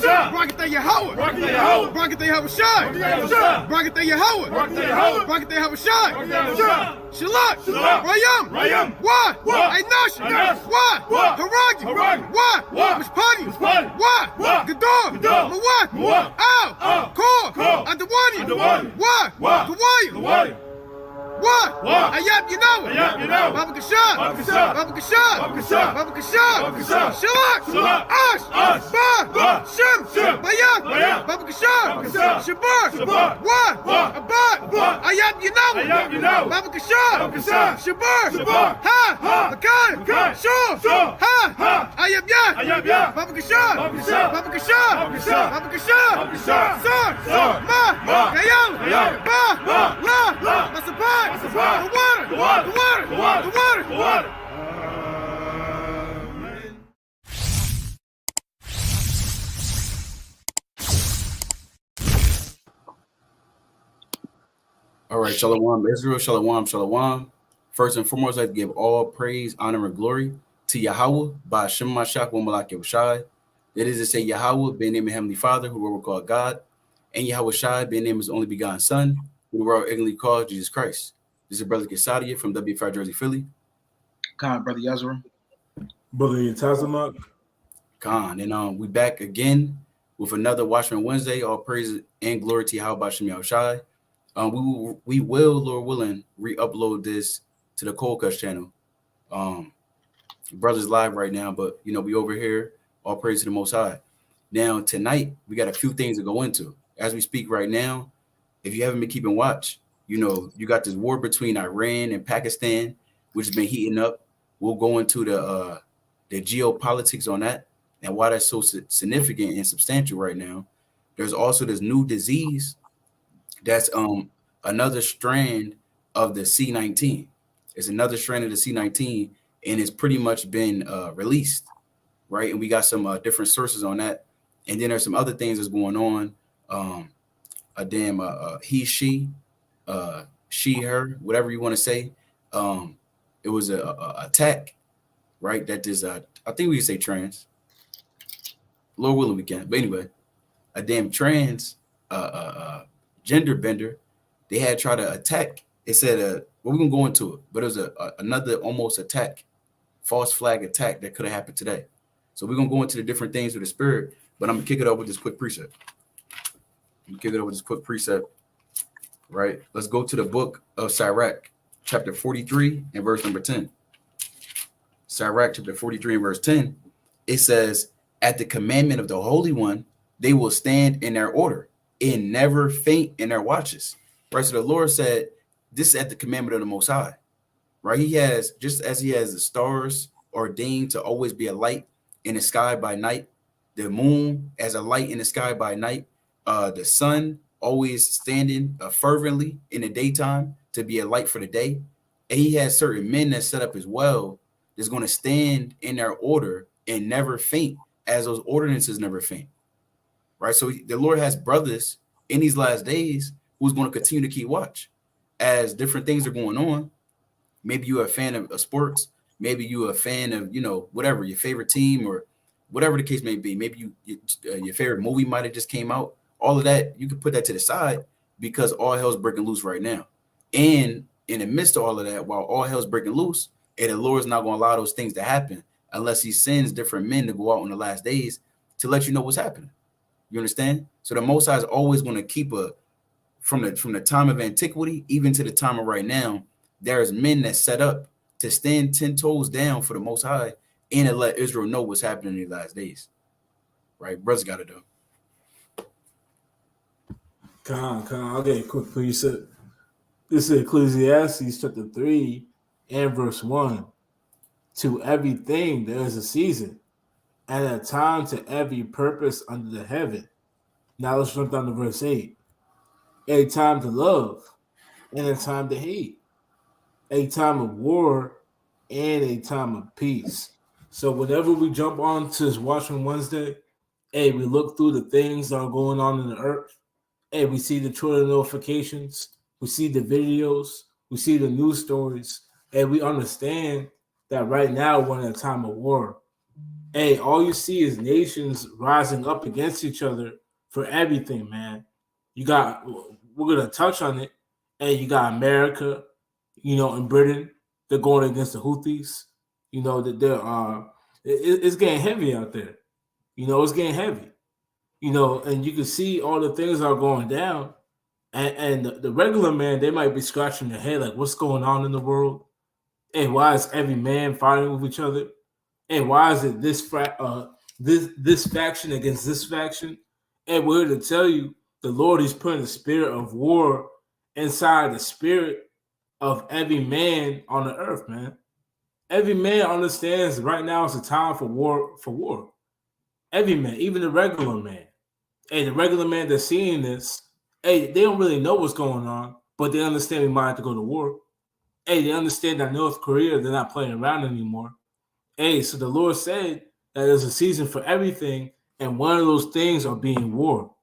Barakatah Yahweh. Barakatah Yahushai. Barakatah Yahweh. Barakatah Yahushai. Shalak. Rayam. Why? Ainash. Why? Haragi. Why? Mishpani. Why? Gador. Mawat. Al. Kor. Adawani. Why? Kawaya. What? Ayab Yinawa. Baba Kashab. Shalak. Ash. Ba. Shem. Bayat. Baba Kashab. Shabar. What? Abad. Ayab Yinawa. Baba Kashab. Shabar. Ha. Makai. Shur. Ha. Ayab Yat. Baba Kashab. Sir. Ma. Kayal. Ba. La. Masapai. The water. All right, Shalom, Israel, Shalom. First and foremost, I'd like to give all praise, honor, and glory to Yahweh by Shem Mashach, one Malak Yahushai. That is to say, Yahweh, being named Heavenly Father, who we're called God, and Yahweh Shai, being named His only begotten Son, who we're ignorantly called Jesus Christ. This is Brother Kesadia from W5 Jersey, Philly. Khan, Brother Yazra. Brother Yatazamak. Khan. And we back again with another Watchmen Wednesday. All praise and glory to Yahweh Shem Yahushai. We will, Lord willing, re-upload this to the Cold Cuts channel. Brother's live right now, but we over here. All praise to the Most High. Now tonight we got a few things to go into as we speak right now. If you haven't been keeping watch, you got this war between Iran and Pakistan, which has been heating up. We'll go into the geopolitics on that and why that's so significant and substantial right now. There's also this new disease that's another strand of the C19. It's another strand of the C19, and it's pretty much been released, right? And we got some different sources on that. And then there's some other things that's going on. He, she, her, whatever you want to say. It was a attack, right? That is, I think we can say trans. Lord willing, we can. But anyway, a damn trans gender bender. They had tried to attack. It said, well, we're gonna go into it, but it was another almost attack, false flag attack that could have happened today. So we're gonna go into the different things with the spirit, but I'm gonna kick it up with this quick precept. Right? Let's go to the book of Sirach, chapter 43 and verse number 10. Sirach, chapter 43 and verse 10. It says, at the commandment of the Holy One, they will stand in their order and never faint in their watches. Right? So the Lord said, this is at the commandment of the Most High. Right? He has, just as he has the stars ordained to always be a light in the sky by night, the moon as a light in the sky by night, the sun always standing fervently in the daytime to be a light for the day. And he has certain men that set up as well that's going to stand in their order and never faint, as those ordinances never faint. Right? So the Lord has brothers in these last days who's going to continue to keep watch as different things are going on. Maybe you're a fan of sports. Maybe you're a fan of, whatever, your favorite team or whatever the case may be. Maybe your favorite movie might have just came out. All of that, you can put that to the side because all hell's breaking loose right now. And in the midst of all of that, while all hell's breaking loose, and the Lord's not going to allow those things to happen unless he sends different men to go out in the last days to let you know what's happening. You understand? So the Most High is always going to keep from the time of antiquity, even to the time of right now, there's men that set up to stand 10 toes down for the Most High and to let Israel know what's happening in these last days. Right? Brothers got to do. I'll get a quick precept. This is Ecclesiastes chapter 3 and verse 1. To everything there is a season, and a time to every purpose under the heaven. Now let's jump down to verse 8. A time to love and a time to hate. A time of war and a time of peace. So whenever we jump on to this Watchmen Wednesday, we look through the things that are going on in the earth. We see the Twitter notifications, we see the videos, we see the news stories, and we understand that right now we're in a time of war. Hey, all you see is nations rising up against each other for everything, man. You got, we're gonna touch on it. Hey, you got America, in Britain, they're going against the Houthis. That it's getting heavy out there. It's getting heavy. And you can see all the things that are going down. And the regular man, they might be scratching their head like, what's going on in the world? Hey, why is every man fighting with each other? And why is it this faction against this faction? And we're here to tell you, the Lord is putting the spirit of war inside the spirit of every man on the earth, man. Every man understands right now is a time for war. Every man, even the regular man. Hey, the regular man that's seeing this, hey, they don't really know what's going on, but they understand we might have to go to war. Hey, they understand that North Korea, they're not playing around anymore. Hey, so the Lord said that there's a season for everything, and one of those things are being war.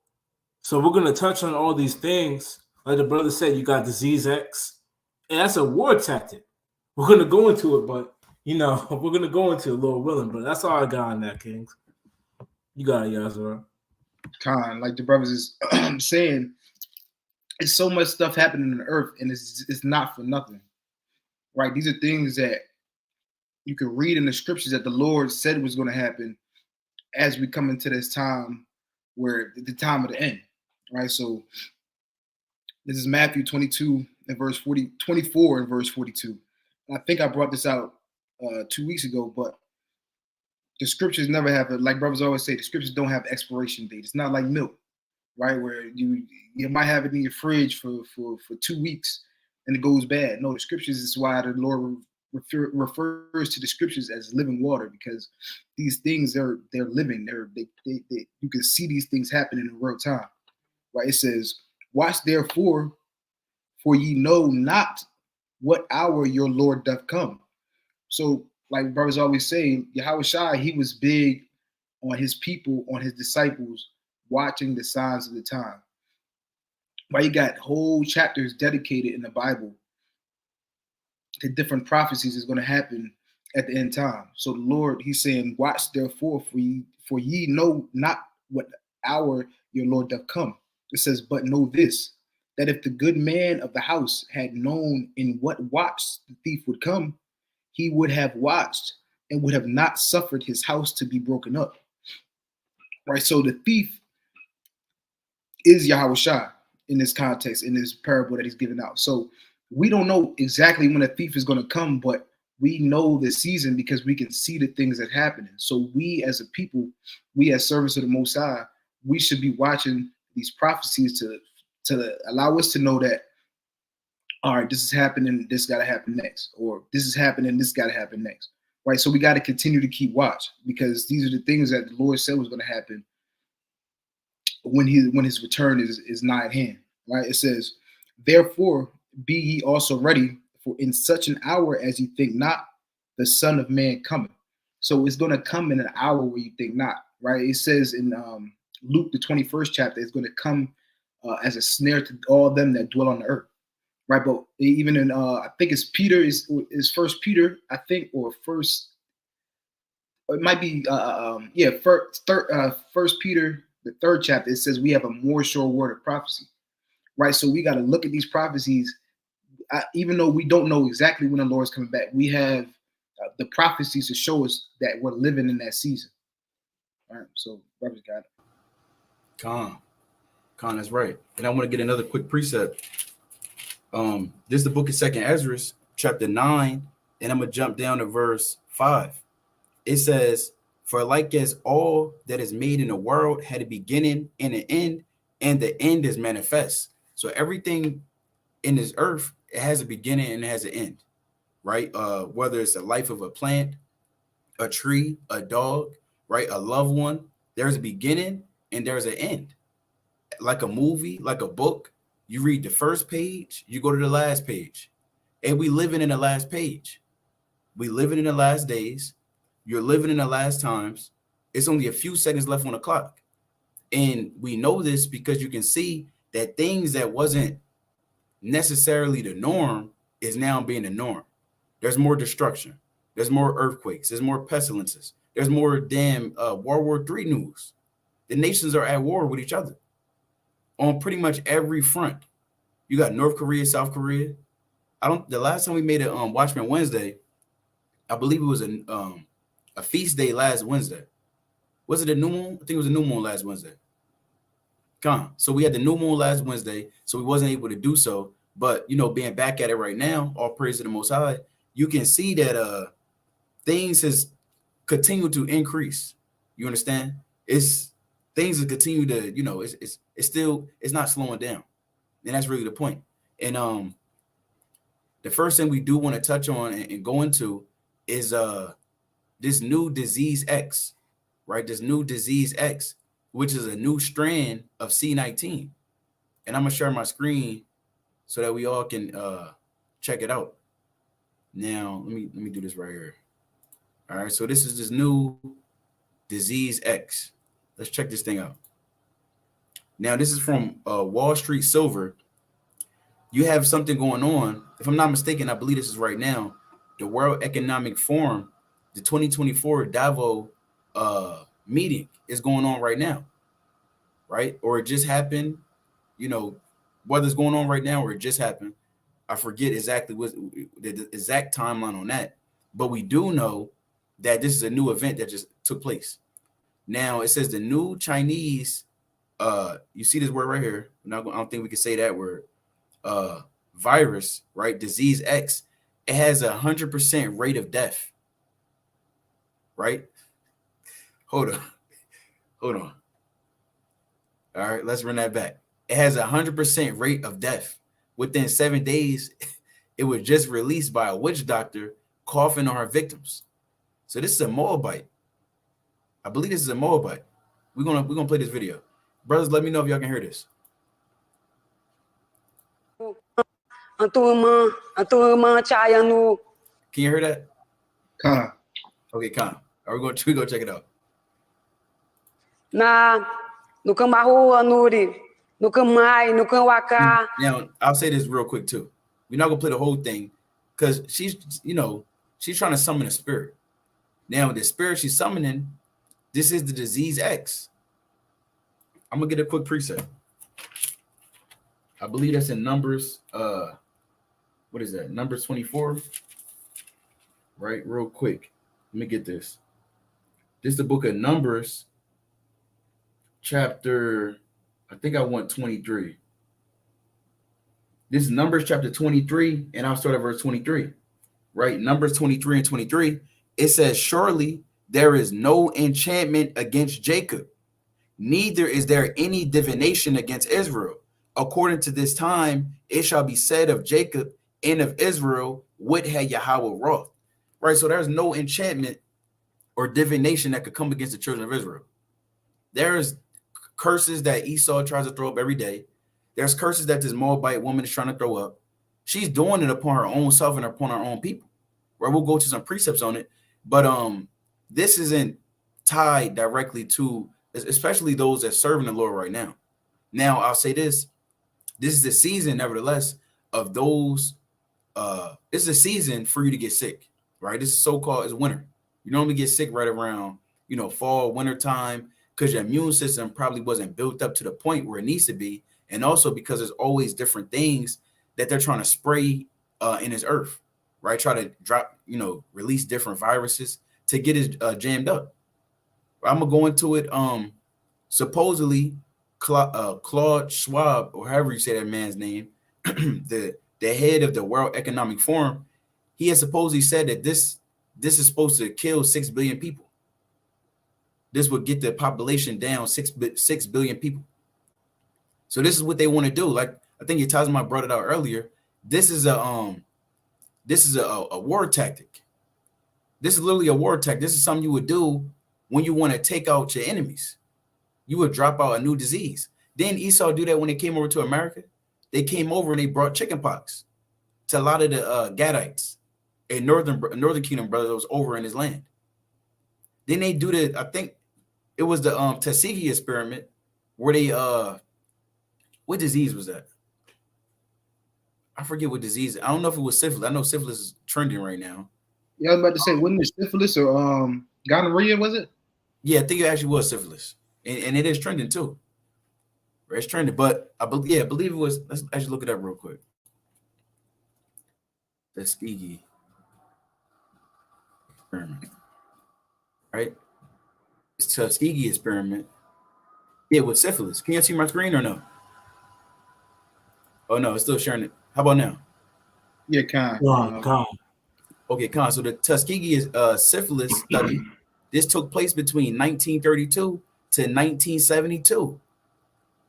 So we're going to touch on all these things. Like the brother said, you got Disease X, and that's a war tactic. We're going to go into it, but, we're going to go into it, Lord willing, but that's all I got on that, Kings. You got it, Yazara. Con, like the brothers is saying, it's so much stuff happening on the earth, and it's not for nothing, right? These are things that you can read in the scriptures that the Lord said was going to happen as we come into this time where the time of the end, right? So this is Matthew 22 and verse 40, 24 and verse 42. And I think I brought this out 2 weeks ago, but the scriptures never have like brothers always say, the scriptures don't have expiration date. It's not like milk, right? Where you might have it in your fridge for 2 weeks and it goes bad. No, the scriptures is why the Lord refers to the scriptures as living water, because these things they're living. They you can see these things happening in real time, right? It says, "Watch therefore, for ye know not what hour your Lord doth come." So, like brothers always say, Yahweh Shai, he was big on his people, on his disciples, watching the signs of the time. Right? You got whole chapters dedicated in the Bible to different prophecies is going to happen at the end time. So the Lord, he's saying, watch therefore, for ye know not what hour your Lord doth come. It says, but know this, that if the good man of the house had known in what watch the thief would come, he would have watched and would have not suffered his house to be broken up. Right? So the thief is Yahweh Shai in this context, in this parable that he's giving out. So we don't know exactly when a thief is going to come, but we know the season because we can see the things that are happening. So we as a people, we as servants of the Most High, we should be watching these prophecies to allow us to know that, all right, this is happening, this got to happen next, or this is happening, this got to happen next, right? So we got to continue to keep watch, because these are the things that the Lord said was going to happen when his return is nigh at hand, right? It says, therefore, be ye also ready, for in such an hour as you think not, the Son of Man cometh. So it's going to come in an hour where you think not, right? It says in Luke, the 21st chapter, it's going to come as a snare to all them that dwell on the earth, right? But even in, I think it's Peter, is First Peter, I think, or first, it might be, First Peter, the 3rd chapter, it says we have a more sure word of prophecy, right? So we got to look at these prophecies. Even though we don't know exactly when the Lord's coming back, we have the prophecies to show us that we're living in that season. All right, so brothers got it. Khan, that's right. And I want to get another quick precept. This is the book of 2nd Ezra, chapter 9, and I'm going to jump down to verse 5. It says, for like as all that is made in the world had a beginning and an end, and the end is manifest. So everything in this earth, it has a beginning and it has an end, right? Whether it's the life of a plant, a tree, a dog, right? A loved one, there's a beginning and there's an end. Like a movie, like a book, you read the first page, you go to the last page. And we living in the last page. We living in the last days. You're living in the last times. It's only a few seconds left on the clock. And we know this because you can see that things that wasn't necessarily the norm is now being the norm. There's more destruction. There's more earthquakes. There's more pestilences. There's more damn World War III news. The nations are at war with each other on pretty much every front. You got North Korea, South Korea. The last time we made a Watchmen Wednesday, I believe it was a feast day last Wednesday. Was it a new moon? I think it was a new moon last Wednesday. So we had the new moon last Wednesday, so we wasn't able to do so. But being back at it right now, all praise to the Most High, you can see that things has continued to increase. You understand? Things have continued to, it's not slowing down. And that's really the point. And the first thing we do want to touch on and go into is this new disease X, right? This new disease X, which is a new strand of C19. And I'm gonna share my screen so that we all can check it out. Now, let me do this right here. All right, so this is this new disease X. Let's check this thing out. Now, this is from Wall Street Silver. You have something going on. If I'm not mistaken, I believe this is right now. The World Economic Forum, the 2024 Davos meeting is going on right now, right? Or it just happened, whether it's going on right now or it just happened. I forget exactly what the exact timeline on that, but we do know that this is a new event that just took place. Now, it says the new Chinese, you see this word right here. I don't think we can say that word. Virus, right? Disease X. It has 100% rate of death, right? Hold on. All right, let's run that back. It has 100% rate of death. Within 7 days, it was just released by a witch doctor coughing on her victims. So this is a Moabite. I believe this is a Moabite. We're gonna play this video. Brothers, let me know if y'all can hear this. Can you hear that? Okay, Con. Are we go check it out? Now, I'll say this real quick too. We're not gonna play the whole thing because she's trying to summon a spirit. Now, the spirit she's summoning, this is the disease X. I'm gonna get a quick preset. I believe that's in Numbers. What is that? Numbers 24. Right, real quick. Let me get this. This is the book of Numbers, chapter, I think I want 23. This is Numbers chapter 23, and I'll start at verse 23. Right, Numbers 23 and 23. It says, surely there is no enchantment against Jacob, neither is there any divination against Israel. According to this time, it shall be said of Jacob and of Israel, what had Yahweh wrought? Right, so there's no enchantment or divination that could come against the children of Israel. There's curses that Esau tries to throw up every day. There's curses that this Moabite woman is trying to throw up. She's doing it upon her own self and upon her own people. Right, we'll go to some precepts on it, but this isn't tied directly to, especially those that serve in the Lord right now. Now, I'll say this. This is the season, nevertheless, of those. It's a season for you to get sick, right? This is so-called is winter. You normally get sick right around, fall, winter time, because your immune system probably wasn't built up to the point where it needs to be. And also because there's always different things that they're trying to spray in this earth, right? Try to drop, release different viruses to get it jammed up. I'm going to go into it. Supposedly, Claude Schwab, or however you say that man's name, the head of the World Economic Forum, he has supposedly said that this is supposed to kill 6 billion people. This would get the population down 6 billion people. So this is what they want to do. Like I think Yatazma brought it out earlier. This is a war tactic. This is literally a war tactic. This is something you would do when you want to take out your enemies. You would drop out a new disease. Didn't Esau do that when they came over to America? They came over and they brought chickenpox to a lot of the Gadites, a northern kingdom brother that was over in his land. Then they do the, I think it was the Tuskegee experiment where they what disease was that? I forget what disease. I don't know if it was syphilis. I know syphilis is trending right now. Yeah, I was about to say, wasn't it syphilis or Gonorrhea, was it? Yeah, I think it actually was syphilis, and it is trending too. It's trending, but I believe it was. Let's actually look it up real quick. Tuskegee experiment, right? It's Tuskegee experiment. Yeah, with syphilis. Can you see my screen or no? Oh no, it's still sharing it. How about now? Yeah, kind. Okay, Con. So the Tuskegee is syphilis study. This took place between 1932 to 1972.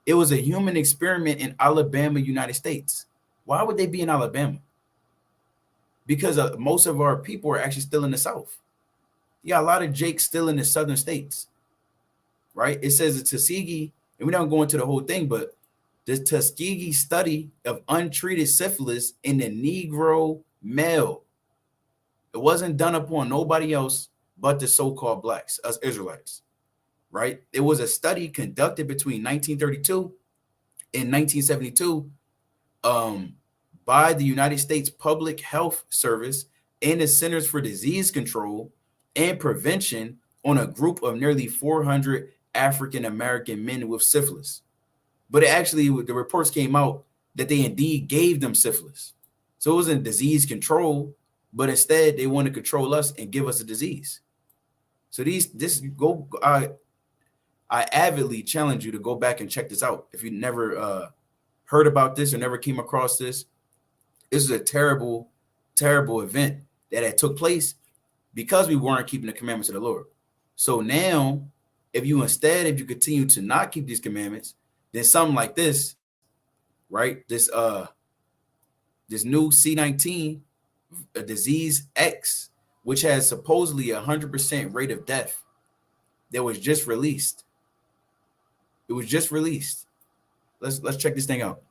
It was a human experiment in Alabama, United States. Why would they be in Alabama? Because most of our people are actually still in the South. You got a lot of Jakes still in the southern states, right? It says the Tuskegee, and we're not going into the whole thing, but the Tuskegee study of untreated syphilis in the Negro male. It wasn't done upon nobody else but the so-called blacks, us Israelites, right? It was a study conducted between 1932 and 1972 by the United States Public Health Service and the Centers for Disease Control and Prevention on a group of nearly 400 African American men with syphilis. But the reports came out that they indeed gave them syphilis. So it wasn't disease control, but instead they want to control us and give us a disease. So I avidly challenge you to go back and check this out. If you never heard about this or never came across this, this is a terrible, terrible event that had took place because we weren't keeping the commandments of the Lord. So now, if you continue to not keep these commandments, then something like this, right? This new C19 disease X, which has supposedly 100% rate of death, that was just released. It was just released. Let's check this thing out.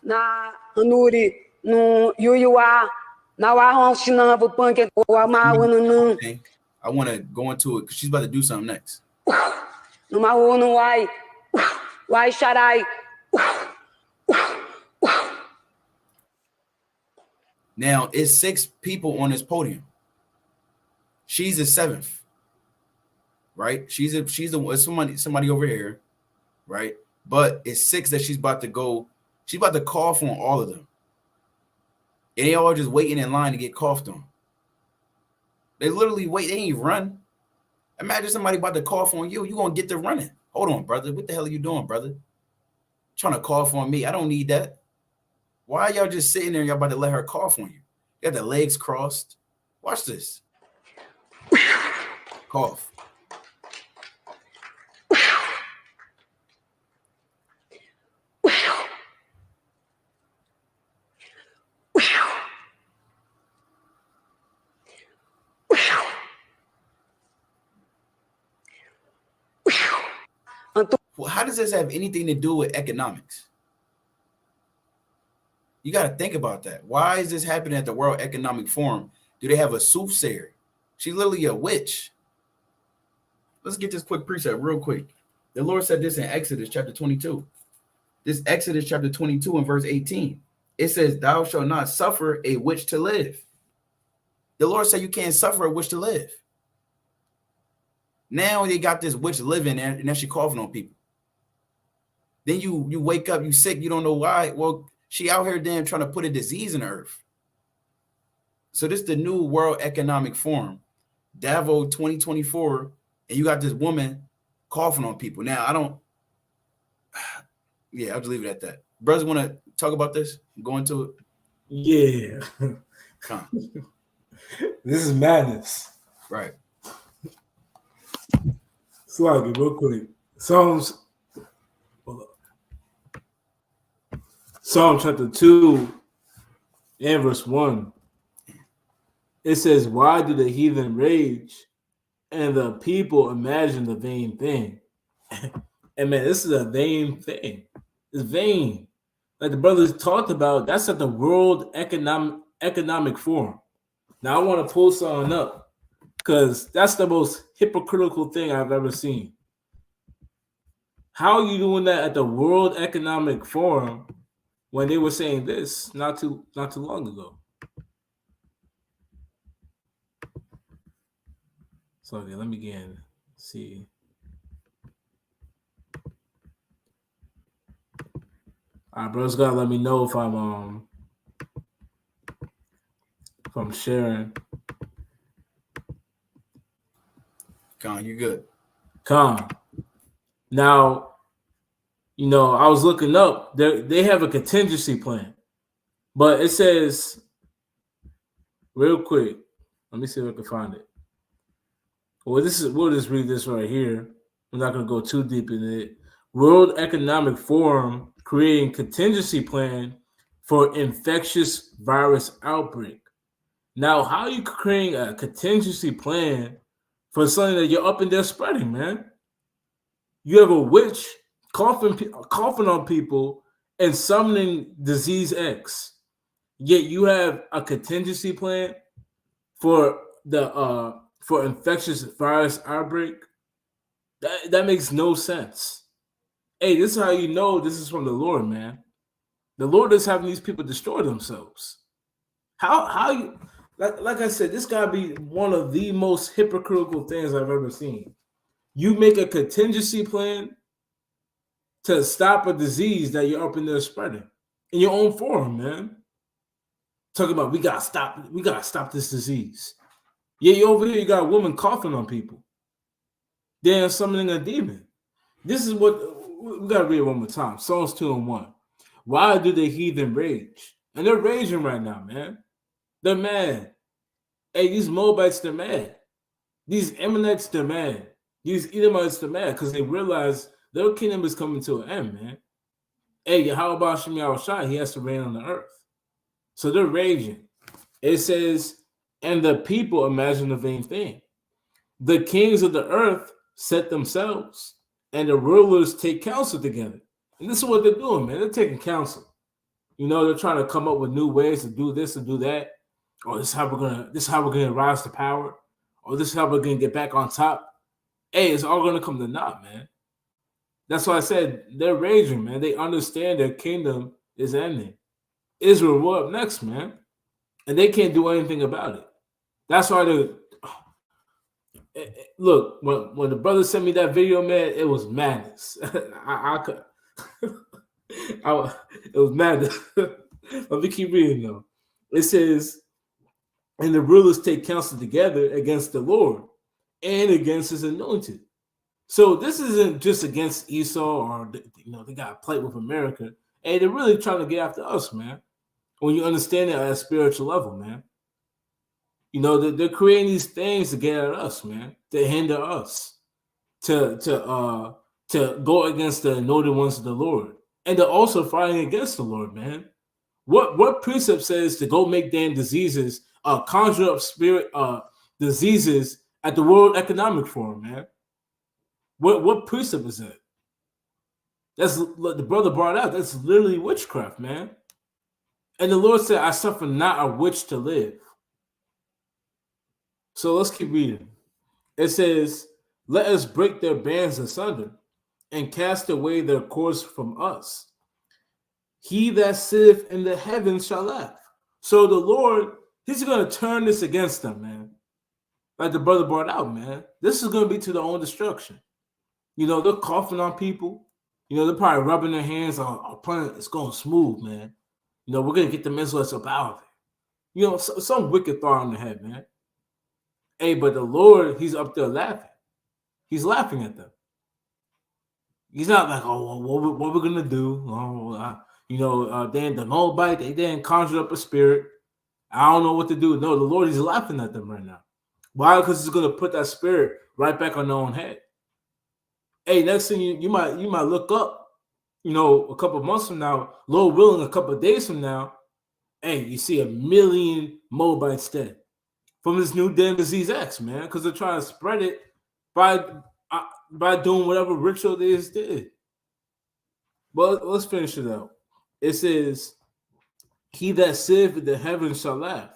Na Nuri no Yuyua na Wahonshina Punket or Mawunu I want to go into it because she's about to do something next. no Mawunu why should I? Now it's 6 people on this podium. She's the 7th, right? She's somebody over here, right? But it's 6 that she's about to go. She's about to cough on all of them. And they all just waiting in line to get coughed on. They literally wait. They ain't even run. Imagine somebody about to cough on you. You gonna get to running. Hold on, brother. What the hell are you doing, brother? Trying to cough on me. I don't need that. Why are y'all just sitting there and y'all about to let her cough on you? You got the legs crossed. Watch this. Cough. Well, how does this have anything to do with economics? You got to think about that. Why is this happening at the World Economic Forum? Do they have a soothsayer? She's literally a witch. Let's get this quick precept real quick. The Lord said this in Exodus chapter 22. This Exodus chapter 22 and verse 18. It says, thou shalt not suffer a witch to live. The Lord said you can't suffer a witch to live. Now they got this witch living and now she coughing on people. Then you wake up, you sick, you don't know why. Well, she out here damn trying to put a disease in the earth. So this is the new World Economic Forum, Davos 2024, and you got this woman coughing on people. Now, I'll just leave it at that. Brothers want to talk about this? Go into it? Yeah. This is madness. Right. Slide it real quick. Psalm chapter 2 and verse 1. It says, why do the heathen rage and the people imagine the vain thing? And man, this is a vain thing. It's vain. Like the brothers talked about, that's at the World Economic Forum. Now I want to pull something up because that's the most hypocritical thing I've ever seen. How are you doing that at the World Economic Forum when they were saying this not too long ago? So okay, let me again see. All right, bro's gotta let me know if I'm sharing. Con, you good? Come now, I was looking up. They have a contingency plan, but it says real quick. Let me see if I can find it. Well, we'll just read this right here. I'm not gonna go too deep in it. World Economic Forum creating contingency plan for infectious virus outbreak. Now, how are you creating a contingency plan for something that you're up in there spreading, man? You have a witch coughing on people and summoning disease X. Yet you have a contingency plan for for infectious virus outbreak. That makes no sense. Hey, this is how you know this is from the Lord, man. The Lord is having these people destroy themselves. How you like I said, this gotta be one of the most hypocritical things I've ever seen. You make a contingency plan to stop a disease that you're up in there spreading in your own forum, man. Talking about we gotta stop this disease. Yeah, you over here, you got a woman coughing on people. Then summoning a demon. This is what we gotta read it one more time. Psalms 2:1. Why do the heathen rage? And they're raging right now, man. They're mad. Hey, these Moabites, they're mad. These Ammonites, they're mad. These Edomites, they're mad because they realize their kingdom is coming to an end, man. Hey, how about Shem Yahushua? He has to reign on the earth. So they're raging. It says, and the people imagine a vain thing. The kings of the earth set themselves, and the rulers take counsel together. And this is what they're doing, man. They're taking counsel. They're trying to come up with new ways to do this and do that. Or this is how we're gonna rise to power. Or this is how we're gonna get back on top. Hey, it's all gonna come to naught, man. That's why I said they're raging, man. They understand their kingdom is ending. Israel will up next, man. And they can't do anything about it. That's why look, when the brother sent me that video, man, it was madness. It was madness. Let me keep reading though. It says, and the rulers take counsel together against the Lord and against his anointed. So this isn't just against Esau or they got a plight with America. Hey, they're really trying to get after us, man. When you understand it at a spiritual level, man. They're creating these things to get at us, man, to hinder us, to go against the anointed ones of the Lord. And they're also fighting against the Lord, man. What precept says to go make damn diseases, conjure up spirit diseases at the World Economic Forum, man? What precept is that? That's what the brother brought out. That's literally witchcraft, man. And the Lord said, I suffer not a witch to live. So let's keep reading. It says, let us break their bands asunder and cast away their cords from us. He that sitteth in the heavens shall laugh. So the Lord, he's going to turn this against them, man. Like the brother brought out, man. This is going to be to their own destruction. They're coughing on people. They're probably rubbing their hands on our planet. It's going smooth, man. We're going to get the Israelites up out of it. Some wicked thought on the head, man. Hey, but the Lord, he's up there laughing. He's laughing at them. He's not like, oh, what we're going to do? Then the Moabite, they didn't conjure up a spirit. I don't know what to do. No, the Lord, he's laughing at them right now. Why? Because he's going to put that spirit right back on their own head. Hey, next thing you might look up, a couple of months from now, Lord willing, a couple of days from now, hey, you see 1 million Moabites dead from this new damn disease X, man, because they're trying to spread it by doing whatever ritual they just did. But let's finish it out. It says, he that sitteth in the heavens shall laugh.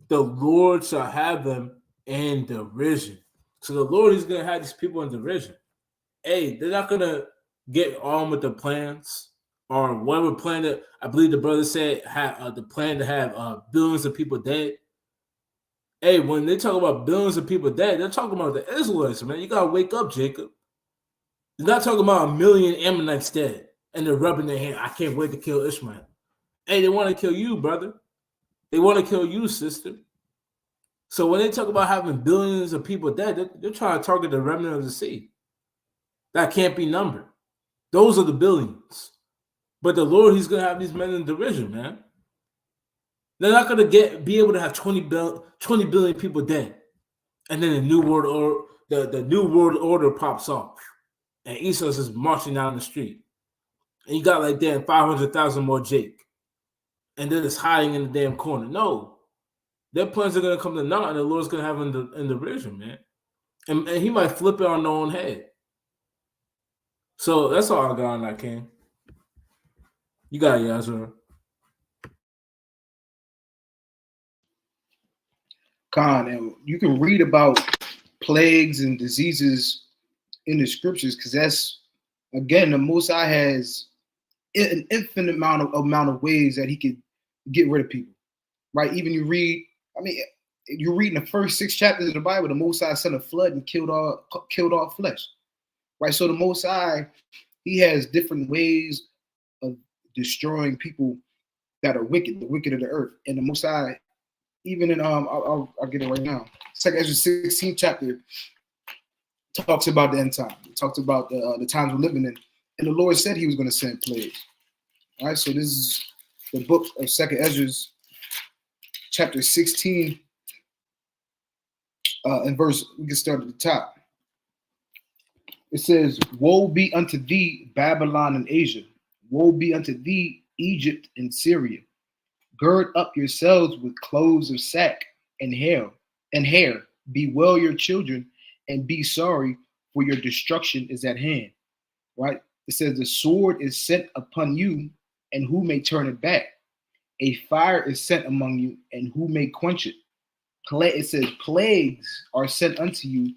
The Lord shall have them in derision. So the Lord is going to have these people in derision. Hey, they're not going to get on with the plans or whatever plan that I believe the brother said had the plan to have billions of people dead. Hey, when they talk about billions of people dead, they're talking about the Israelites, man. You gotta wake up, Jacob. They're not talking about a million Ammonites dead and they're rubbing their hand. I can't wait to kill Ishmael. Hey, they want to kill you, brother. They want to kill you, sister. So when they talk about having billions of people dead, they're trying to target the remnant of the sea. That can't be numbered. Those are the billions. But the Lord, he's going to have these men in derision, man. They're not going to be able to have 20 billion people dead. And then the new world order, the new world order pops off. And Esau's is marching down the street. And you got like damn 500,000 more Jake. And then it's hiding in the damn corner. No. Their plans are going to come to naught, and the Lord's going to have in the vision, man. And he might flip it on their own head. So that's all I got on that, King. You got it, Yazra. Khan, and you can read about plagues and diseases in the scriptures because that's, again, the Most High has an infinite amount of ways that he could get rid of people, right? Even you read, you're reading the first 6 chapters of the Bible, the Most High sent a flood and killed all flesh, right? So the Most High, he has different ways of destroying people that are wicked, the wicked of the earth. And the Most High, even in I'll get it right now. 2nd Ezra 16th chapter talks about the end time. It talks about the times we're living in, and the Lord said he was going to send plagues. All right, so this is the book of 2nd Ezra, chapter 16, and verse. We can start at the top. It says, "Woe be unto thee, Babylon and Asia! Woe be unto thee, Egypt and Syria! Gird up yourselves with clothes of sack and hair. Bewail your children and be sorry, for your destruction is at hand." Right? It says, "The sword is sent upon you, and who may turn it back? A fire is sent among you, and who may quench it?" It says, "Plagues are sent unto you,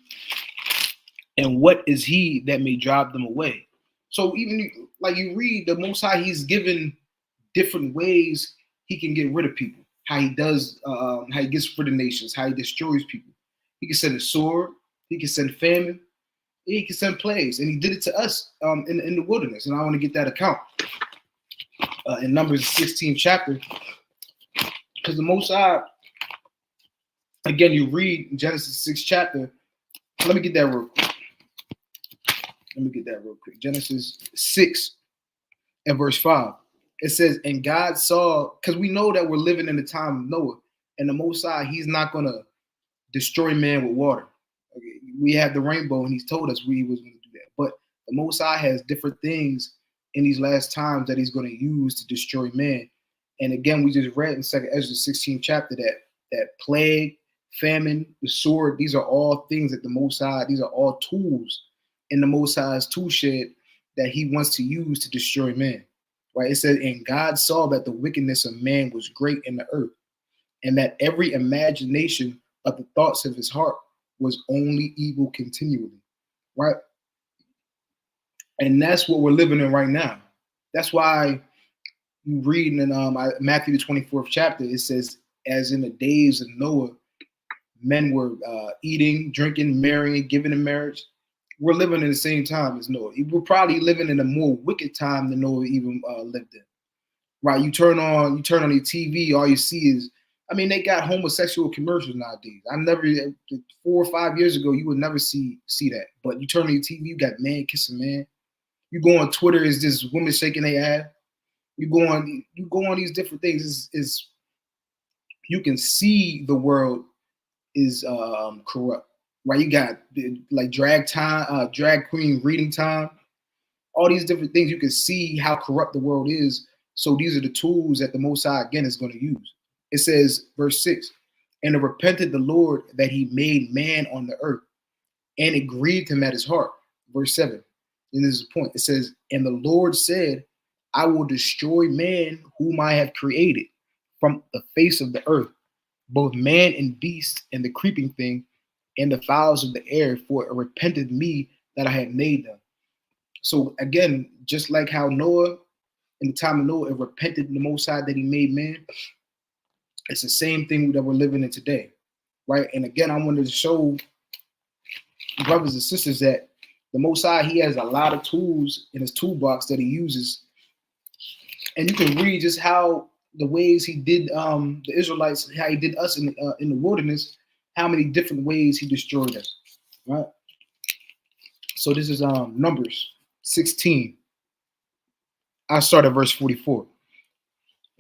and what is he that may drive them away?" So even like you read, the Most High, he's given different ways he can get rid of people. How he does, how he gets rid of nations, how he destroys people. He can send a sword, he can send famine, he can send plagues, and he did it to us in the wilderness. And I want to get that account in Numbers 16th chapter, because the Most High, again, you read Genesis 6th chapter. Let me get that real quick. Genesis 6 and verse 5. It says, "And God saw," because we know that we're living in the time of Noah, and the Most High, he's not going to destroy man with water. Okay, we have the rainbow, and he's told us he was going to do that. But the Most High has different things in these last times that he's going to use to destroy man. And again, we just read in 2nd Ezra 16th chapter that plague, famine, the sword, these are all things that the Most High, these are all tools in the Most High's tool shed that he wants to use to destroy man. Right? It says, "And God saw that the wickedness of man was great in the earth, and that every imagination of the thoughts of his heart was only evil continually." Right? And that's what we're living in right now. That's why you read in Matthew the 24th chapter, it says, "As in the days of Noah, men were eating, drinking, marrying, giving in marriage." We're living in the same time as Noah. We're probably living in a more wicked time than Noah even lived in. Right? You turn on your TV, all you see is, they got homosexual commercials nowadays. 4 or 5 years ago, you would never see that. But you turn on your TV, you got man kissing man. You go on Twitter, it's just women shaking their ass. You go on these different things. Is you can see the world is corrupt. Right, you got like drag queen reading time, all these different things. You can see how corrupt the world is. So these are the tools that the Most High again is going to use. It says, verse 6, "And it repented the Lord that he made man on the earth, and it grieved him at his heart." Verse 7, and this is the point. It says, "And the Lord said, I will destroy man whom I have created from the face of the earth, both man and beast, and the creeping thing, and the fowls of the air, for it repented me that I had made them." So again, just like how Noah, in the time of Noah, it repented the Most High that he made man, it's the same thing that we're living in today, right? And again, I wanted to show brothers and sisters that the Most High, he has a lot of tools in his toolbox that he uses. And you can read just how the ways he did the Israelites, how he did us in the wilderness, how many different ways he destroyed us, right? So this is Numbers 16. I start at verse 44.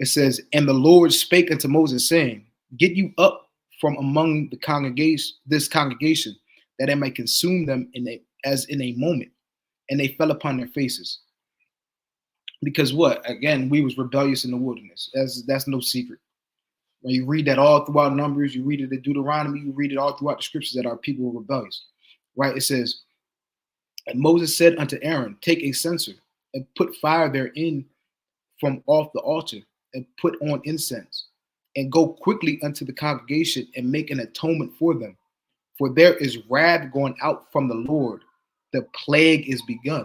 It says, "And the Lord spake unto Moses, saying, Get you up from among the congregation, this congregation, that I may consume them as in a moment. And they fell upon their faces." Because what? Again, we was rebellious in the wilderness. That's no secret. When you read that all throughout Numbers, you read it in Deuteronomy, you read it all throughout the scriptures that our people were rebellious, right? It says, "And Moses said unto Aaron, Take a censer and put fire therein from off the altar, and put on incense, and go quickly unto the congregation and make an atonement for them. For there is wrath going out from the Lord. The plague is begun."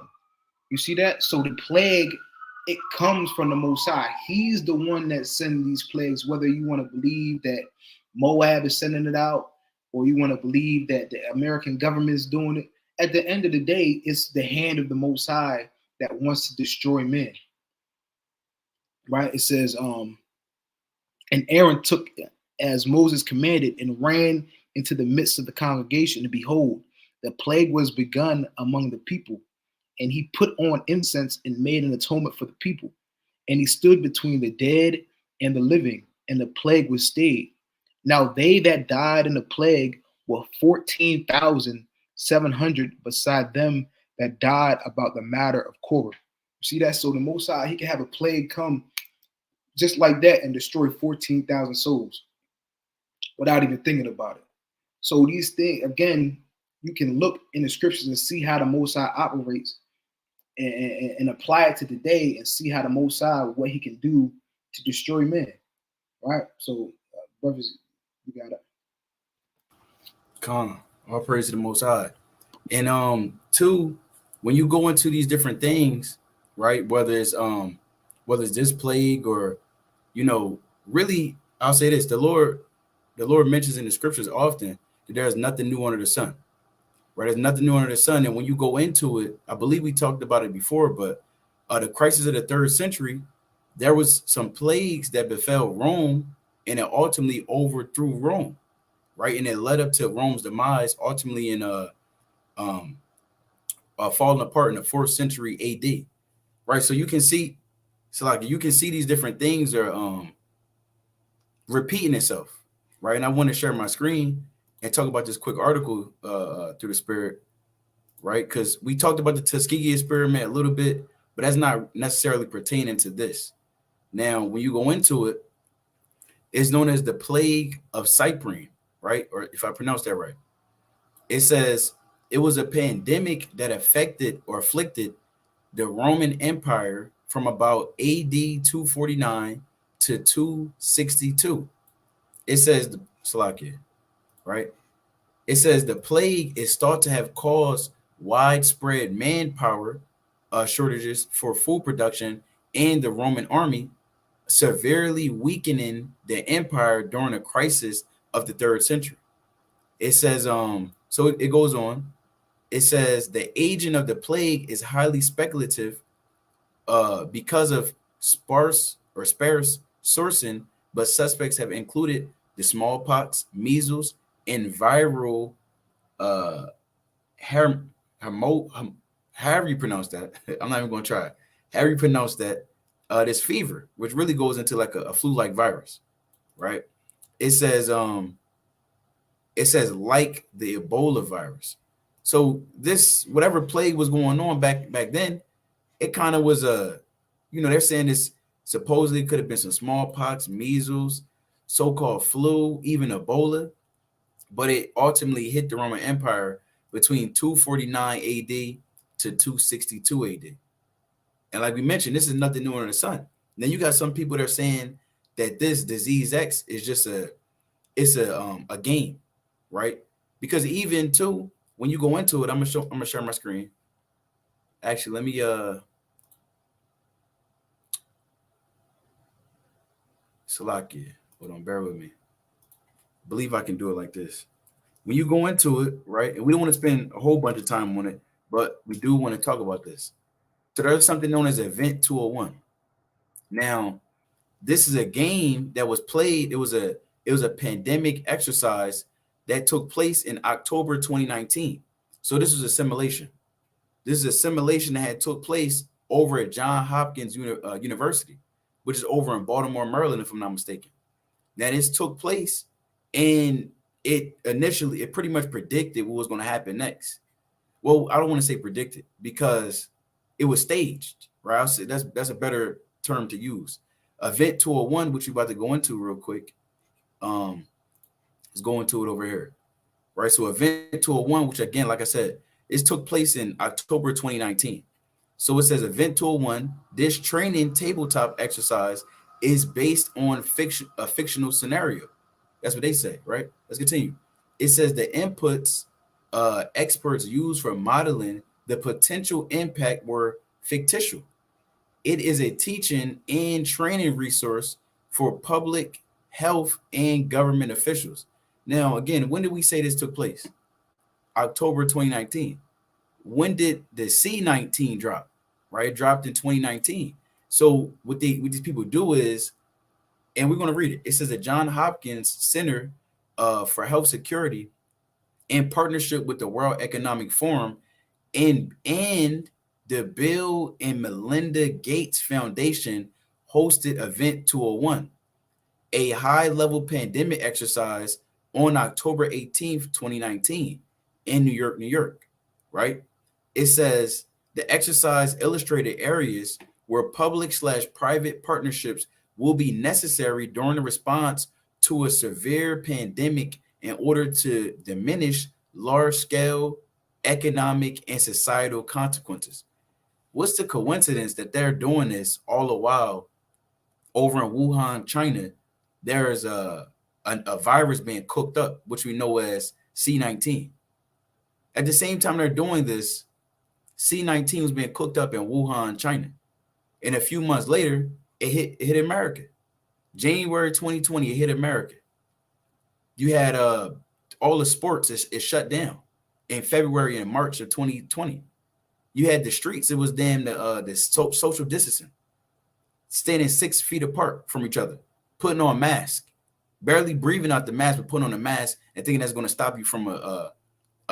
You see that? So the plague, it comes from the Most High. He's the one that sends these plagues, whether you want to believe that Moab is sending it out, or you want to believe that the American government is doing it. At the end of the day, it's the hand of the Most High that wants to destroy men. Right? It says, "And Aaron took as Moses commanded and ran into the midst of the congregation, and behold, the plague was begun among the people. And he put on incense and made an atonement for the people. And he stood between the dead and the living, and the plague was stayed. Now they that died in the plague were 14,700, beside them that died about the matter of Korah." See that? So the Most High, he can have a plague come just like that and destroy 14,000 souls without even thinking about it. So these things, again, you can look in the scriptures and see how the Most High operates, and apply it to today and see how the Most High, what he can do to destroy men, right? So, brothers, you got it. Come, all praise to the Most High. And two, when you go into these different things, right? Whether it's this plague or, really, I'll say this: the Lord mentions in the scriptures often that there's nothing new under the sun. Right, there's nothing new under the sun, and when you go into it, I believe we talked about it before, but the crisis of the 3rd century, there was some plagues that befell Rome, and it ultimately overthrew Rome, right, and it led up to Rome's demise, ultimately in falling apart in the 4th century AD, right? So you can see, these different things are repeating itself, right? And I want to share my screen and talk about this quick article through the Spirit, right? Because we talked about the Tuskegee experiment a little bit, but that's not necessarily pertaining to this. Now, when you go into it, it's known as the plague of Cyprian, right? Or if I pronounce that right, it says it was a pandemic that afflicted the Roman Empire from about AD 249 to 262. It says Salakia, right? It says the plague is thought to have caused widespread manpower shortages for food production and the Roman army, severely weakening the empire during a crisis of the 3rd century. It says, so it goes on. It says the agent of the plague is highly speculative because of sparse sourcing, but suspects have included the smallpox, measles, and viral however you pronounce that. I'm not even going to try. However you pronounce that, this fever, which really goes into like a flu-like virus, right? It says like the Ebola virus. So this, whatever plague was going on back then, it kind of was they're saying this supposedly could have been some smallpox, measles, so-called flu, even Ebola, but it ultimately hit the Roman Empire between 249 AD to 262 AD. And like we mentioned, this is nothing new under the sun. Then you got some people that are saying that this disease X is just a game, right? Because even too, when you go into it, I'm gonna share my screen. Actually, let me Salakia. Hold on, bear with me. believe I can do it like this. When you go into it, right, and we don't want to spend a whole bunch of time on it, but we do want to talk about this. So there's something known as Event 201. Now, this is a game that was played. It was a pandemic exercise that took place in October 2019. So this was a simulation. This is a simulation that had took place over at Johns Hopkins University, which is over in Baltimore, Maryland, if I'm not mistaken. Now this took place, and it pretty much predicted what was going to happen next. Well, I don't want to say predicted because it was staged, right? I'll say that's a better term to use. Event 201, which we're about to go into real quick, is going to it over here, right? So Event 201, which again, like I said, it took place in October 2019. So it says Event 201, this training tabletop exercise is based on a fictional scenario. That's what they say, right? Let's continue. It says the inputs experts used for modeling the potential impact were fictitious. It is a teaching and training resource for public health and government officials. Now, again, when did we say this took place? October 2019. When did the C-19 drop? Right, it dropped in 2019. So what these people do is, and we're going to read it. It says the Johns Hopkins Center for Health Security, in partnership with the World Economic Forum and the Bill and Melinda Gates Foundation, hosted Event 201, a high-level pandemic exercise on October 18th, 2019 in New York, New York, right? It says the exercise illustrated areas where public/private partnerships will be necessary during the response to a severe pandemic in order to diminish large-scale economic and societal consequences. What's the coincidence that they're doing this all the while over in Wuhan, China? There's a virus being cooked up, which we know as C-19. At the same time they're doing this, C-19 was being cooked up in Wuhan, China. And a few months later, it hit America. January 2020, it hit America. You had all the sports is shut down in February and March of 2020. You had the streets. It was the social distancing, standing 6 feet apart from each other, putting on masks, barely breathing out the mask, but putting on a mask and thinking that's going to stop you from a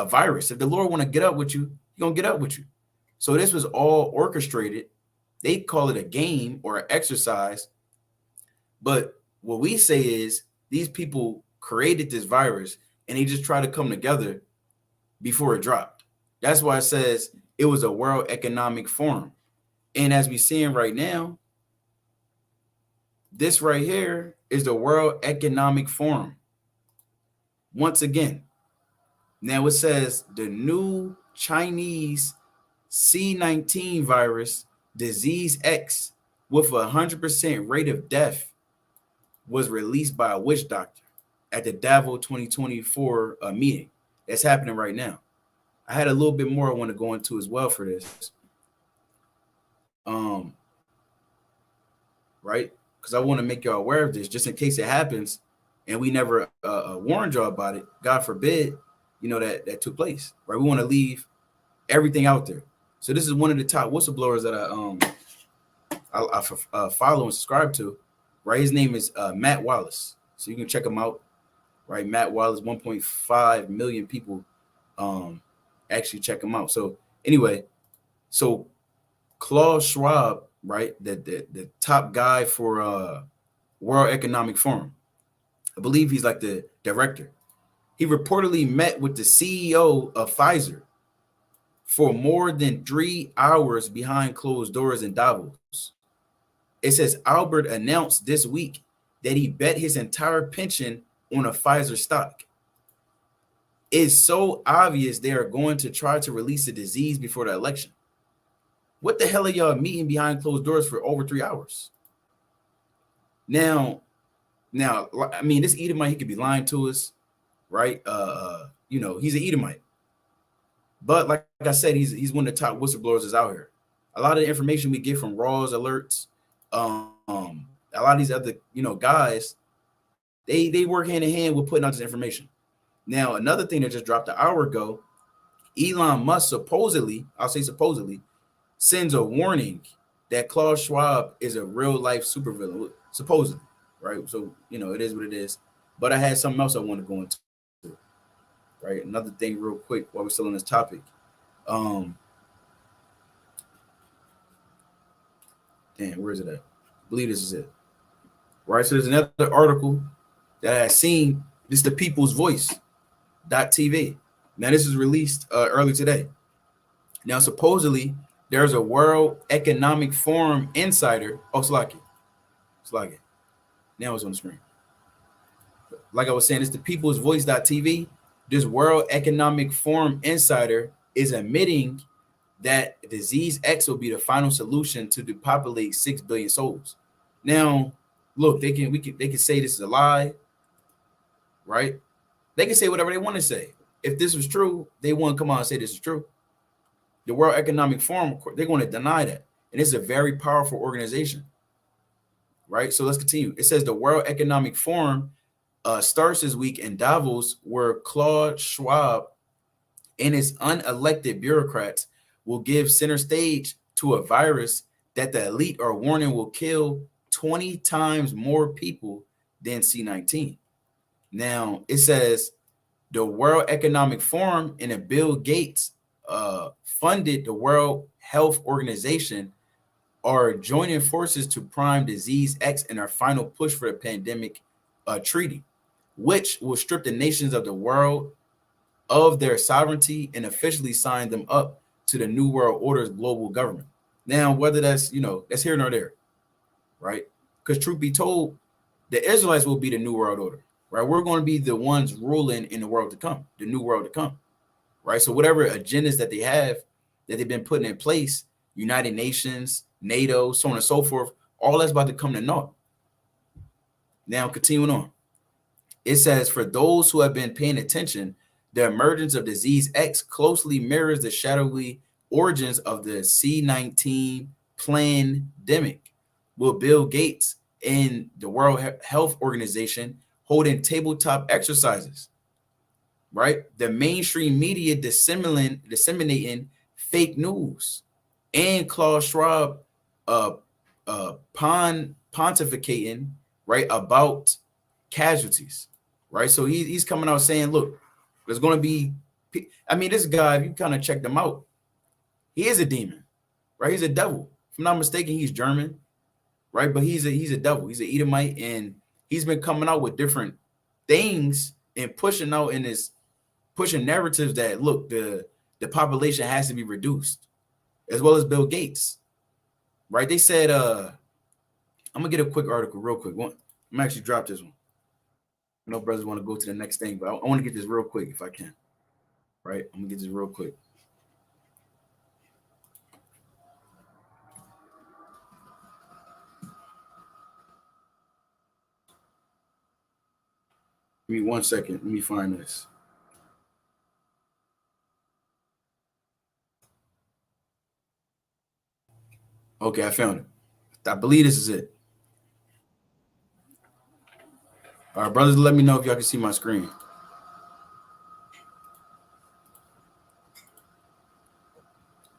virus. If the Lord want to get up with you, He's going to get up with you. So this was all orchestrated. They call it a game or an exercise. But what we say is these people created this virus and they just try to come together before it dropped. That's why it says it was a World Economic Forum. And as we're seeing right now, this right here is the World Economic Forum. Once again, now it says the new Chinese C-19 virus, disease X, with 100% rate of death, was released by a witch doctor at the Davos 2024 meeting that's happening right now. I had a little bit more I want to go into as well for this. Right? Because I want to make y'all aware of this just in case it happens and we never warned y'all about it. God forbid, that took place. Right? We want to leave everything out there. So this is one of the top whistleblowers that I follow and subscribe to. Right? His name is Matt Wallace. So you can check him out. Right? Matt Wallace, 1.5 million people actually check him out. So anyway, so Klaus Schwab, right, the top guy for World Economic Forum, I believe he's like the director. He reportedly met with the CEO of Pfizer for more than 3 hours behind closed doors in Davos. It says Albert announced this week that he bet his entire pension on a Pfizer stock. It's so obvious they are going to try to release the disease before the election. What the hell are y'all meeting behind closed doors for over 3 hours? Now, I mean, this Edomite, he could be lying to us, right? He's an Edomite. But like I said, he's one of the top whistleblowers that's out here. A lot of the information we get from Raw's alerts, a lot of these other, guys, They work hand in hand with putting out this information. Now, another thing that just dropped an hour ago, Elon Musk supposedly, I'll say supposedly, sends a warning that Klaus Schwab is a real life supervillain, supposedly, right? So, it is what it is. But I had something else I want to go into, right? Another thing real quick while we're still on this topic. Where is it at? I believe this is it. Right, so there's another article that I seen. This is the People's Voice .tv. Now, this is released early today. Now, supposedly, there's a World Economic Forum insider. Oh, Slack it. Now it's on the screen. Like I was saying, it's the People's Voice .tv. This World Economic Forum insider is admitting that disease X will be the final solution to depopulate 6 billion souls. Now, look, they can say this is a lie, right? They can say whatever they want to say. If this was true, they want to come out and say this is true. The World Economic Forum, they're going to deny that. And it's a very powerful organization, right? So let's continue. It says the World Economic Forum starts this week in Davos, where Klaus Schwab and his unelected bureaucrats will give center stage to a virus that the elite are warning will kill 20 times more people than C-19. Now, it says the World Economic Forum and Bill Gates funded the World Health Organization are joining forces to prime disease X in our final push for the pandemic treaty, which will strip the nations of the world of their sovereignty and officially sign them up to the New World Order's global government. Now, whether that's, that's here nor there, right? Because truth be told, the Israelites will be the New World Order, right? We're going to be the ones ruling in the world to come, the new world to come, right? So whatever agendas that they have, that they've been putting in place, United Nations, NATO, so on and so forth, all that's about to come to naught. Now, continuing on. It says, for those who have been paying attention, the emergence of disease X closely mirrors the shadowy origins of the C-19 pandemic, with Bill Gates and the World Health Organization holding tabletop exercises, right? The mainstream media disseminating fake news, and Klaus Schwab pontificating, right, about casualties, right? So he's coming out saying, look, there's going to be, this guy, if you kind of check him out, he is a demon, right? He's a devil. If I'm not mistaken, he's German, right? But he's a devil. He's an Edomite, and he's been coming out with different things and pushing narratives that, look, the population has to be reduced, as well as Bill Gates, right? They said, I'm going to get a quick article real quick. I'm actually drop this one. I know brothers want to go to the next thing, but I want to get this real quick if I can, right? I'm going to get this real quick. Give me 1 second. Let me find this. Okay, I found it. I believe this is it. All right, brothers, let me know if y'all can see my screen.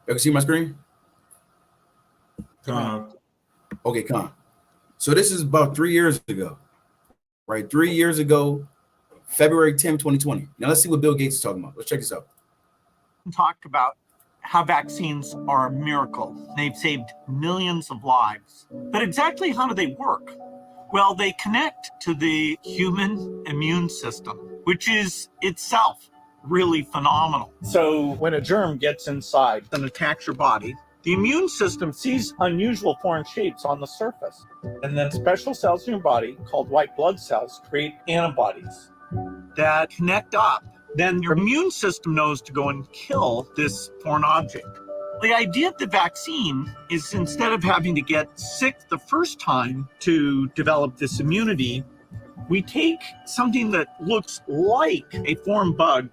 Y'all can see my screen? Okay, Con. So this is about 3 years ago, right? 3 years ago, February 10th, 2020. Now let's see what Bill Gates is talking about. Let's check this out. Talk about how vaccines are a miracle. They've saved millions of lives. But exactly how do they work? Well, they connect to the human immune system, which is itself really phenomenal. So when a germ gets inside and attacks your body, the immune system sees unusual foreign shapes on the surface. And then special cells in your body called white blood cells create antibodies that connect up. Then your immune system knows to go and kill this foreign object. The idea of the vaccine is, instead of having to get sick the first time to develop this immunity, we take something that looks like a foreign bug,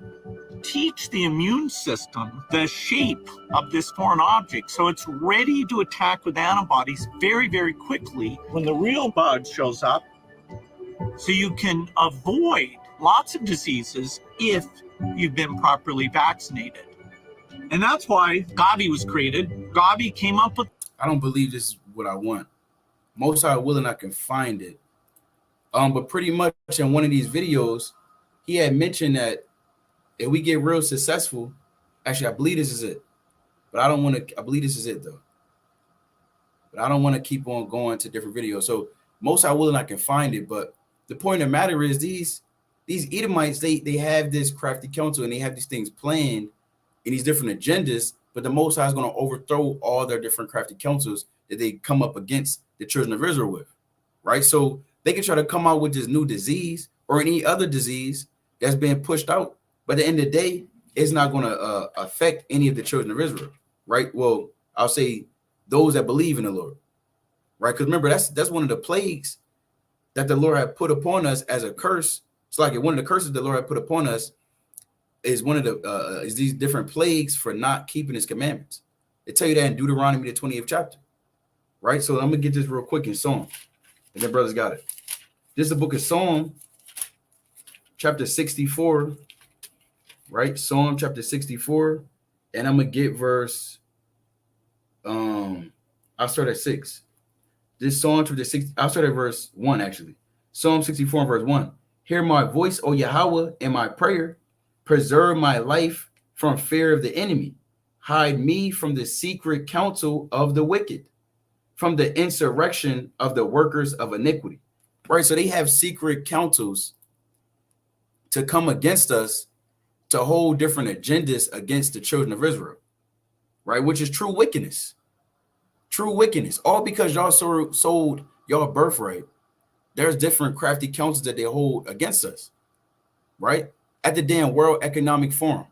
teach the immune system the shape of this foreign object so it's ready to attack with antibodies very, very quickly. When the real bug shows up, So you can avoid lots of diseases if you've been properly vaccinated. And that's why Gavi was created. Gavi came up with... I don't believe this is what I want. Most High willing, I can find it. But pretty much in one of these videos, he had mentioned that if we get real successful, actually, I believe this is it. But I don't want to, I believe this is it though. But I don't want to keep on going to different videos. So most High willing, I can find it. But the point of the matter is these Edomites, they have this crafty council and they have these things planned in these different agendas, but the Most High is going to overthrow all their different crafty councils that they come up against the children of Israel with, right? So they can try to come out with this new disease or any other disease that's being pushed out, but at the end of the day, it's not going to affect any of the children of Israel, right? Well, I'll say those that believe in the Lord, right? Because remember, that's one of the plagues that the Lord had put upon us as a curse. It's like one of the curses the Lord had put upon us is one of the is these different plagues for not keeping his commandments. They tell you that in Deuteronomy, the 28th chapter, right? So I'm gonna get this real quick in Psalm, and the brothers got it. This is the book of Psalm, chapter 64, right? Psalm chapter 64, and I'm gonna get verse. I'll start at 6. This Psalm chapter 6. I'll start at verse 1 actually. Psalm 64 and verse 1. Hear my voice, O Yahweh, in my prayer. Preserve my life from fear of the enemy. Hide me from the secret counsel of the wicked, from the insurrection of the workers of iniquity. Right? So they have secret counsels to come against us, to hold different agendas against the children of Israel, right? Which is true wickedness. True wickedness. All because y'all sold y'all birthright. There's different crafty counsels that they hold against us, right? At the damn World Economic Forum,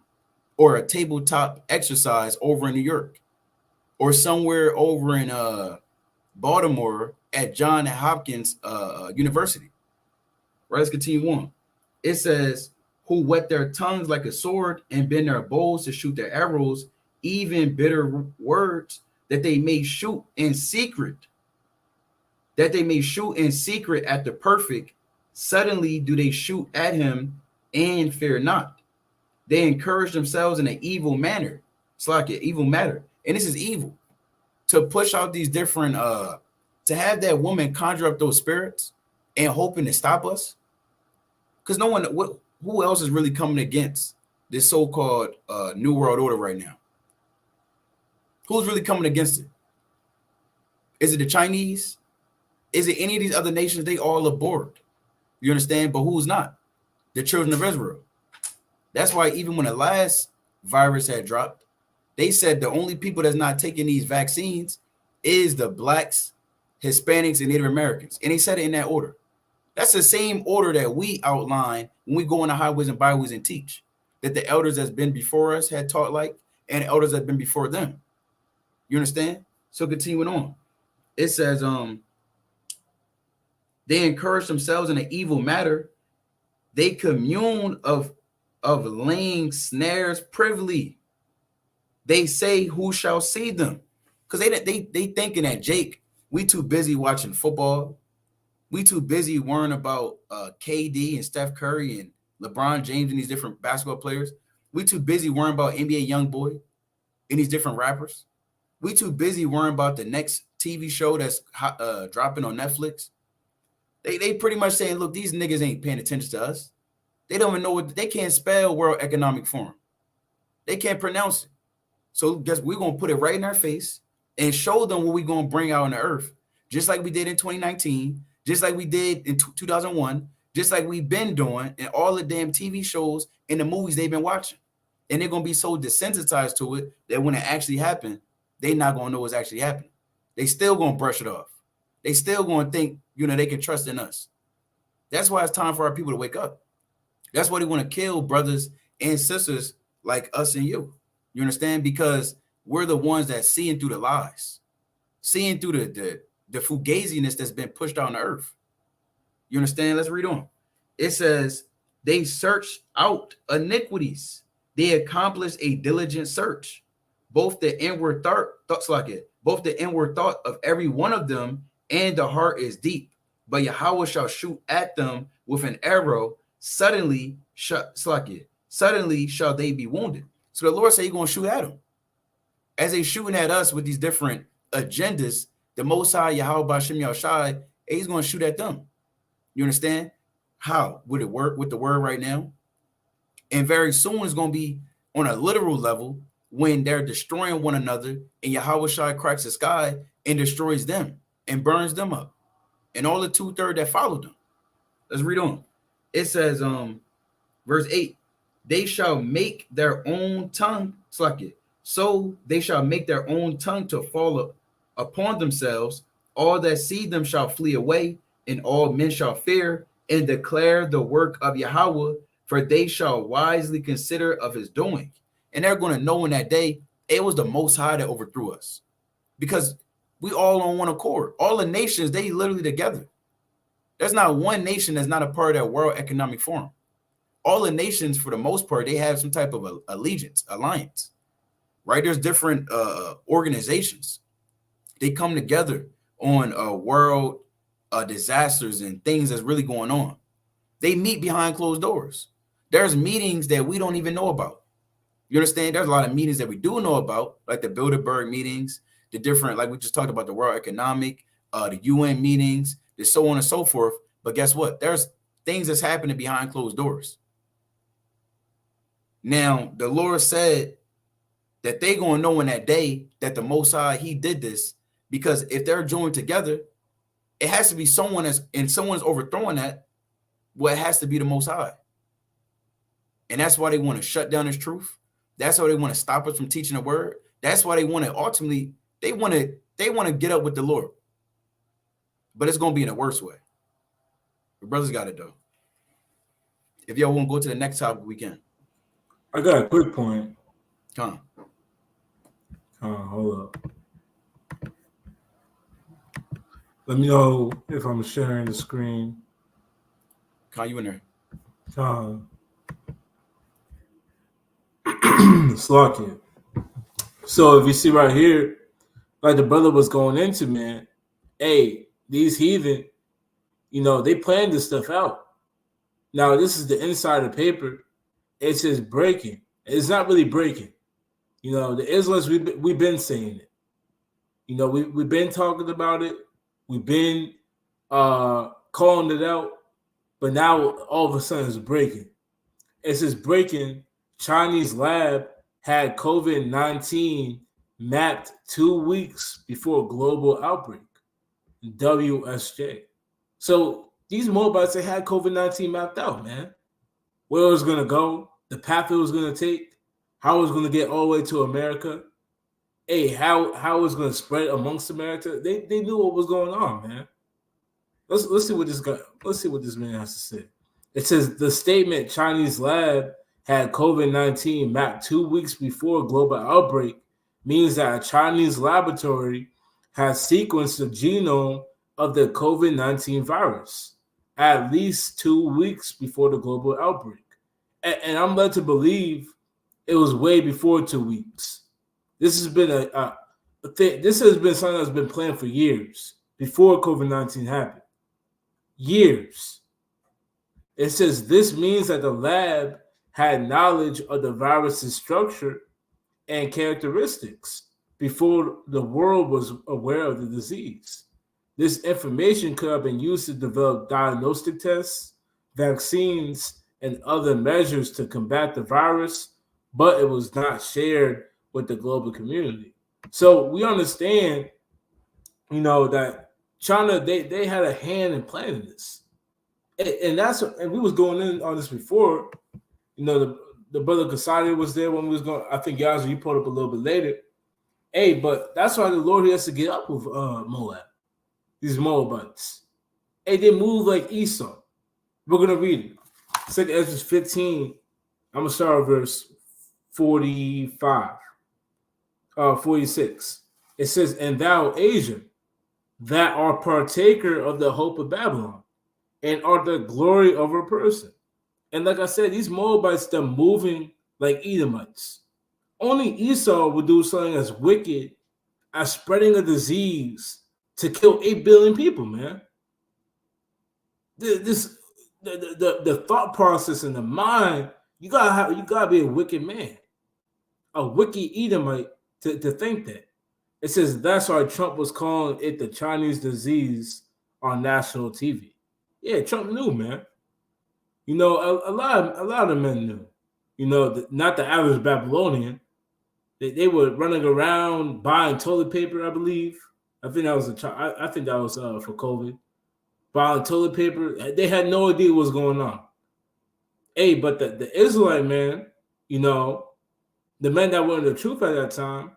or a tabletop exercise over in New York, or somewhere over in Baltimore at Johns Hopkins University. Right, let's continue on. It says, who whet their tongues like a sword and bend their bows to shoot their arrows, even bitter words that they may shoot in secret, at the perfect. Suddenly do they shoot at him and fear not. They encourage themselves in an evil manner. It's like an evil matter. And this is evil. To push out these different, to have that woman conjure up those spirits and hoping to stop us. Because no one, who else is really coming against this so-called New World Order right now? Who's really coming against it? Is it the Chinese? Is it any of these other nations? They all aboard. You understand? But who's not? The children of Israel. That's why even when the last virus had dropped, they said the only people that's not taking these vaccines is the blacks, Hispanics, and Native Americans. And they said it in that order. That's the same order that we outline when we go on the highways and byways and teach, that the elders that's been before us had taught like, and the elders that been before them. You understand? So continuing on. It says, they encourage themselves in an evil matter. They commune of laying snares privily. They say, who shall see them? Because they thinking that, Jake, we too busy watching football. We too busy worrying about KD and Steph Curry and LeBron James and these different basketball players. We too busy worrying about NBA Youngboy and these different rappers. We too busy worrying about the next TV show that's dropping on Netflix. They pretty much saying, look, these niggas ain't paying attention to us. They don't even know what, they can't spell World Economic Forum. They can't pronounce it. So guess we're going to put it right in their face and show them what we're going to bring out on the earth, just like we did in 2019, just like we did in 2001, just like we've been doing in all the damn TV shows and the movies they've been watching. And they're going to be so desensitized to it that when it actually happened, they're not going to know what's actually happening. They still going to brush it off. They still going to think, they can trust in us. That's why it's time for our people to wake up. That's why they want to kill brothers and sisters like us and you. You understand? Because we're the ones that seeing through the lies, seeing through the fugaziness that's been pushed out on the earth. You understand? Let's read on. It says, they search out iniquities. They accomplish a diligent search. Both the inward thoughts like it, both the inward thought of every one of them and the heart is deep. but Yahweh shall shoot at them with an arrow. Suddenly shall they be wounded. So the Lord said he's going to shoot at them. As they shooting at us with these different agendas, the Most High, Yahweh B'Shem Yahushai, he's going to shoot at them. You understand? How? Would it work with the word right now? And very soon it's going to be on a literal level when they're destroying one another and Yahweh Shai cracks the sky and destroys them and burns them up. And all the 2/3 that followed them. Let's read on. It says, verse 8, they shall make their own tongue, so they shall make their own tongue to fall upon themselves. All that see them shall flee away, and all men shall fear and declare the work of Yahweh, for they shall wisely consider of his doing. And they're going to know in that day, it was the Most High that overthrew us. Because we all on one accord. All the nations, they literally together. There's not one nation that's not a part of that World Economic Forum. All the nations, for the most part, they have some type of alliance, right? There's different organizations. They come together on world disasters and things that's really going on. They meet behind closed doors. There's meetings that we don't even know about. You understand? There's a lot of meetings that we do know about, like the Bilderberg meetings, the different, like we just talked about, the World Economic, the UN meetings, the so on and so forth. But guess what? There's things that's happening behind closed doors. Now, the Lord said that they're going to know in that day that the Most High, he did this, because if they're joined together, it has to be someone someone's overthrowing that. Well, it has to be the Most High. And that's why they want to shut down his truth. That's why they want to stop us from teaching the word. That's why they want to ultimately, they want to get up with the Lord. But it's going to be in a worse way. The brothers got it, though. If y'all want to go to the next topic, we can. I got a quick point. Come on. Hold up. Let me know if I'm sharing the screen. Come on, you in there. Slocking. So if you see right here, like the brother was going into, man, hey, these heathen, they planned this stuff out. Now, this is the inside of the paper. It says breaking. It's not really breaking. The Israelites, we've been saying it. We've been talking about it. We've been calling it out. But now, all of a sudden, it's breaking. It says breaking. Chinese lab had COVID-19 mapped 2 weeks before global outbreak. WSJ. So these Moabites, they had COVID-19 mapped out, man. Where it was going to go, the path it was going to take, how it was going to get all the way to America, how it was going to spread amongst America. They knew what was going on, man. Let's see what this man has to say. It says the statement Chinese lab had COVID-19 mapped 2 weeks before global outbreak means that a Chinese laboratory has sequenced the genome of the COVID-19 virus at least 2 weeks before the global outbreak. And I'm led to believe it was way before 2 weeks. This has been a thing. This has been something that's been planned for years before COVID-19 happened. Years. It says this means that the lab had knowledge of the virus's structure and characteristics before the world was aware of the disease. This information could have been used to develop diagnostic tests, vaccines, and other measures to combat the virus, but it was not shared with the global community. So we understand, that China, they had a hand in planning this. And we was going in on this before. The brother Kasadi was there when we was going. I think Yazoo, you put up a little bit later. Hey, but that's why the Lord has to get up with Moab. These Moabites. Hey, they move like Esau. We're gonna read it. 2 Ezra 15. I'm gonna start at verse 45. 46. It says, "And thou, Asia, that art partaker of the hope of Babylon, and art the glory of her person." And like I said, these Moabites, they're moving like Edomites. Only Esau would do something as wicked as spreading a disease to kill 8 billion people, man. the thought process in the mind, you gotta be a wicked man, a wicked Edomite to think that. It says that's why Trump was calling it the Chinese disease on national TV. Yeah, Trump knew, man. You know, a lot of the men knew. You know, not the average Babylonian. They were running around buying toilet paper, I believe. I think that was for COVID. Buying toilet paper. They had no idea what was going on. Hey, but the Israelite man, you know, the men that were in the truth at that time,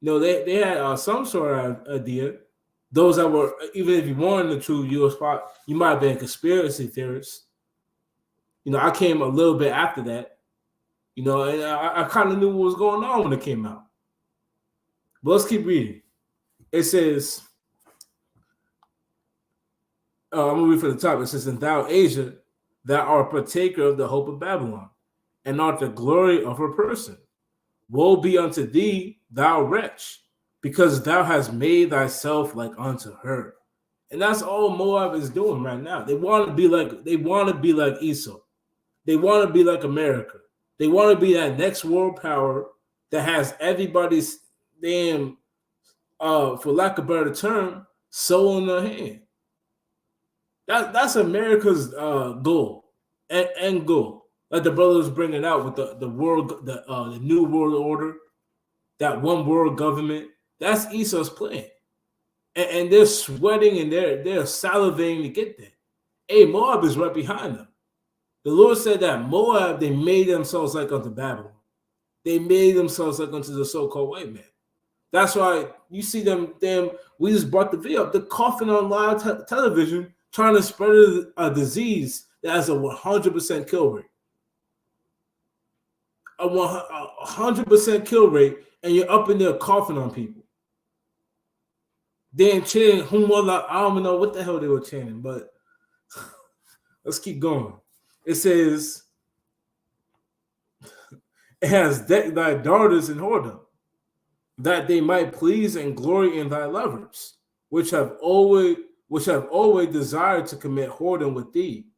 you know, they had some sort of idea. Those that were, even if you weren't in the truth, you might have been conspiracy theorists. You know, I came a little bit after that, you know, and I kind of knew what was going on when it came out. But let's keep reading. It says, I'm going to read from the top. It says, and thou, Asia, thou art partaker of the hope of Babylon, and art the glory of her person. Woe be unto thee, thou wretch, because thou hast made thyself like unto her. And that's all Moab is doing right now. They want to be like Esau. They want to be like America. They want to be that next world power that has everybody's damn, for lack of a better term, soul in their hand. That's America's goal and goal. Like the brothers bringing out with the world, the new world order, that one world government. That's Esau's plan, and they're sweating and they're salivating to get there. Hey, Moab is right behind them. The Lord said that Moab, they made themselves like unto Babylon. They made themselves like unto the so-called white man. That's why you see them. We just brought the video up. They're coughing on live television, trying to spread a disease that has a 100% kill rate. A 100% kill rate, and you're up in there coughing on people. Then chanting, I don't even know what the hell they were chanting, but let's keep going. It says, it has decked thy daughters in whoredom, that they might please and glory in thy lovers, which have always desired to commit whoredom with thee.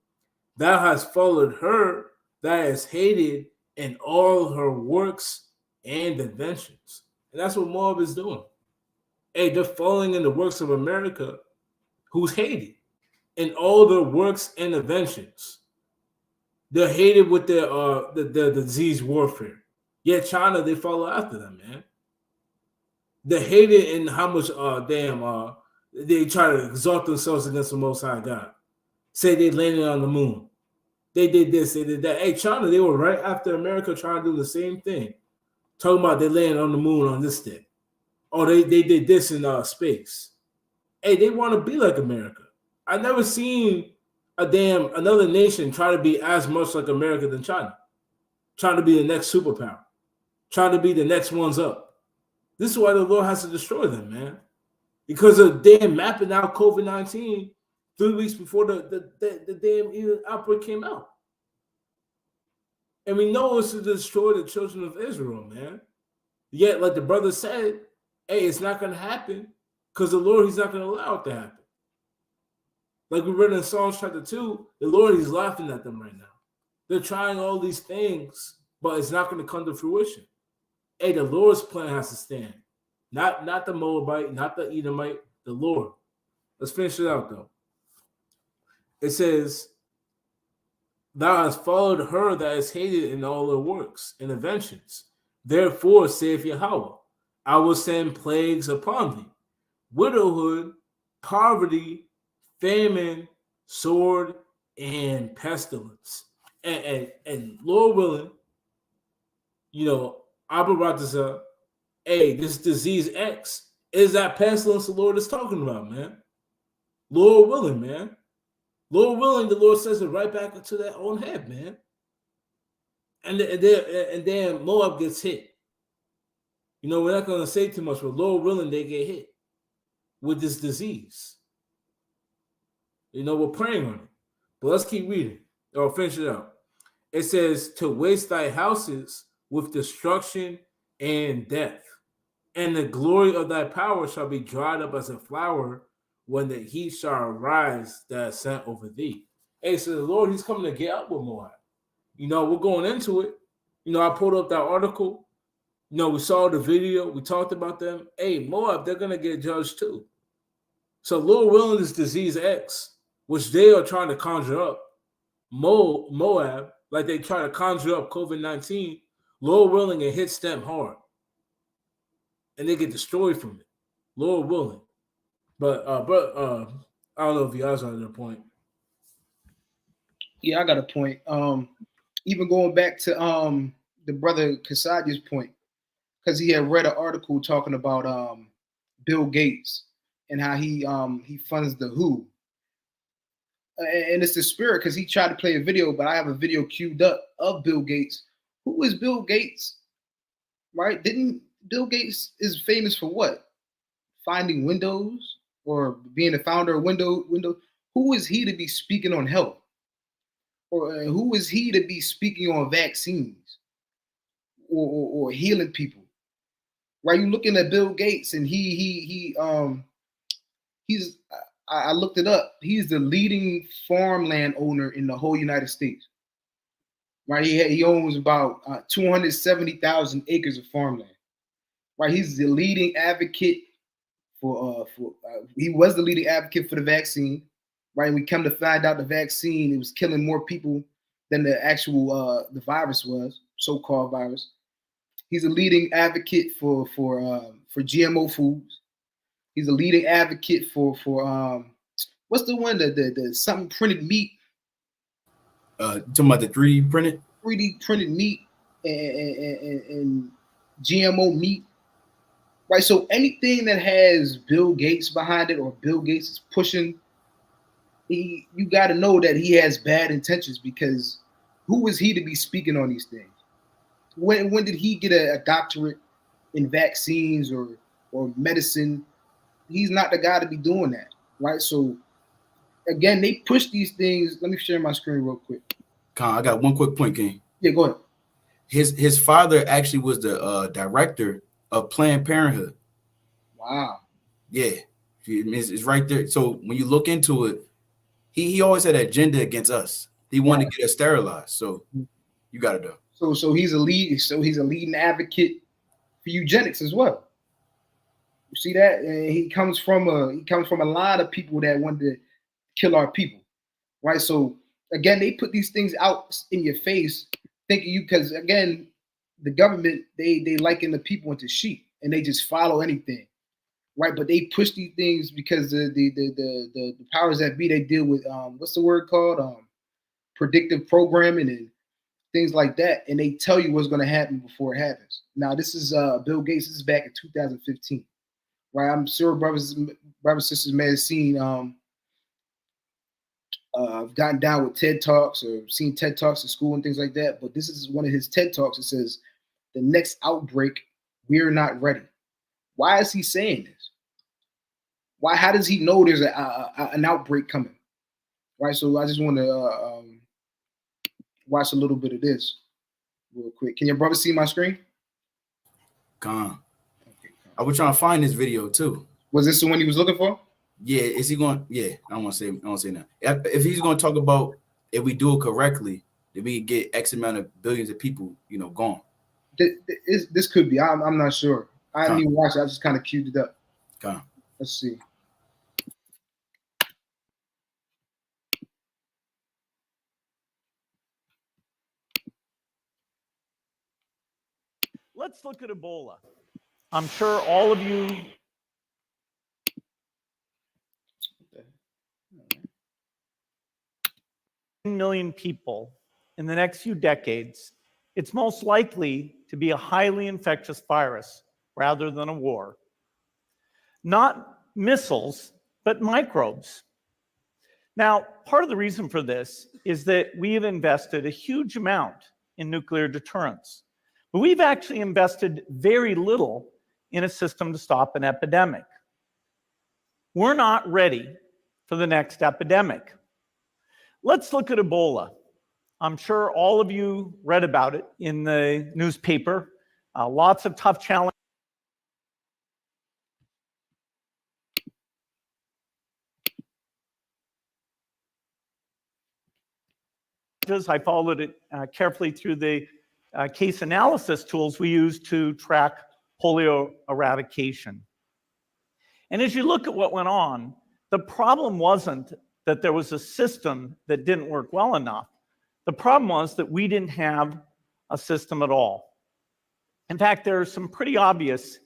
Thou hast followed her that is hated in all her works and inventions. And that's what Moab is doing. Hey, they're following in the works of America, who's hated in all their works and inventions. They're hated with their disease warfare. Yet China, they follow after them, man. They're hated in how much they try to exalt themselves against the Most High God. Say they landed on the moon. They did this, they did that. Hey, China, they were right after America trying to do the same thing. Talking about they landed on the moon on this day. Oh, they did this in space. Hey, they want to be like America. I never seen another nation try to be as much like America than China. Trying to be the next superpower. Trying to be the next ones up. This is why the Lord has to destroy them, man. Because of damn mapping out COVID-19 3 weeks before the damn outbreak came out. And we know it's to destroy the children of Israel, man. Yet, like the brother said, hey, it's not going to happen because the Lord, he's not going to allow it to happen. Like we read in Psalms chapter 2, the Lord, he's laughing at them right now. They're trying all these things, but it's not going to come to fruition. Hey, the Lord's plan has to stand. Not the Moabite, not the Edomite, the Lord. Let's finish it out, though. It says, thou hast followed her that is hated in all her works and inventions. Therefore, saith Yahweh, I will send plagues upon thee, widowhood, poverty, famine, sword, and pestilence. And Lord willing, you know, Abaratazah, hey, this disease X is that pestilence the Lord is talking about, man. Lord willing, man. Lord willing, the Lord says it right back into their own head, man. And then Moab gets hit. You know, we're not going to say too much, but Lord willing, they get hit with this disease. You know, we're praying on it. But let's keep reading. Or finish it out. It says, to waste thy houses with destruction and death. And the glory of thy power shall be dried up as a flower when the heat shall rise that is sent over thee. Hey, so the Lord, he's coming to get up with Moab. You know, we're going into it. You know, I pulled up that article. You know, we saw the video. We talked about them. Hey, Moab, they're going to get judged too. So Lord willing, this disease X, which they are trying to conjure up, Moab, like they try to conjure up COVID-19, Lord willing, it hits them hard. And they get destroyed from it. Lord willing. But I don't know if you guys are on your point. Yeah, I got a point. Even going back to the brother Kasaja's point, because he had read an article talking about Bill Gates and how he funds the WHO. And it's the spirit, because he tried to play a video, but I have a video queued up of Bill Gates. Who is Bill Gates? Right? Didn't Bill Gates is famous for what? Finding Windows or being the founder of Windows? Who is he to be speaking on health? Or who is he to be speaking on vaccines or healing people? Right? You're looking at Bill Gates, and he's I looked it up. He's the leading farmland owner in the whole United States. Right? He owns about 270,000 acres of farmland. Right? He's the leading advocate he was the leading advocate for the vaccine. Right? We come to find out the vaccine, it was killing more people than the actual the virus was, so-called virus. He's a leading advocate for GMO foods. He's a leading advocate for what's the one, the something printed meat? Talking about the 3D printed? 3D printed meat and GMO meat. Right, so anything that has Bill Gates behind it, or Bill Gates is pushing, you got to know that he has bad intentions, because who is he to be speaking on these things? When did he get a doctorate in vaccines or medicine? He's not the guy to be doing that, right? So again, they push these things. Let me share my screen real quick. Con, I got one quick point, King. Yeah, go ahead. His father actually was the director of Planned Parenthood. Wow. Yeah, it's right there. So when you look into it, he always had an agenda against us. He wanted to get us sterilized. So you got to know. So he's a leading advocate for eugenics as well. You see that? And he comes from a lot of people that wanted to kill our people, right? So again, they put these things out in your face, thinking you, because again, the government they liken the people into sheep, and they just follow anything, right? But they push these things because the powers that be, they deal with what's the word called, predictive programming and things like that, and they tell you what's going to happen before it happens. Now, this is Bill Gates. This is back in 2015, right? I'm sure brothers and sisters may have seen I've gotten down with TED Talks or seen TED Talks in school and things like that. But this is one of his TED Talks. It says, "The next outbreak, we're not ready." Why is he saying this? Why? How does he know there's an outbreak coming? Right. So I just want to watch a little bit of this real quick. Can your brother see my screen? Con. Okay. I was trying to find this video too. Was this the one he was looking for? Yeah, is he going? Yeah, I don't want to say that. If he's going to talk about if we do it correctly, that we get X amount of billions of people, gone. This could be. I'm not sure. I didn't even watch it. I just kind of queued it up. Let's see. Let's look at Ebola. I'm sure all of you. Million people in the next few decades, it's most likely to be a highly infectious virus rather than a war. Not missiles, but microbes. Now, part of the reason for this is that we've invested a huge amount in nuclear deterrence, but we've actually invested very little in a system to stop an epidemic. We're not ready for the next epidemic. Let's look at Ebola. I'm sure all of you read about it in the newspaper. Lots of tough challenges. I followed it carefully through the case analysis tools we use to track polio eradication. And as you look at what went on, the problem wasn't that there was a system that didn't work well enough. The problem was that we didn't have a system at all. In fact, there are some pretty obvious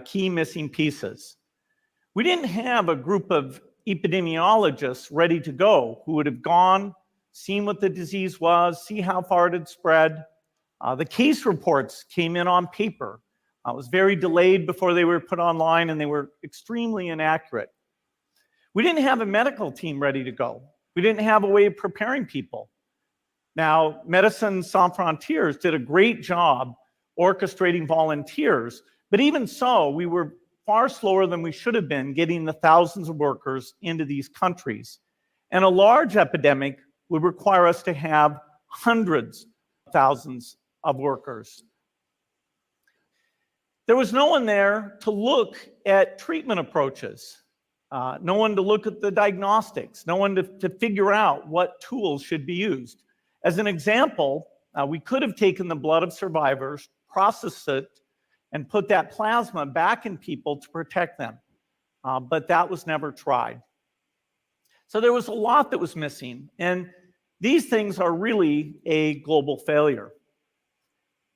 key missing pieces. We didn't have a group of epidemiologists ready to go who would have gone, seen what the disease was, see how far it had spread. The case reports came in on paper. It was very delayed before they were put online, and they were extremely inaccurate. We didn't have a medical team ready to go. We didn't have a way of preparing people. Now, Médecins Sans Frontières did a great job orchestrating volunteers, but even so, we were far slower than we should have been getting the thousands of workers into these countries. And a large epidemic would require us to have hundreds of thousands of workers. There was no one there to look at treatment approaches, no one to look at the diagnostics, no one to figure out what tools should be used. As an example, we could have taken the blood of survivors, processed it, and put that plasma back in people to protect them. But that was never tried. So there was a lot that was missing, and these things are really a global failure.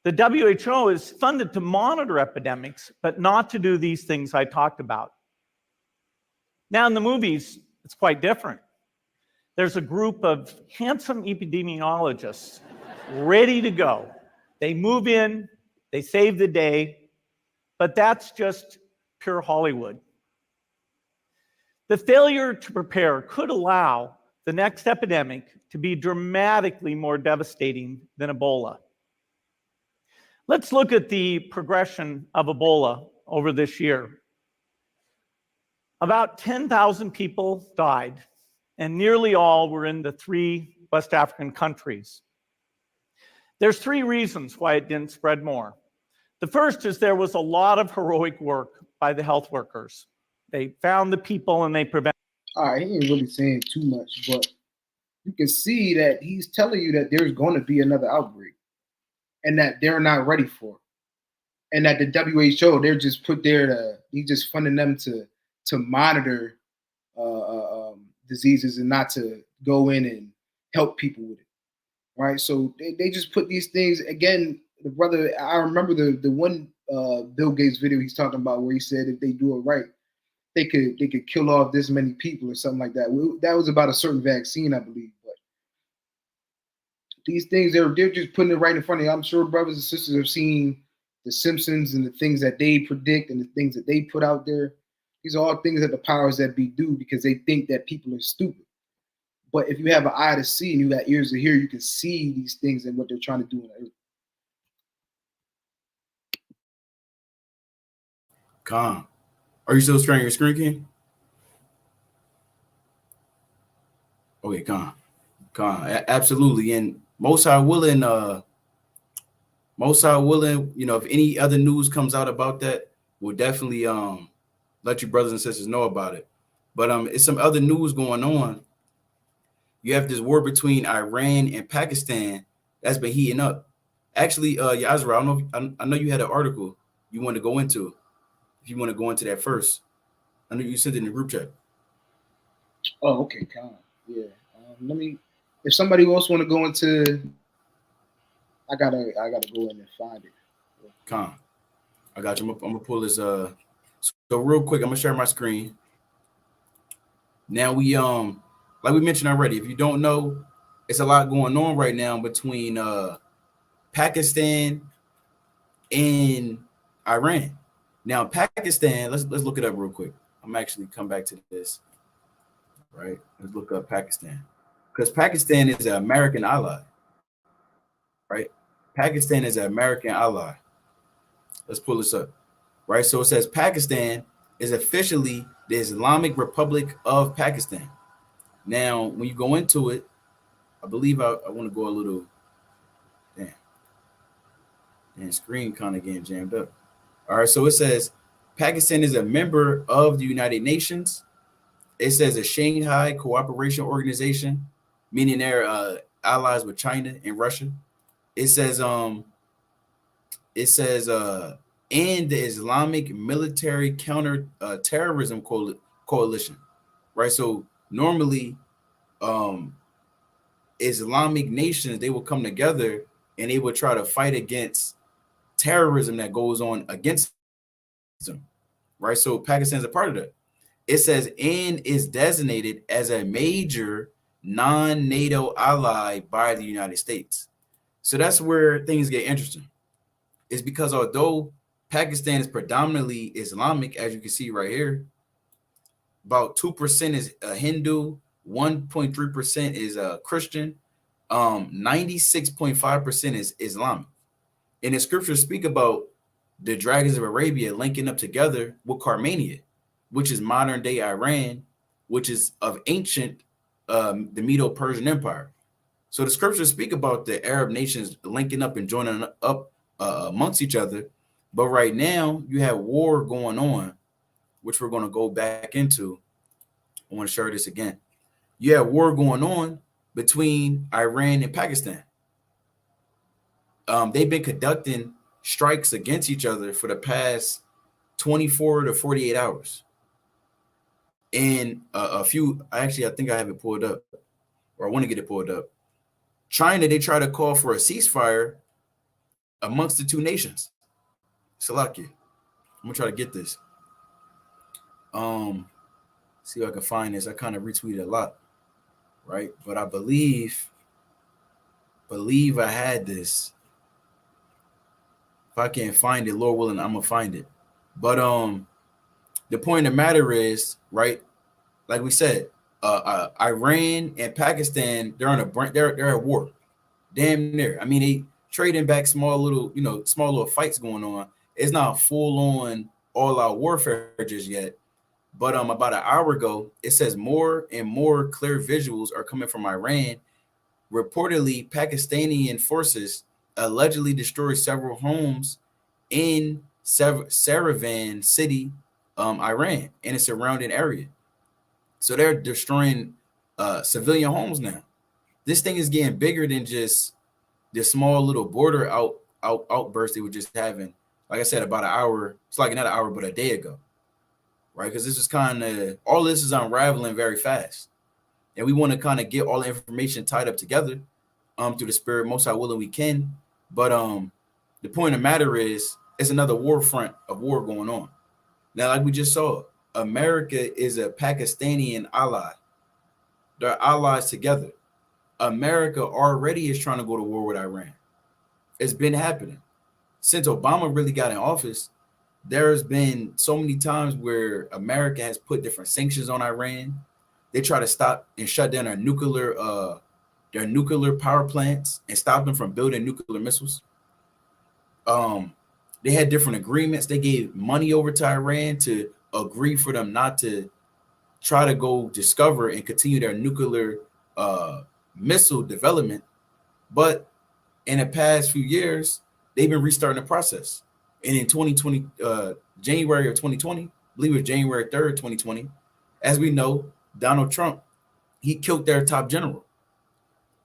The WHO is funded to monitor epidemics, but not to do these things I talked about. Now in the movies, it's quite different. There's a group of handsome epidemiologists ready to go. They move in, they save the day, but that's just pure Hollywood. The failure to prepare could allow the next epidemic to be dramatically more devastating than Ebola. Let's look at the progression of Ebola over this year. About 10,000 people died, and nearly all were in the 3 West African countries. There's 3 reasons why it didn't spread more. The first is there was a lot of heroic work by the health workers. They found the people and they prevented. All right, he ain't really saying too much, but you can see that he's telling you that there's going to be another outbreak and that they're not ready for it. And that the WHO, they're just put there to, he's just funding them to monitor diseases and not to go in and help people with it, right? So they just put these things, again, the brother, I remember the one Bill Gates video he's talking about where he said if they do it right, they could kill off this many people or something like that. That was about a certain vaccine, I believe. But these things, they're just putting it right in front of you. I'm sure brothers and sisters have seen The Simpsons and the things that they predict and the things that they put out there. These are all things that the powers that be do because they think that people are stupid. But if you have an eye to see and you got ears to hear, you can see these things and what they're trying to do on earth. Calm. Are you still sharing your screen, King? Okay, calm. Absolutely. And Most High willing, you know, if any other news comes out about that, we'll definitely let you brothers and sisters know about it. But it's some other news going on. You have this war between Iran and Pakistan that's been heating up. Actually, Yazra, I know you had an article you want to go into. If you want to go into that first, I know you sent it in the group chat. Oh, okay, calm. Yeah. If somebody else want to go into, I gotta go in and find it. Calm. I got you. I'm gonna pull this. So real quick, I'm gonna share my screen. Now we like we mentioned already. If you don't know, it's a lot going on right now between Pakistan and Iran. Now Pakistan, let's look it up real quick. I'm actually come back to this. Right, let's look up Pakistan because Pakistan is an American ally. Right, Pakistan is an American ally. Let's pull this up. Right, so it says Pakistan is officially the Islamic Republic of Pakistan. Now, when you go into it, I believe I want to go a little. Damn, screen kind of getting jammed up. All right, so it says Pakistan is a member of the United Nations. It says a Shanghai Cooperation Organization, meaning they're allies with China and Russia. It says and the Islamic military counter terrorism coalition, right? So normally Islamic nations, they will come together and they would try to fight against terrorism that goes on against them, right? So Pakistan's a part of that. It says and is designated as a major non-NATO ally by the United States. So that's where things get interesting. It's because although Pakistan is predominantly Islamic, as you can see right here, about 2% is Hindu, 1.3% is Christian, 96.5% is Islamic. And the scriptures speak about the dragons of Arabia linking up together with Carmania, which is modern day Iran, which is of ancient the Medo-Persian Empire. So the scriptures speak about the Arab nations linking up and joining up amongst each other. But right now you have war going on, which we're going to go back into. I want to share this again. You have war going on between Iran and Pakistan. They've been conducting strikes against each other for the past 24 to 48 hours. And I think I have it pulled up, or I want to get it pulled up. China, they try to call for a ceasefire amongst the two nations. Salakia. I'm gonna try to get this. See if I can find this. I kind of retweeted a lot, right? But I believe I had this. If I can't find it, Lord willing, I'm gonna find it. But the point of the matter is, right? Like we said, Iran and Pakistan, they're at war, damn near. I mean, they trading back small little fights going on. It's not full on all out warfare just yet. But about an hour ago, it says more and more clear visuals are coming from Iran. Reportedly, Pakistani forces allegedly destroyed several homes in Saravan city, Iran, and its surrounding area. So they're destroying civilian homes now. This thing is getting bigger than just the small little border outburst they were just having. Like I said, about an hour. It's like not an hour, but a day ago. Right, because this is kind of all this is unraveling very fast, and we want to kind of get all the information tied up together, through the Spirit, most high willing we can. But the point of the matter is, it's another war front of war going on now. Like we just saw, America is a Pakistani ally. They're allies together. America already is trying to go to war with Iran. It's been happening since Obama really got in office. There's been so many times where America has put different sanctions on Iran. They try to stop and shut down their nuclear power plants and stop them from building nuclear missiles. They had different agreements. They gave money over to Iran to agree for them not to try to go discover and continue their nuclear missile development. But in the past few years, they've been restarting the process. And in 2020, January of 2020, I believe it was January 3rd, 2020, as we know, Donald Trump, he killed their top general,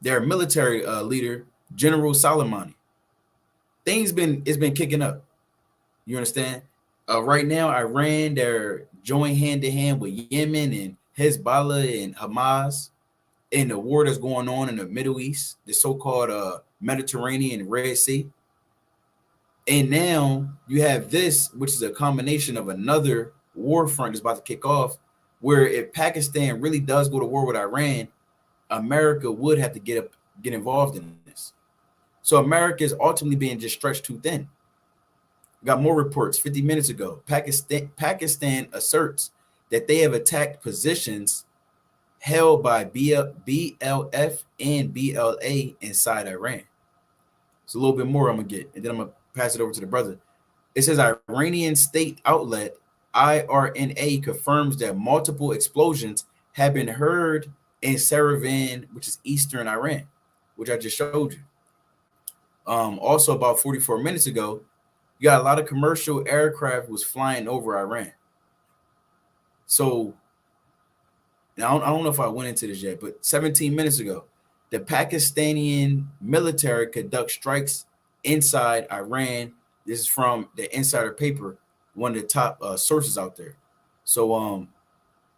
their military leader, General Soleimani. It's been kicking up. You understand? Right now, Iran, they're joined hand to hand with Yemen and Hezbollah and Hamas in the war that's going on in the Middle East, the so-called Mediterranean Red Sea. And now you have this, which is a combination of another war front that's about to kick off, where if Pakistan really does go to war with Iran, America would have to get involved in this. So America is ultimately being just stretched too thin. Got more reports 50 minutes ago. Pakistan asserts that they have attacked positions held by BLF and BLA inside Iran. It's a little bit more I'm going to get, and then I'm going to pass it over to the brother. It says Iranian state outlet IRNA confirms that multiple explosions have been heard in Saravan, which is eastern Iran, which I just showed you. Also, about 44 minutes ago, you got a lot of commercial aircraft was flying over Iran. So now I don't know if I went into this yet, but 17 minutes ago, the Pakistani military conduct strikes inside Iran. This is from the Insider paper, one of the top sources out there. So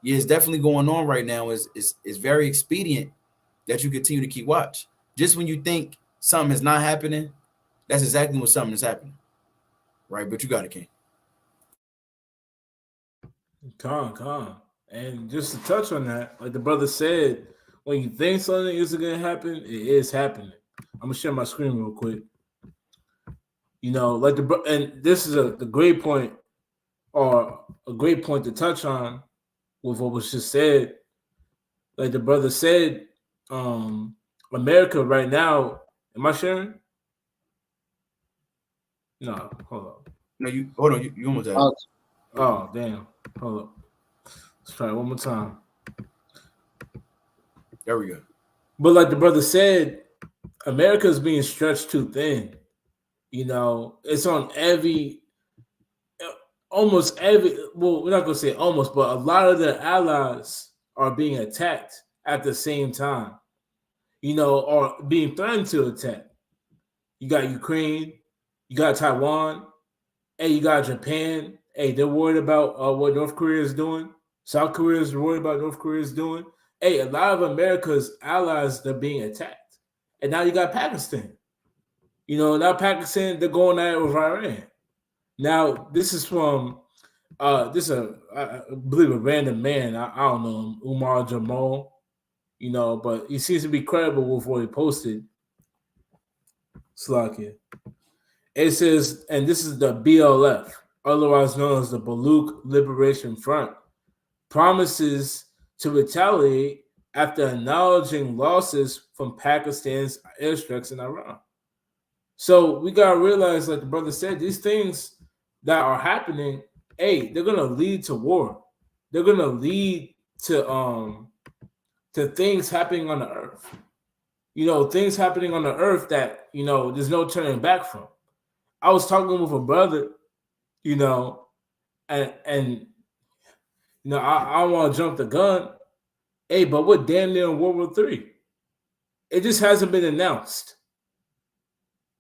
yeah, it's definitely going on right now. It's very expedient that you continue to keep watch. Just when you think something is not happening, that's exactly when something is happening. Right? But you got it, King. Con. And just to touch on that, like the brother said, when you think something isn't going to happen, it is happening. I'm going to share my screen real quick. You know, like and this is the great point, or a great point to touch on with what was just said. Like the brother said, America right now, am I sharing? No, hold on. No, you hold on. You almost had it. Oh, damn. Hold up. Let's try it one more time. There we go. But like the brother said, America is being stretched too thin. You know, it's on almost every, well, we're not going to say almost, but a lot of their allies are being attacked at the same time, you know, or being threatened to attack. You got Ukraine, you got Taiwan, hey, you got Japan. Hey, they're worried about what North Korea is doing. South Korea is worried about North Korea is doing. Hey, a lot of America's allies, they're being attacked. And now you got Pakistan. You know, now Pakistan, they're going at it with Iran. Now, this is from, I believe a random man. I don't know him, Umar Jamal, you know, but he seems to be credible with what he posted. Slakia. It says, and this is the BLF, otherwise known as the Baluch Liberation Front, promises to retaliate after acknowledging losses from Pakistan's airstrikes in Iran. So we gotta realize, like the brother said, these things that are happening, hey, they're gonna lead to war. They're gonna lead to things happening on the earth. You know, things happening on the earth that, you know, there's no turning back from. I was talking with a brother, you know, and you know, I don't want to jump the gun. Hey, but we're damn near in World War III. It just hasn't been announced.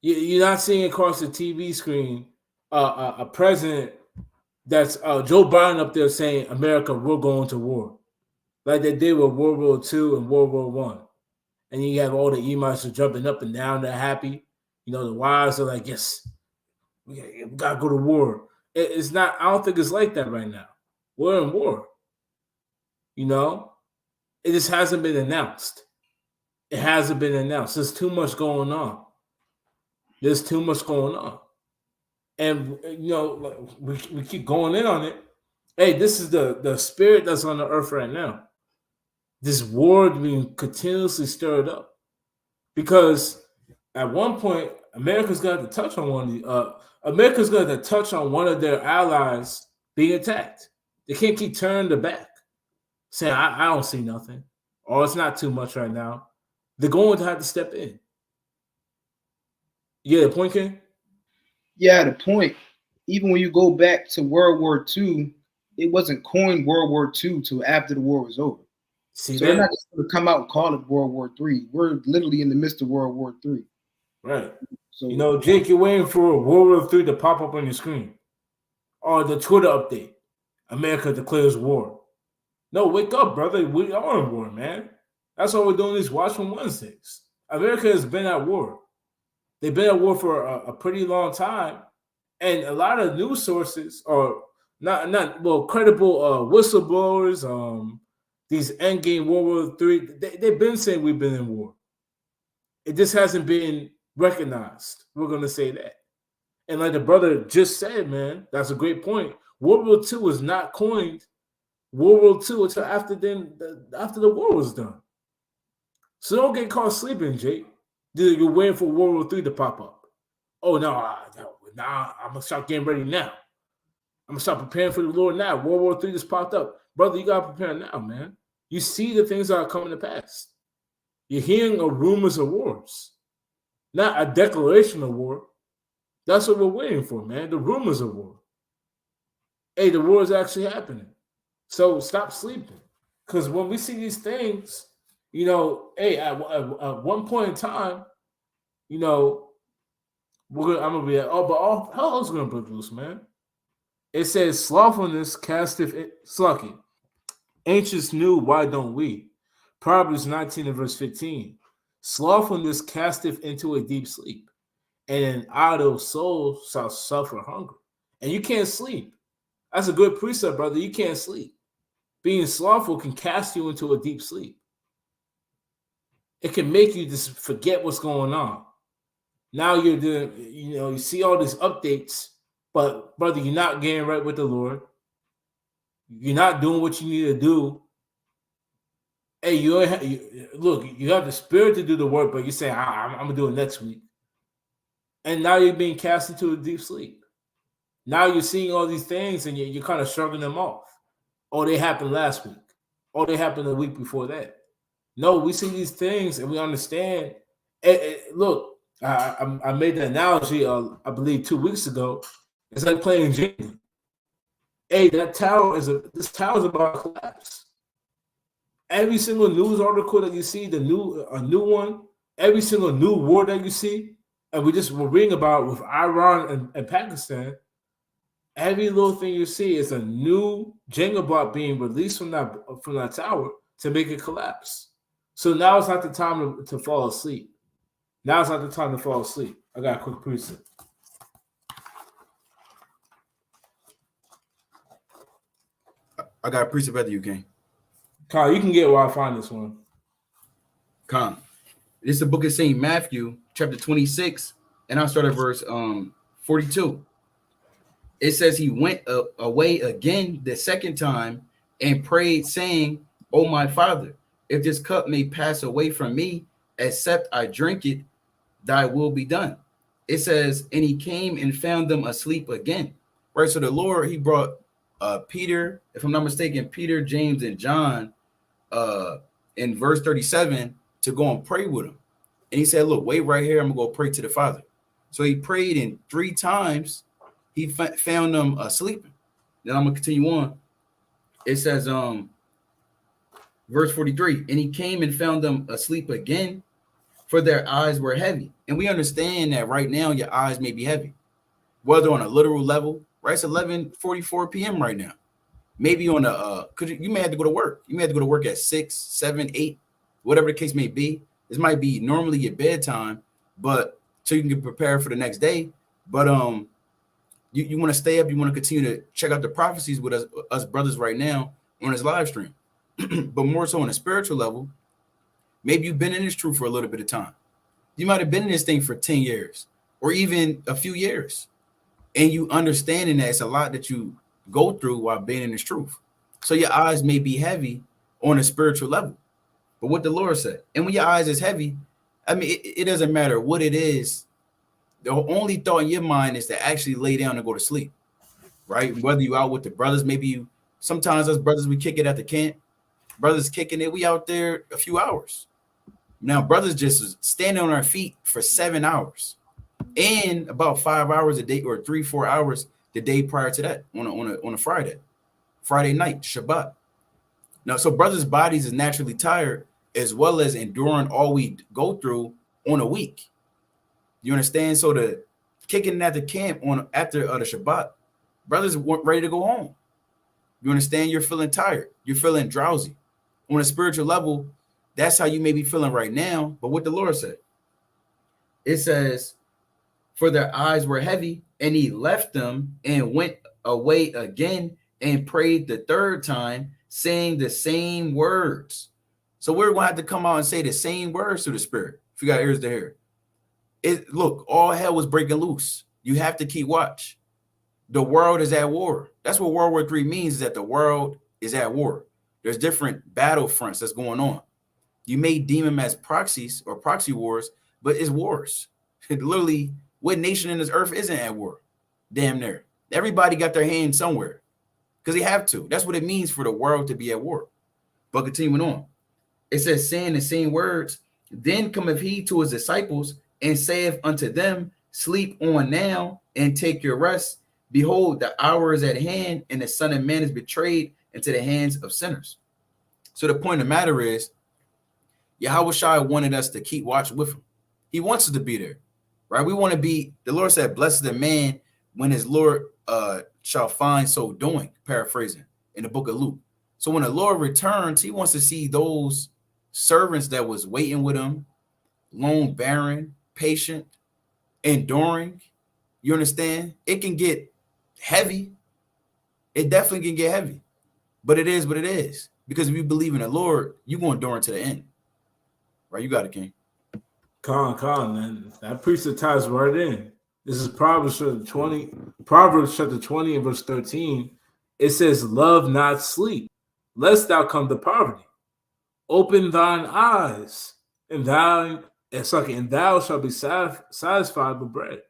You're not seeing across the TV screen a president that's Joe Biden up there saying, America, we're going to war. Like they did with World War II and World War I. And you have all the emirs jumping up and down, they're happy. You know, the wives are like, yes, we gotta go to war. It's not, I don't think it's like that right now. We're in war. You know? It just hasn't been announced. It hasn't been announced. There's too much going on. There's too much going on. And, you know, we keep going in on it. Hey, this is the spirit that's on the earth right now. This war being continuously stirred up. Because at one point, America's going to touch on one of their allies being attacked. They can't keep turning their back, saying, I don't see nothing, or it's not too much right now. They're going to have to step in. You get the point, Ken? Yeah, the point. Even when you go back to World War II, it wasn't coined World War II till after the war was over. See so that? They're not just going to come out and call it World War III. We're literally in the midst of World War III. Right. So, you know, Jake, you're waiting for World War III to pop up on your screen. Or the Twitter update. America declares war. No, wake up, brother. We are in war, man. That's why we're doing these Watchmen Wednesdays. America has been at war. They've been at war for a pretty long time. And a lot of news sources are not credible whistleblowers, these endgame World War III, they've been saying we've been in war. It just hasn't been recognized. We're going to say that. And like the brother just said, man, that's a great point. World War II was not coined World War II until after the war was done. So don't get caught sleeping, Jake. You're waiting for World War III to pop up. Oh, no, I'm going to start getting ready now. I'm going to start preparing for the Lord now. World War III just popped up. Brother, you got to prepare now, man. You see the things that are coming to pass. You're hearing of rumors of wars, not a declaration of war. That's what we're waiting for, man. The rumors of war. Hey, the war is actually happening. So stop sleeping. Because when we see these things, You know, hey, at one point in time, you know, I'm gonna be like, oh, but all hell is gonna break loose, man. It says slothfulness casteth slucky. Ancients knew, why don't we? Proverbs 19 and verse 15. Slothfulness casteth into a deep sleep, and an idle soul shall suffer hunger. And you can't sleep. That's a good precept, brother. You can't sleep. Being slothful can cast you into a deep sleep. It can make you just forget what's going on. Now you're doing, you know, you see all these updates, but brother, you're not getting right with the Lord. You're not doing what you need to do. Hey, look, you have the spirit to do the work, but you're saying, I'm going to do it next week. And now you're being cast into a deep sleep. Now you're seeing all these things and you're kind of shrugging them off. Oh, they happened last week. Oh, they happened the week before that. No, we see these things and we understand. Look, I made the analogy, I believe 2 weeks ago. It's like playing Jenga. Hey, this tower is about to collapse. Every single news article that you see, a new one, every single new war that you see, and we're reading about with Iran and Pakistan. Every little thing you see is a new Jenga block being released from that tower to make it collapse. So now it's not the time to fall asleep. Now it's not the time to fall asleep. I got a quick precept. I got a precept after you, King. Kyle, you can get where I find this one. Come. This is the book of St. Matthew, chapter 26, and I'll start at verse 42. It says he went away again the second time and prayed, saying, "O my Father, if this cup may pass away from me, except I drink it, thy will be done." It says, and he came and found them asleep again. Right. So the Lord, he brought Peter, if I'm not mistaken, Peter, James, and John in verse 37 to go and pray with him. And he said, look, wait right here. I'm gonna go pray to the Father. So he prayed, and 3 times he found them sleeping. Then I'm gonna continue on. It says, verse 43, and he came and found them asleep again, for their eyes were heavy. And we understand that right now your eyes may be heavy, whether on a literal level, right? It's 11:44 p.m. right now. Maybe on a because you may have to go to work. You may have to go to work at 6, 7, 8, whatever the case may be. This might be normally your bedtime, but so you can get prepared for the next day. But you want to stay up, you want to continue to check out the prophecies with us brothers right now on this live stream. But more so on a spiritual level, maybe you've been in this truth for a little bit of time. You might have been in this thing for 10 years or even a few years. And you understanding that it's a lot that you go through while being in this truth. So your eyes may be heavy on a spiritual level. But what the Lord said, and when your eyes is heavy, I mean, it doesn't matter what it is. The only thought in your mind is to actually lay down and go to sleep, right? Whether you out with the brothers, maybe sometimes us brothers, we kick it at the camp. Brothers kicking it, we out there a few hours. Now, brothers just standing on our feet for 7 hours and about 5 hours a day or 3-4 hours the day prior to that on a Friday night, Shabbat. Now, so brothers' bodies is naturally tired as well as enduring all we go through on a week. You understand? So the kicking at the camp after the Shabbat, brothers weren't ready to go home. You understand? You're feeling tired. You're feeling drowsy. On a spiritual level, that's how you may be feeling right now. But what the Lord said, it says, for their eyes were heavy, and he left them and went away again and prayed the 3rd time, saying the same words. So we're going to have to come out and say the same words to the Spirit. If you got ears to hear. Look, all hell was breaking loose. You have to keep watch. The world is at war. That's what World War III means, is that the world is at war. There's different battle fronts that's going on. You may deem them as proxies or proxy wars, but it's wars. Literally, what nation in this earth isn't at war? Damn near. Everybody got their hand somewhere because they have to. That's what it means for the world to be at war. But continuing on, it says, saying the same words, then cometh he to his disciples and saith unto them, sleep on now and take your rest. Behold, the hour is at hand, and the Son of Man is betrayed into the hands of sinners. So the point of the matter is, Yahweh Shai wanted us to keep watch with him. He wants us to be there, right? We want to be, the Lord said, blessed is the man when his Lord shall find so doing, paraphrasing in the book of Luke. So when the Lord returns, he wants to see those servants that was waiting with him, long bearing, patient, enduring. You understand? It can get heavy. It definitely can get heavy, but it is what it is. Because if you believe in the Lord, you're going to endure to the end. Right? You got it, King. Con, man. That precept ties right in. This is Proverbs chapter 20 and verse 13. It says, love not sleep, lest thou come to poverty. Open thine eyes, and thou shalt be satisfied with bread.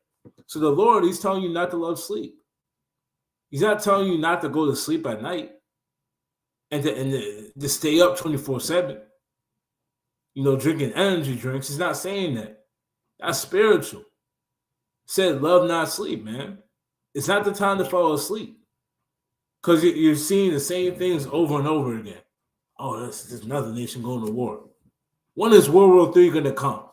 So the Lord, he's telling you not to love sleep. He's not telling you not to go to sleep at night and to stay up 24/7. Drinking energy drinks. He's not saying that. That's spiritual. He said, love not sleep, man. It's not the time to fall asleep. Because you're seeing the same things over and over again. Oh, there's another nation going to war. When is World War III going to come?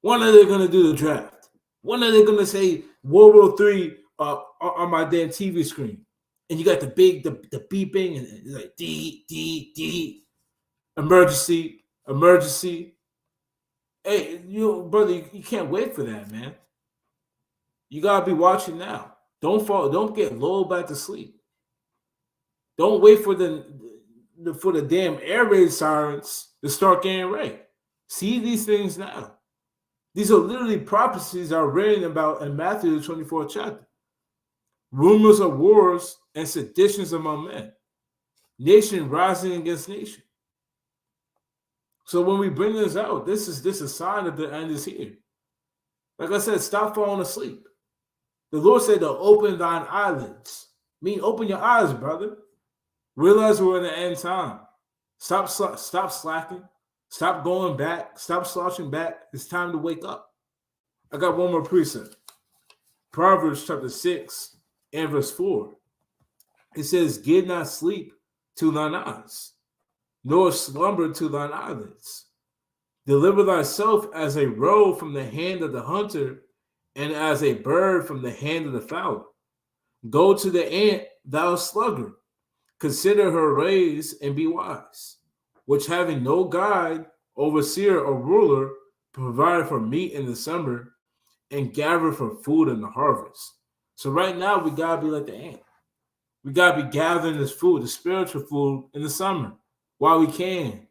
When are they going to do the draft? When are they going to say World War III on my damn TV screen? And you got the beeping and it's like D, emergency. Hey, brother, you can't wait for that, man. You gotta be watching now. Don't get lulled back to sleep. Don't wait for the damn air raid sirens to start getting ready. See these things now. These are literally prophecies that are written about in Matthew, the 24th chapter. Rumors of wars and seditions among men. Nation rising against nation. So when we bring this out, this is a sign that the end is here. Like I said, stop falling asleep. The Lord said to open thine eyelids. Open your eyes, brother. Realize we're in the end time. Stop slacking. Stop going back. Stop slouching back. It's time to wake up. I got one more precept. Proverbs chapter 6 and verse 4. It says, give not sleep to thine eyes, nor slumber to thine eyelids. Deliver thyself as a roe from the hand of the hunter, and as a bird from the hand of the fowler. Go to the ant, thou sluggard. Consider her ways and be wise, which having no guide, overseer, or ruler, provide for meat in the summer, and gather for food in the harvest. So right now, we got to be like the ant. We got to be gathering this food, the spiritual food, in the summer while we can.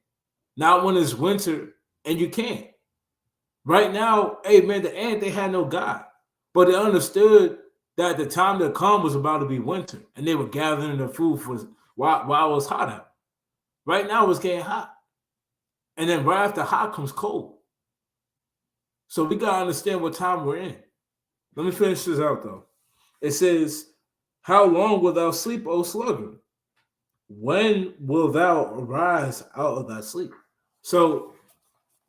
Not when it's winter and you can't. Right now, hey, man, the ant, they had no God. But they understood that the time to come was about to be winter. And they were gathering their food while it was hot out. Right now, it's getting hot. And then right after hot comes cold. So we got to understand what time we're in. Let me finish this out, though. It says, how long wilt thou sleep, O sluggard? When will thou arise out of thy sleep? So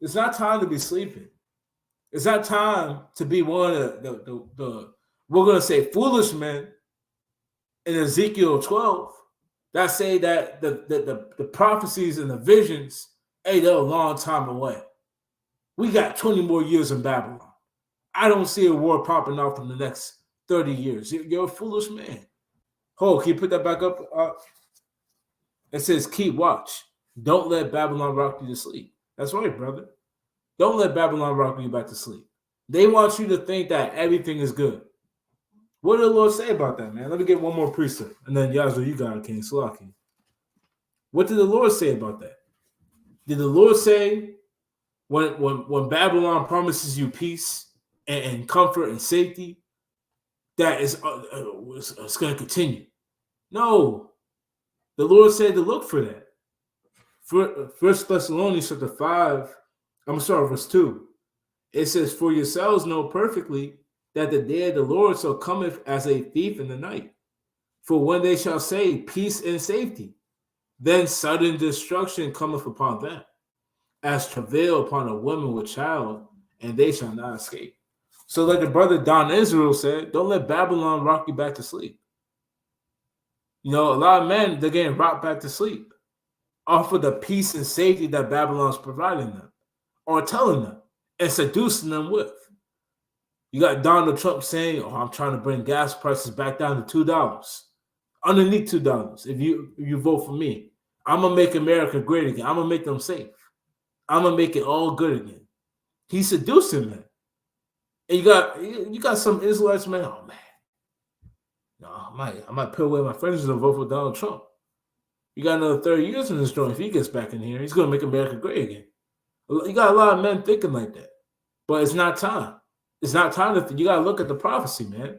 it's not time to be sleeping. It's not time to be one of the we're going to say foolish men in Ezekiel 12 that say that the prophecies and the visions, hey, they're a long time away. We got 20 more years in Babylon. I don't see a war popping off in the next 30 years. You're a foolish man. Can you put that back up? It says, keep watch. Don't let Babylon rock you to sleep. That's right, brother. Don't let Babylon rock you back to sleep. They want you to think that everything is good. What did the Lord say about that, man? Let me get one more precept. And then, Yazoo, you got it, King Salaki. What did the Lord say about that? Did the Lord say when Babylon promises you peace and comfort and safety, that it's going to continue? No. The Lord said to look for that. First Thessalonians chapter 5, verse 2. It says, for yourselves know perfectly that the day of the Lord so cometh as a thief in the night. For when they shall say peace and safety, then sudden destruction cometh upon them, as travail upon a woman with child, and they shall not escape. So like the brother Don Israel said, don't let Babylon rock you back to sleep. A lot of men, they're getting rocked back to sleep off of the peace and safety that Babylon's providing them. are telling them and seducing them with. You got Donald Trump saying, "Oh, I'm trying to bring gas prices back down to $2, underneath $2. If you vote for me, I'm gonna make America great again. I'm gonna make them safe. I'm gonna make it all good again." He's seducing them. And you got some Israelites, man. Oh man, no, I might put away my friends and vote for Donald Trump. You got another 30 years in this joint. If he gets back in here, he's gonna make America great again. You got a lot of men thinking like that, but it's not time. It's not time to. You gotta look at the prophecy, man.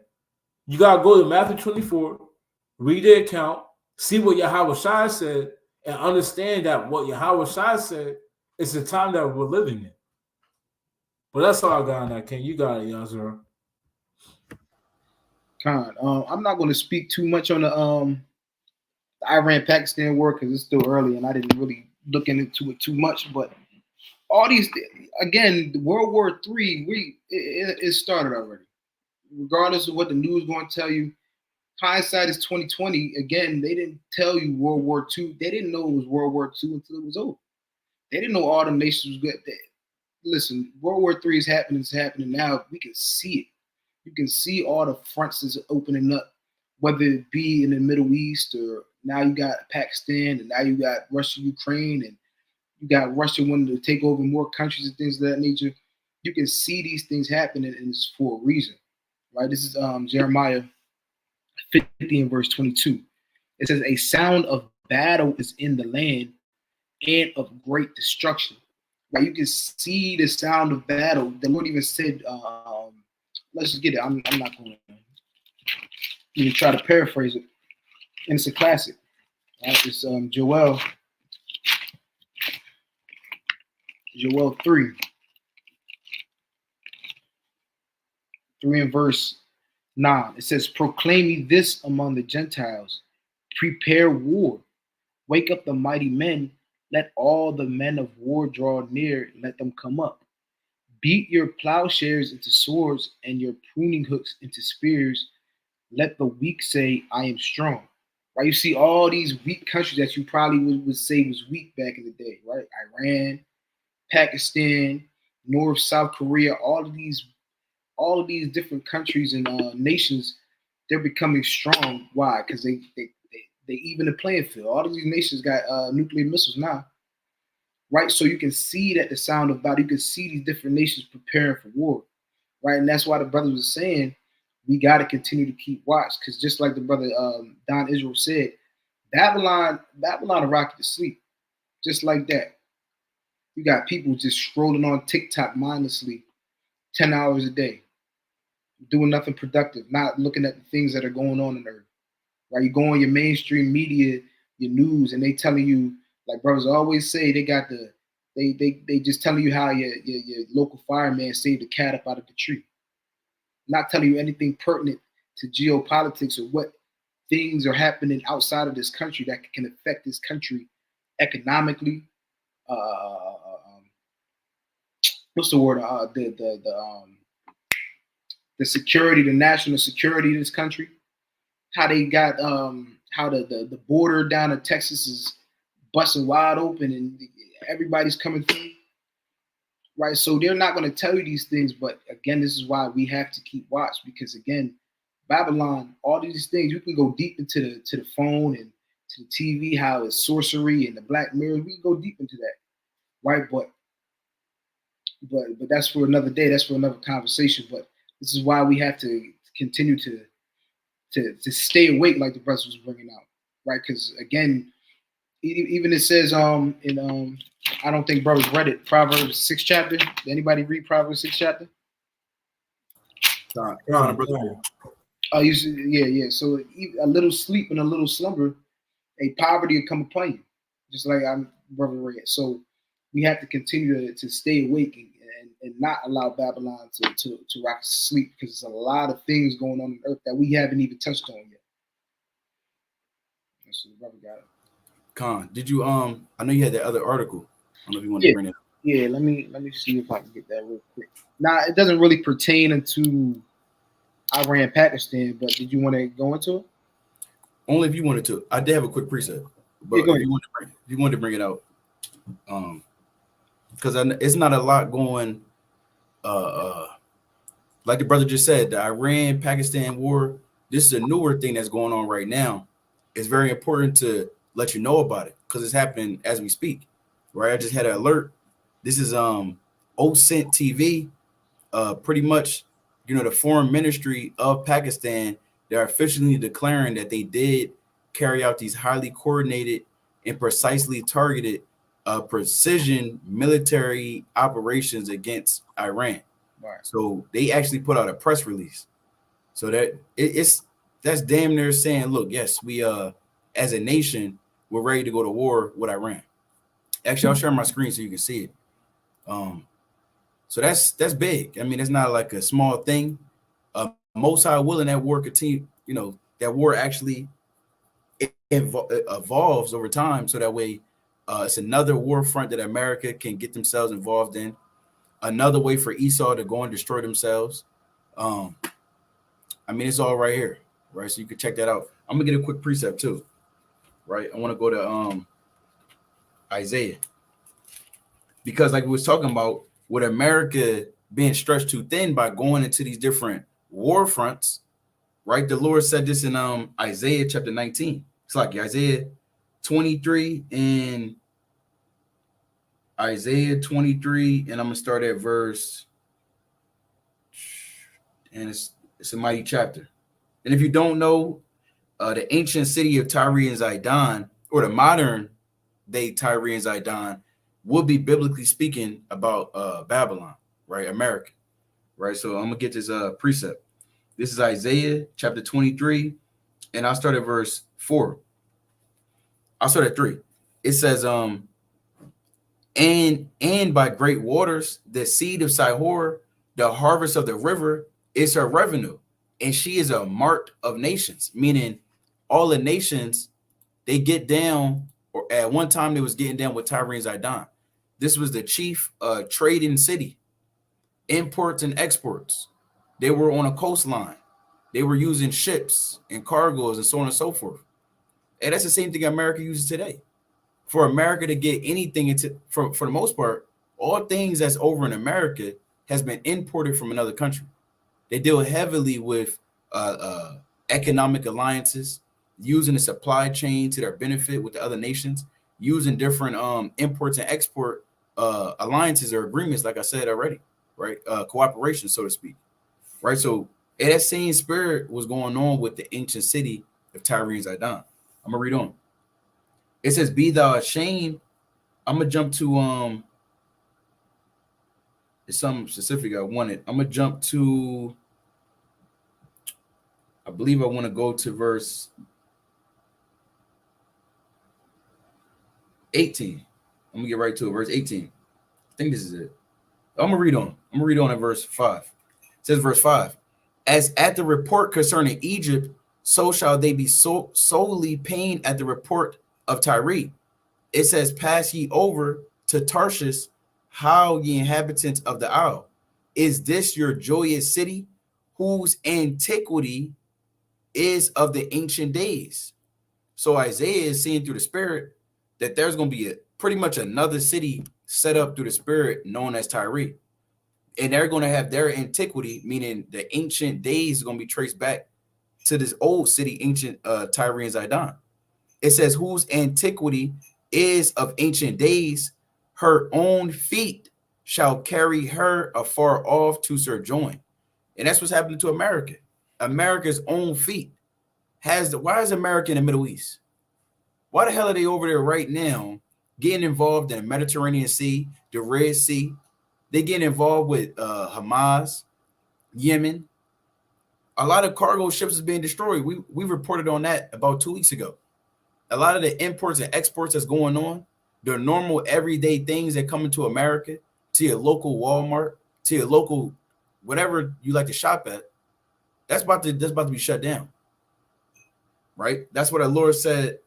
You gotta go to Matthew 24, read the account, see what Yahweh Shai said, and understand that what Yahweh Shai said is the time that we're living in. But that's all I got on that, Ken. You got it, Yazura. Con, I'm not going to speak too much on the Iran-Pakistan war because it's still early and I didn't really look into it too much. But all these, again, World War III, it started already. Regardless of what the news is going to tell you, hindsight is 2020. Again, they didn't tell you World War II. They didn't know it was World War II until it was over. They didn't know all the nations was good. Listen, World War III is happening. It's happening now. We can see it. You can see all the fronts is opening up, whether it be in the Middle East or now you got Pakistan and now you got Russia, Ukraine, and you got Russia wanting to take over more countries and things of that nature. You can see these things happening, and it's for a reason, right? This is Jeremiah 50 and verse 22. It says, "A sound of battle is in the land and of great destruction." Right? You can see the sound of battle. The Lord even said, let's just get it. I'm not going to even try to paraphrase it. And it's a classic. Right? It's Joel 3 and verse 9. It says, "Proclaim ye this among the Gentiles. Prepare war. Wake up the mighty men. Let all the men of war draw near. Let them come up. Beat your plowshares into swords and your pruning hooks into spears. Let the weak say, I am strong." Right? You see all these weak countries that you probably would say was weak back in the day, right? Iran, Pakistan, North, South Korea, all of these different countries and nations, they're becoming strong. Why? Because they even the playing field. All of these nations got nuclear missiles now. Right, so you can see that the sound of battle, you can see these different nations preparing for war, right? And that's why the brother was saying we got to continue to keep watch, because just like the brother Don Israel said, Babylon will rock you to sleep, just like that. You got people just scrolling on TikTok mindlessly, 10 hours a day, doing nothing productive, not looking at the things that are going on in the earth. Right, you go on your mainstream media, your news, and they telling you. Like brothers always say, they got they just telling you how your local fireman saved the cat up out of the tree. Not telling you anything pertinent to geopolitics or what things are happening outside of this country that can affect this country economically. What's the word? The security, the national security of this country. How they got how the border down in Texas is busting wide open and everybody's coming through, right? So they're not going to tell you these things, but again, this is why we have to keep watch, because again, Babylon, all these things, you can go deep into the phone and to the TV, how it's sorcery and the Black Mirror. We can go deep into that, right? But that's for another day. That's for another conversation. But this is why we have to continue to stay awake, like the brothers was bringing out, right? Because again, even it says in I don't think brothers read it, Proverbs 6 chapter. Did anybody read Proverbs 6 chapter? Yeah. So a little sleep and a little slumber, a poverty will come upon you, just like I'm brother read. So we have to continue to stay awake and not allow Babylon to rock us to sleep, because there's a lot of things going on earth that we haven't even touched on yet. So the brother got it. Con, did you I know you had that other article. I don't know if you want to bring it up. Yeah, let me see if I can get that real quick. Now, it doesn't really pertain into Iran, Pakistan, but did you want to go into it? Only if you wanted to. I did have a quick precept, but if you wanted to bring it out, because because it's not a lot going. Like the brother just said, the Iran-Pakistan war. This is a newer thing that's going on right now. It's very important to let you know about it because it's happening as we speak. Right? I just had an alert. This is OCENT TV. Pretty much, the foreign ministry of Pakistan, they're officially declaring that they did carry out these highly coordinated and precisely targeted precision military operations against Iran. Right. So they actually put out a press release. So that that's damn near saying, look, yes, we as a nation, we're ready to go to war with Iran. Actually, I'll share my screen so you can see it. So that's big. I mean, it's not like a small thing. Most High willing that war continue, that war actually evolves over time. So that way, it's another war front that America can get themselves involved in. Another way for Esau to go and destroy themselves. I mean, it's all right here, right? So you can check that out. I'm gonna get a quick precept too, right? I want to go to Isaiah, because like we was talking about, with America being stretched too thin by going into these different war fronts, right? The Lord said this in Isaiah chapter 19. It's like Isaiah 23 and Isaiah 23, and I'm gonna start at verse, and it's a mighty chapter. And if you don't know, the ancient city of Tyre and Zidon, or the modern day Tyre and Zidon, would be biblically speaking about Babylon, right? America, right? So I'm gonna get this precept. This is Isaiah chapter 23, and I'll start at verse 4. I'll start at 3. It says, and by great waters, the seed of Sihor, the harvest of the river, is her revenue, and she is a mart of nations. Meaning, all the nations, they get down, or at one time they was getting down with Tyre and Zidon. This was the chief trading city, imports and exports. They were on a coastline. They were using ships and cargoes and so on and so forth. And that's the same thing America uses today. For America to get anything into, for the most part, all things that's over in America has been imported from another country. They deal heavily with economic alliances, using the supply chain to their benefit with the other nations, using different imports and export alliances or agreements, like I said already, right? Cooperation, so to speak, right? So that same spirit was going on with the ancient city of Tyre and Zidon. I'm gonna read on. It says, "Be thou ashamed." I'm gonna jump to it's something specific I wanted. I'm gonna jump to, I believe I want to go to verse 18. I'm gonna get right to it. Verse 18. I think this is it. I'm gonna read on. I'm gonna read on at verse 5. It says, verse 5. As at the report concerning Egypt, so shall they be solely pained at the report of Tyre. It says, pass ye over to Tarshish, how ye inhabitants of the isle. Is this your joyous city, whose antiquity is of the ancient days? So Isaiah is seeing through the spirit that there's going to be pretty much another city set up through the spirit known as Tyre. And they're going to have their antiquity, meaning the ancient days are going to be traced back to this old city, ancient Tyre and Zidon. It says, whose antiquity is of ancient days, her own feet shall carry her afar off to sojourn. And that's what's happening to America. America's own feet why is America in the Middle East? Why the hell are they over there right now getting involved in the Mediterranean Sea, the Red Sea? They get involved with Hamas, Yemen. A lot of cargo ships is being destroyed. We reported on that about 2 weeks ago. A lot of the imports and exports that's going on, the normal everyday things that come into America, to your local Walmart, to your local whatever you like to shop at, that's about to be shut down. Right? That's what the Lord said.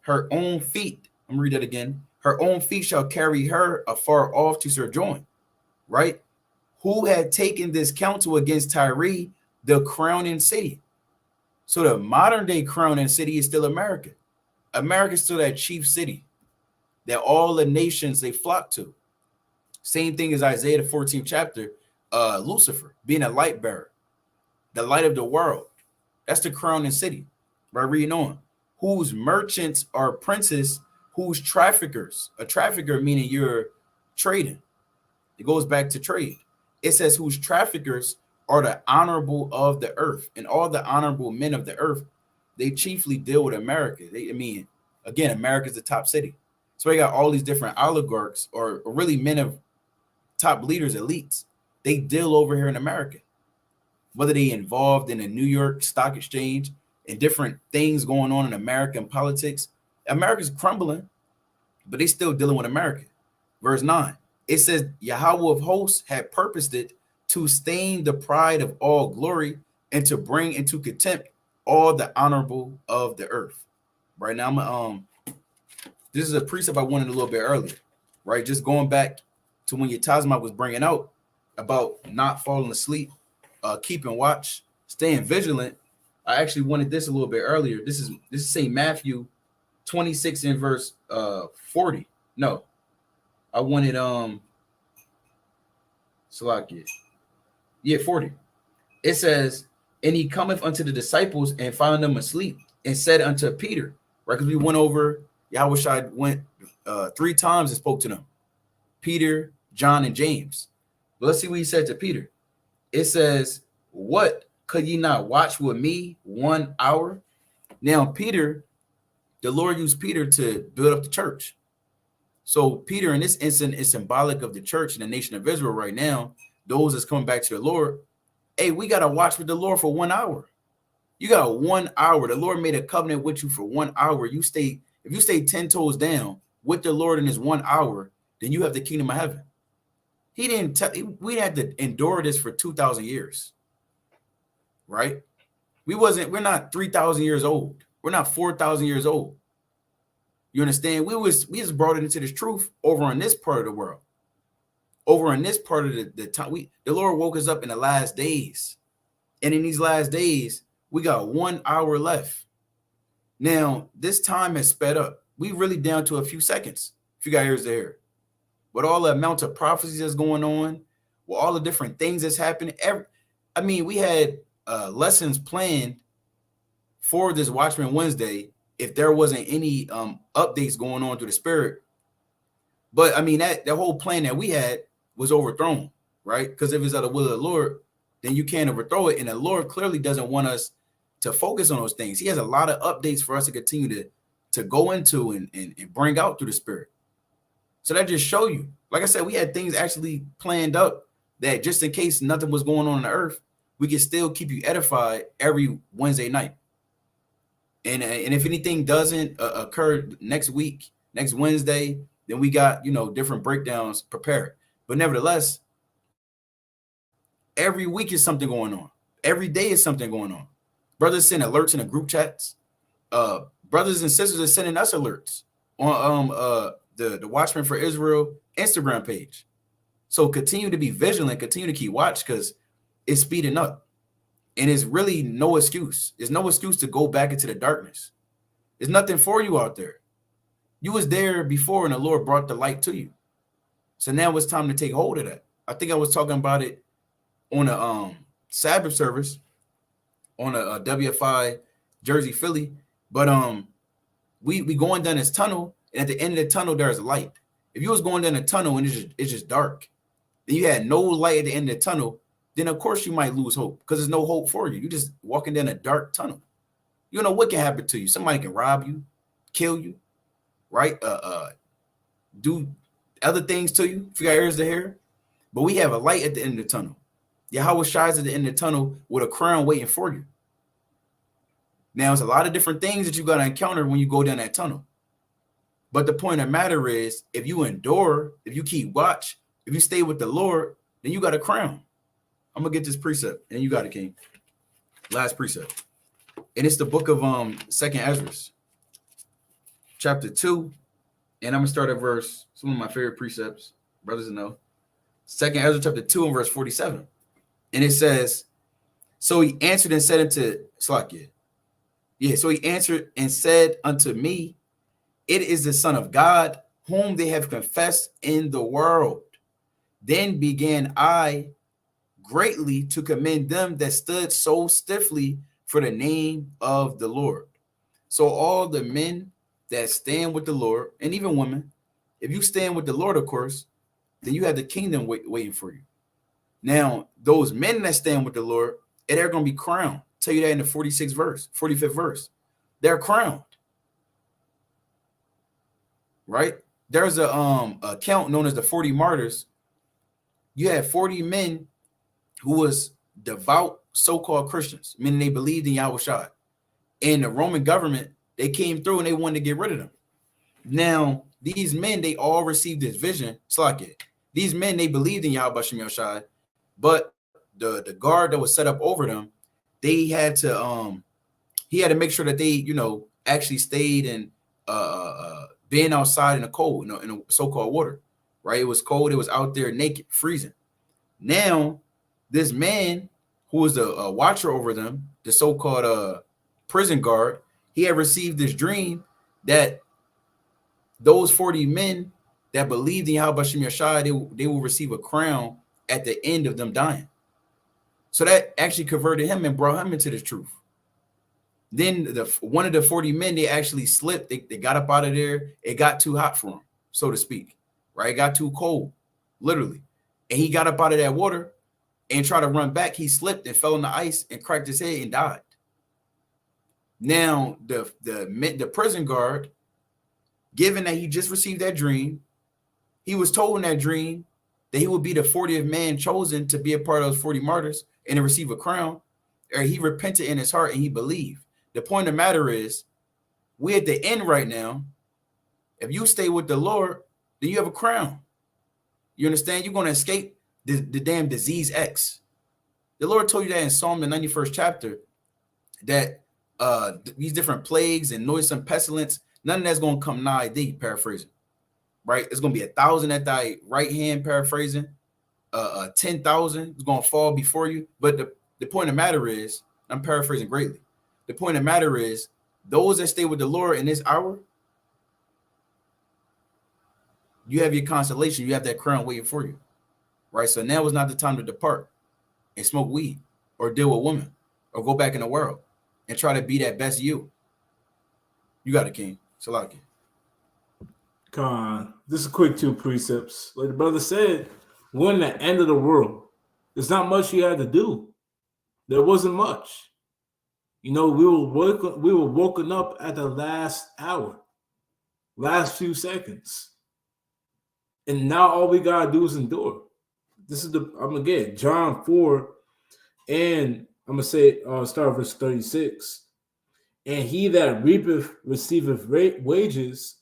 Her own feet, I'm gonna read that again. Her own feet shall carry her afar off to sojourn. Right? Who had taken this counsel against Tyre, the crowning city? So the modern day crowning city is still America. America is still that chief city that all the nations they flock to. Same thing as Isaiah the 14th chapter, Lucifer being a light bearer, the light of the world. That's the crown and city. Right, reading on. Whose merchants are princes, whose traffickers. A trafficker meaning you're trading. It goes back to trade. It says whose traffickers are the honorable of the earth, and all the honorable men of the earth, they chiefly deal with America. Again, America's the top city. So we got all these different oligarchs or really men of top leaders, elites. They deal over here in America. Whether they involved in the New York Stock Exchange and different things going on in American politics, America's crumbling, but they still dealing with America. Verse 9, it says, Yahweh of hosts had purposed it to stain the pride of all glory and to bring into contempt all the honorable of the earth. Right now, this is a precept I wanted a little bit earlier, right? Just going back to when your Tazma was bringing out about not falling asleep, keeping watch, staying vigilant. I actually wanted this a little bit earlier. This is St. Matthew 26 in verse 40. No, I wanted Salakia. Yeah, 40. It says, and he cometh unto the disciples and found them asleep and said unto Peter, right? Because we went over, Yahweh went 3 times and spoke to them. Peter, John, and James. But let's see what he said to Peter. It says, what, could ye not watch with me 1 hour? Now, Peter, the Lord used Peter to build up the church. So Peter in this instance is symbolic of the church and the nation of Israel right now. Those that's coming back to the Lord. Hey, we got to watch with the Lord for 1 hour. You got 1 hour. The Lord made a covenant with you for 1 hour. If you stay 10 toes down with the Lord in his 1 hour, then you have the kingdom of heaven. He didn't tell, we had to endure this for 2,000 years, right? We're not 3,000 years old. We're not 4,000 years old. You understand? We just brought it into this truth over on this part of the world. Over in this part of the time, the Lord woke us up in the last days. And in these last days, we got 1 hour left. Now, this time has sped up. We really down to a few seconds. If you got ears to hear. With all the amount of prophecies that's going on, with all the different things that's happening. We had lessons planned for this Watchmen Wednesday if there wasn't any updates going on through the spirit. But that whole plan that we had was overthrown, right? Because if it's out of the will of the Lord, then you can't overthrow it. And the Lord clearly doesn't want us to focus on those things. He has a lot of updates for us to continue to go into and bring out through the spirit. So that just show you, like I said, we had things actually planned up that just in case nothing was going on the earth, we can still keep you edified every Wednesday night. And if anything doesn't occur next week, next Wednesday, then we got, different breakdowns prepared. But nevertheless, every week is something going on. Every day is something going on. Brothers send alerts in the group chats. Brothers and sisters are sending us alerts on the Watchmen for Israel Instagram page. So continue to be vigilant, continue to keep watch because it's speeding up. And it's really no excuse. There's no excuse to go back into the darkness. There's nothing for you out there. You was there before and the Lord brought the light to you. So now it's time to take hold of that. I think I was talking about it on a Sabbath service on a WFI Jersey Philly. But we going down this tunnel, and at the end of the tunnel, there's a light. If you was going down the tunnel and it's just dark, then you had no light at the end of the tunnel, then of course you might lose hope because there's no hope for you. You're just walking down a dark tunnel. You don't know what can happen to you. Somebody can rob you, kill you, right? Do other things to you if you got ears to hear. But we have a light at the end of the tunnel. Yahweh shines at the end of the tunnel with a crown waiting for you. Now, it's a lot of different things that you got to encounter when you go down that tunnel. But the point of the matter is, if you endure, if you keep watch, if you stay with the Lord, then you got a crown. I'm going to get this precept, and you got it, King. Last precept. And it's the book of 2nd Ezra, chapter 2. And I'm going to start at verse, some of my favorite precepts, brothers know. 2nd Ezra, chapter 2, and verse 47. And it says, so he answered and said unto Slakia. Yeah, so he answered and said unto me, it is the Son of God, whom they have confessed in the world. Then began I greatly to commend them that stood so stiffly for the name of the Lord. So all the men that stand with the Lord, and even women, if you stand with the Lord, of course, then you have the kingdom waiting for you. Now, those men that stand with the Lord, they're going to be crowned. Tell you that in the 45th verse. They're crowned. Right? There's a account known as the 40 martyrs. You had 40 men who was devout so-called Christians, meaning they believed in Yahushua. And the Roman government, they came through and they wanted to get rid of them. Now, these men, they all received this vision. It's like it. These men, they believed in Yahushua, but the guard that was set up over them, they had to he had to make sure that they, actually stayed in being outside in the cold, in a so-called water, right? It was cold. It was out there naked, freezing. Now, this man who was the watcher over them, the so-called prison guard, he had received this dream that those 40 men that believed in Yahweh Shem Yeshua, they will receive a crown at the end of them dying. So that actually converted him and brought him into the truth. Then one of the 40 men, they actually slipped. They got up out of there. It got too hot for him, so to speak, right? It got too cold, literally. And he got up out of that water and tried to run back. He slipped and fell on the ice and cracked his head and died. Now, the prison guard, given that he just received that dream, he was told in that dream that he would be the 40th man chosen to be a part of those 40 martyrs and to receive a crown. Or he repented in his heart and he believed. The point of the matter is, we're at the end right now. If you stay with the Lord, then you have a crown. You understand? You're going to escape the damn disease X. The Lord told you that in Psalm the 91st chapter, that these different plagues and noisome pestilence, none of that's going to come nigh thee, paraphrasing. Right? It's going to be 1,000 at thy right hand, paraphrasing. 10,000 is going to fall before you. But the point of the matter is, I'm paraphrasing greatly. The point of the matter is, those that stay with the Lord in this hour, you have your consolation. You have that crown waiting for you. Right? So now is not the time to depart and smoke weed or deal with women or go back in the world and try to be that best you. You got it, King. Salaki. Come on. This is quick 2 precepts. Like the brother said, we're in the end of the world. There's not much you had to do. There wasn't much. We were woken up at the last hour, last few seconds. And now all we gotta do is endure. I'm gonna get John 4, and I'm gonna say start verse 36. And he that reapeth receiveth wages,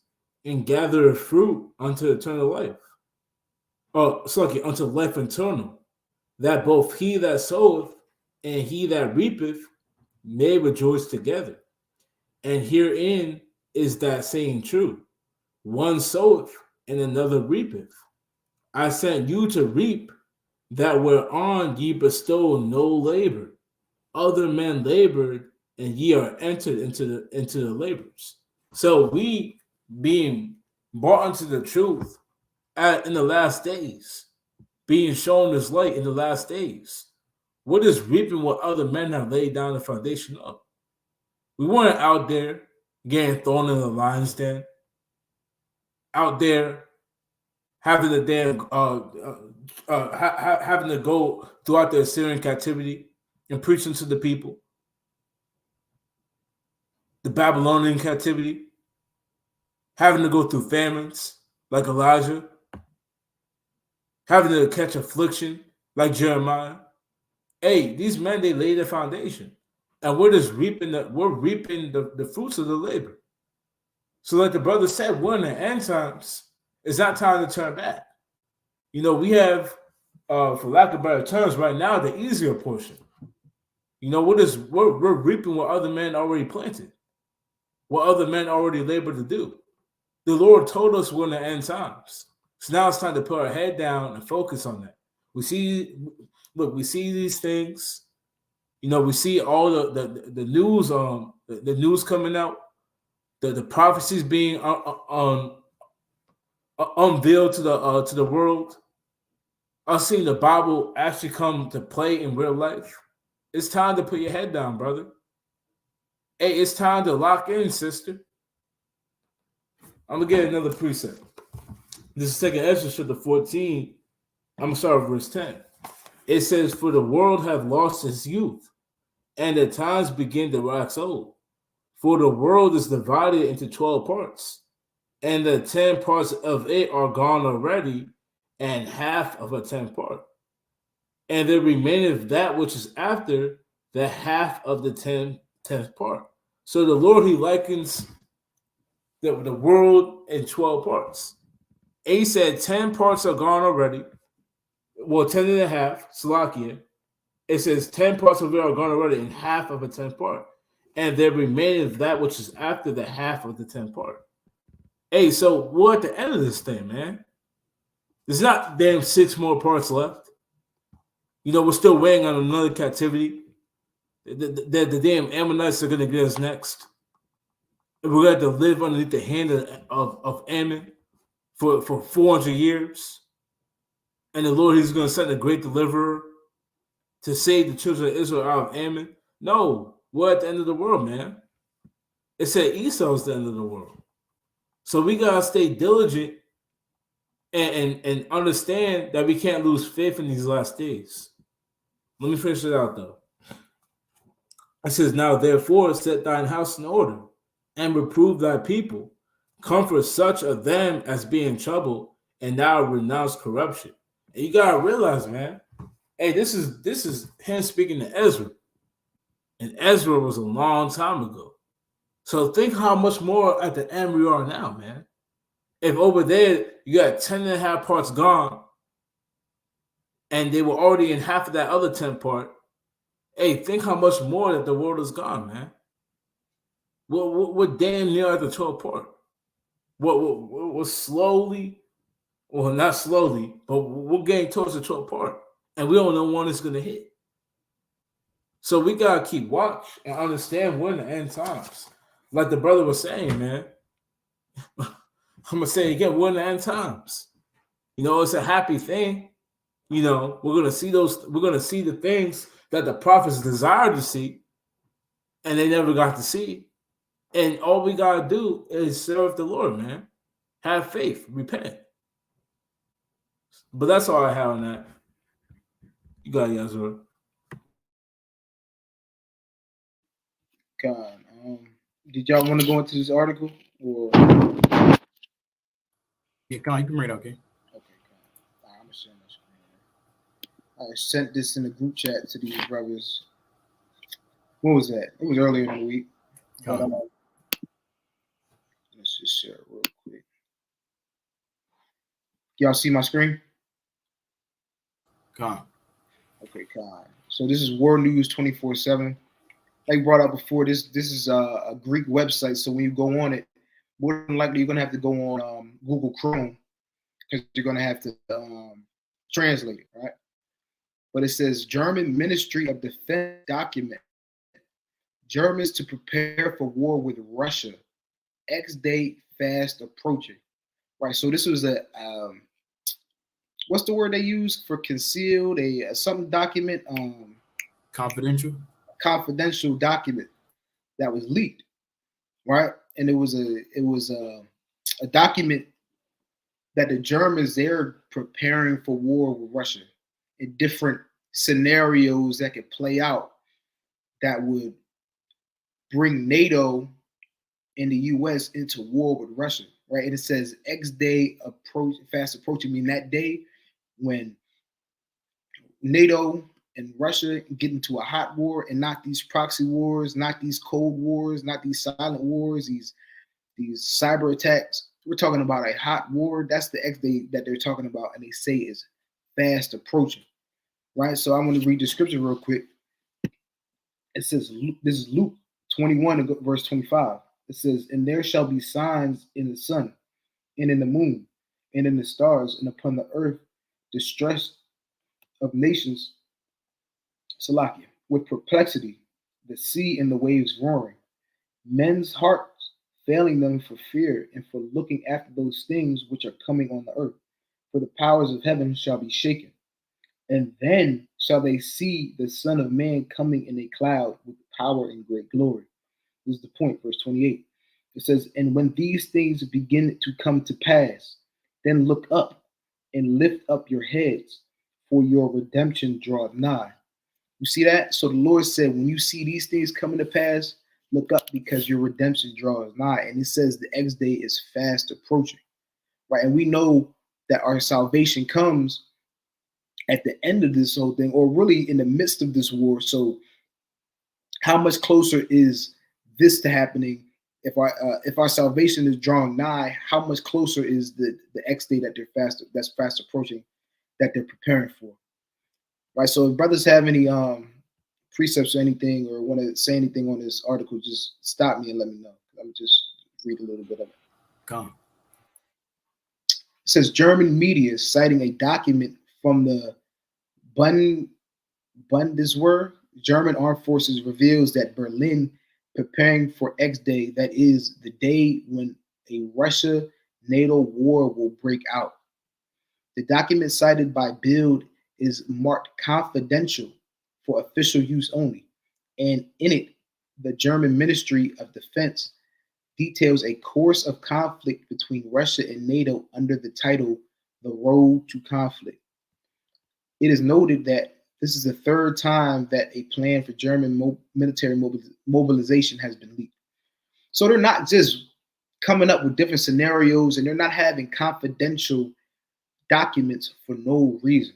and gathereth fruit unto eternal life. Unto life eternal. That both he that soweth and he that reapeth may rejoice together. And herein is that saying true. One soweth and another reapeth. I sent you to reap that whereon ye bestow no labor. Other men labored, and ye are entered into the labors. So we being brought unto the truth in the last days, being shown this light in the last days. What is reaping what other men have laid down the foundation of? We weren't out there getting thrown in the lion's den, out there having the damn having to go throughout the Assyrian captivity and preaching to the people, the Babylonian captivity, having to go through famines like Elijah, having to catch affliction like Jeremiah. Hey, these men, they laid the foundation, and we're just reaping the fruits of the labor. So like the brother said, we're in the end times. It's not time to turn back. We have, for lack of better terms, right now, the easier portion. We're reaping what other men already planted, what other men already labored to do. The Lord told us we're in the end times. So now it's time to put our head down and focus on that. We see these things. We see all the news, the news coming out, the prophecies being unveiled to the world. us seeing the Bible actually come to play in real life, it's time to put your head down, brother. Hey, it's time to lock in, sister. I'm gonna get another precept. This is 2nd Ezra chapter 14. I'm gonna start with verse 10. It says, "For the world hath lost its youth, and the times begin to wax old. For the world is divided into 12 parts, and the 10 parts of it are gone already, and half of a 10th part. And there remaineth that which is after the half of the 10th part." So the Lord, he likens the world in 12 parts. And he said 10 parts are gone already. Well, 10 and a half, Salakia. It says 10 parts of it are gone already, and half of a 10th part. And there remaineth that which is after the half of the 10th part. Hey, so we're at the end of this thing, man. There's not damn 6 more parts left. You know, we're still waiting on another captivity. The damn Ammonites are going to get us next. And we're going to have to live underneath the hand of Ammon for 400 years. And the Lord, he's going to send a great deliverer to save the children of Israel out of Ammon. No, we're at the end of the world, man. It said Esau's the end of the world. So we got to stay diligent and understand that we can't lose faith in these last days. Let me finish it out, though. It says, "Now therefore set thine house in order, and reprove thy people. Comfort such of them as be in trouble, and now renounce corruption." And you gotta realize, man, hey, this is him speaking to Ezra. And Ezra was a long time ago. So think how much more at the end we are now, man. If over there you got 10 and a half parts gone, and they were already in half of that other 10 part, hey, think how much more that the world is gone, man. We're damn near at the 12 part. We're slowly, well, not slowly, but we're getting towards the 12 part. And we don't know when it's going to hit. So we got to keep watch and understand we're in the end times. Like the brother was saying, man. I'm going to say it again, we're in the end times. You know, it's a happy thing. You know, we're going to see the things that the prophets desired to see, and they never got to see. And all we got to do is serve the Lord, man. Have faith, repent. But that's all I have on that. You got it, Yazra. God, did y'all want to go into this article or? Yeah, come on, you can read, okay? Okay, God. I'm gonna share my screen. I sent this in the group chat to these brothers. What was that? It was earlier in the week. But, let's just share it real quick. Y'all see my screen? Come on. Okay, God. So this is World News 24/7. Like brought up before, this is a Greek website. So when you go on it, more than likely you're gonna have to go on Google Chrome because you're gonna have to translate it, right? But it says German Ministry of Defense document: Germans to prepare for war with Russia. X-day fast approaching. Right. So this was a what's the word they use for concealed? A something document. Confidential. Confidential document that was leaked, right? And it was a document that the Germans, they're preparing for war with Russia in different scenarios that could play out that would bring NATO and the US into war with Russia, right? And it says X-day fast approaching, mean that day when NATO and Russia get into a hot war, and not these proxy wars, not these cold wars, not these silent wars, these cyber attacks. We're talking about a hot war. That's the X-day that they're talking about, and they say is fast approaching, right? So I want to read the scripture real quick. It says, this is Luke 21, verse 25. It says, "And there shall be signs in the sun, and in the moon, and in the stars, and upon the earth distress of nations, Salakia, with perplexity, the sea and the waves roaring, men's hearts failing them for fear and for looking after those things which are coming on the earth. For the powers of heaven shall be shaken. And then shall they see the Son of Man coming in a cloud with power and great glory. This is the point, verse 28. It says, and when these things begin to come to pass, then look up and lift up your heads, for your redemption draweth nigh. You see that? So the Lord said, when you see these things coming to pass, look up because your redemption draws nigh. And it says the X day is fast approaching, right? And we know that our salvation comes at the end of this whole thing, or really in the midst of this war. So how much closer is this to happening? If our salvation is drawing nigh, how much closer is the X day that that's fast approaching, that they're preparing for? Right. So if brothers have any precepts or anything, or want to say anything on this article, just stop me and let me know. I'm just read a little bit of it. Come. It says German media citing a document from the Bundeswehr, German armed forces, reveals that Berlin preparing for X Day, that is the day when a Russia-NATO war will break out. The document cited by Bild is marked confidential for official use only, and in it, the German Ministry of Defense details a course of conflict between Russia and NATO under the title The Road to Conflict. It is noted that this is the third time that a plan for German military mobilization has been leaked. So they're not just coming up with different scenarios, and they're not having confidential documents for no reason.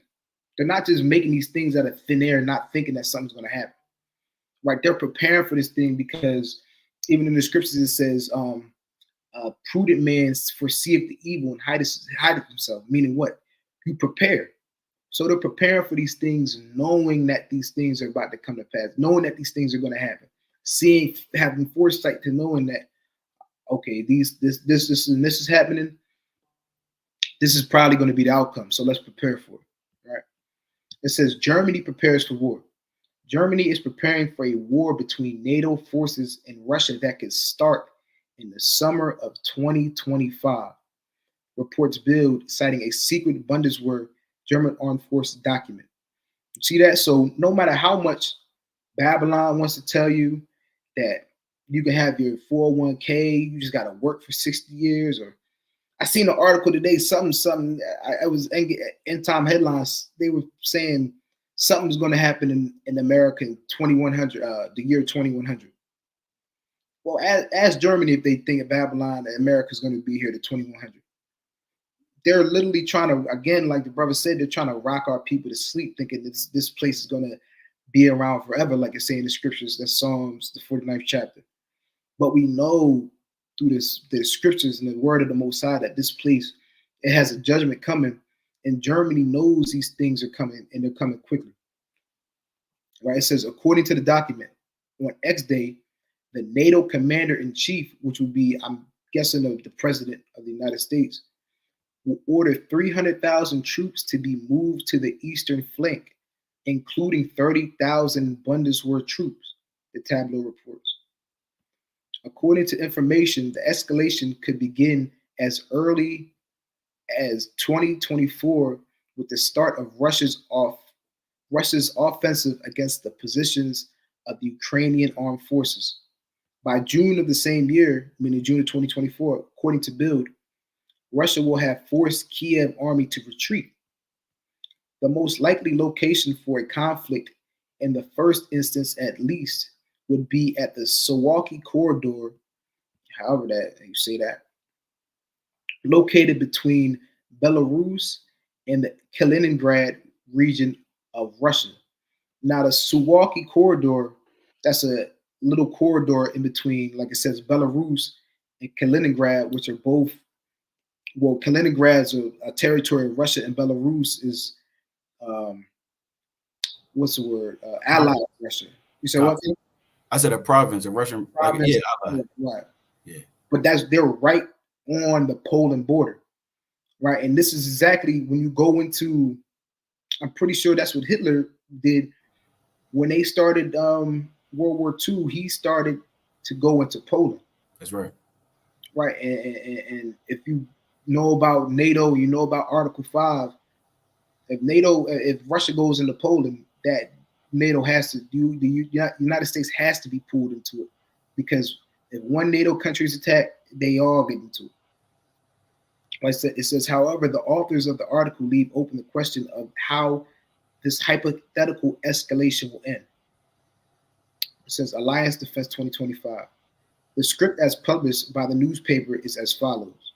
They're not just making these things out of thin air, not thinking that something's going to happen. Right? They're preparing for this thing because even in the scriptures it says, prudent man foreseeth the evil and hideth himself. Meaning what? You prepare. So they're preparing for these things, knowing that these things are about to come to pass, knowing that these things are going to happen, having foresight to knowing that, okay, this is happening. This is probably going to be the outcome. So let's prepare for it. Right? It says Germany prepares for war. Germany is preparing for a war between NATO forces and Russia that could start in the summer of 2025. Reports Bild, citing a secret Bundeswehr German armed forces document. You see that? So no matter how much Babylon wants to tell you that you can have your 401k, you just got to work for 60 years. Or I seen an article today, I was end time headlines. They were saying something's going to happen in America in 2100, the year 2100. Well, ask Germany if they think of Babylon, that America's going to be here to 2100. They're literally trying to, again, like the brother said, they're trying to rock our people to sleep, thinking this place is going to be around forever, like it's saying in the scriptures, that's Psalms, the 49th chapter. But we know through the scriptures and the word of the Most High that this place, it has a judgment coming, and Germany knows these things are coming, and they're coming quickly. Right? It says, according to the document, on X Day, the NATO commander-in-chief, which would be, I'm guessing, the president of the United States, will order 300,000 troops to be moved to the eastern flank, including 30,000 Bundeswehr troops, the tableau reports. According to information, the escalation could begin as early as 2024 with the start of Russia's offensive against the positions of the Ukrainian armed forces. By June of the same year, meaning June of 2024, according to Bild, Russia will have forced Kiev army to retreat. The most likely location for a conflict, in the first instance at least, would be at the Suwalki corridor, however that you say that, located between Belarus and the Kaliningrad region of Russia. Now, the Suwalki corridor, that's a little corridor in between, like it says, Belarus and Kaliningrad, which are both, well, Kaliningrad's a territory of Russia, and Belarus is, what's the word? Allied of Russia. You said what? I said a province, a Russian province. Like, yeah, right. Yeah. But they're right on the Poland border, right? And this is exactly when you go into, I'm pretty sure that's what Hitler did when they started World War II. He started to go into Poland. That's right. Right, and if you know about NATO, you know about Article 5. If Russia goes into Poland, that NATO has to do, the United States has to be pulled into it, because if one NATO country is attacked, they all get into it. Like I said, it says, however, the authors of the article leave open the question of how this hypothetical escalation will end. It says, Alliance Defense 2025. The script as published by the newspaper is as follows.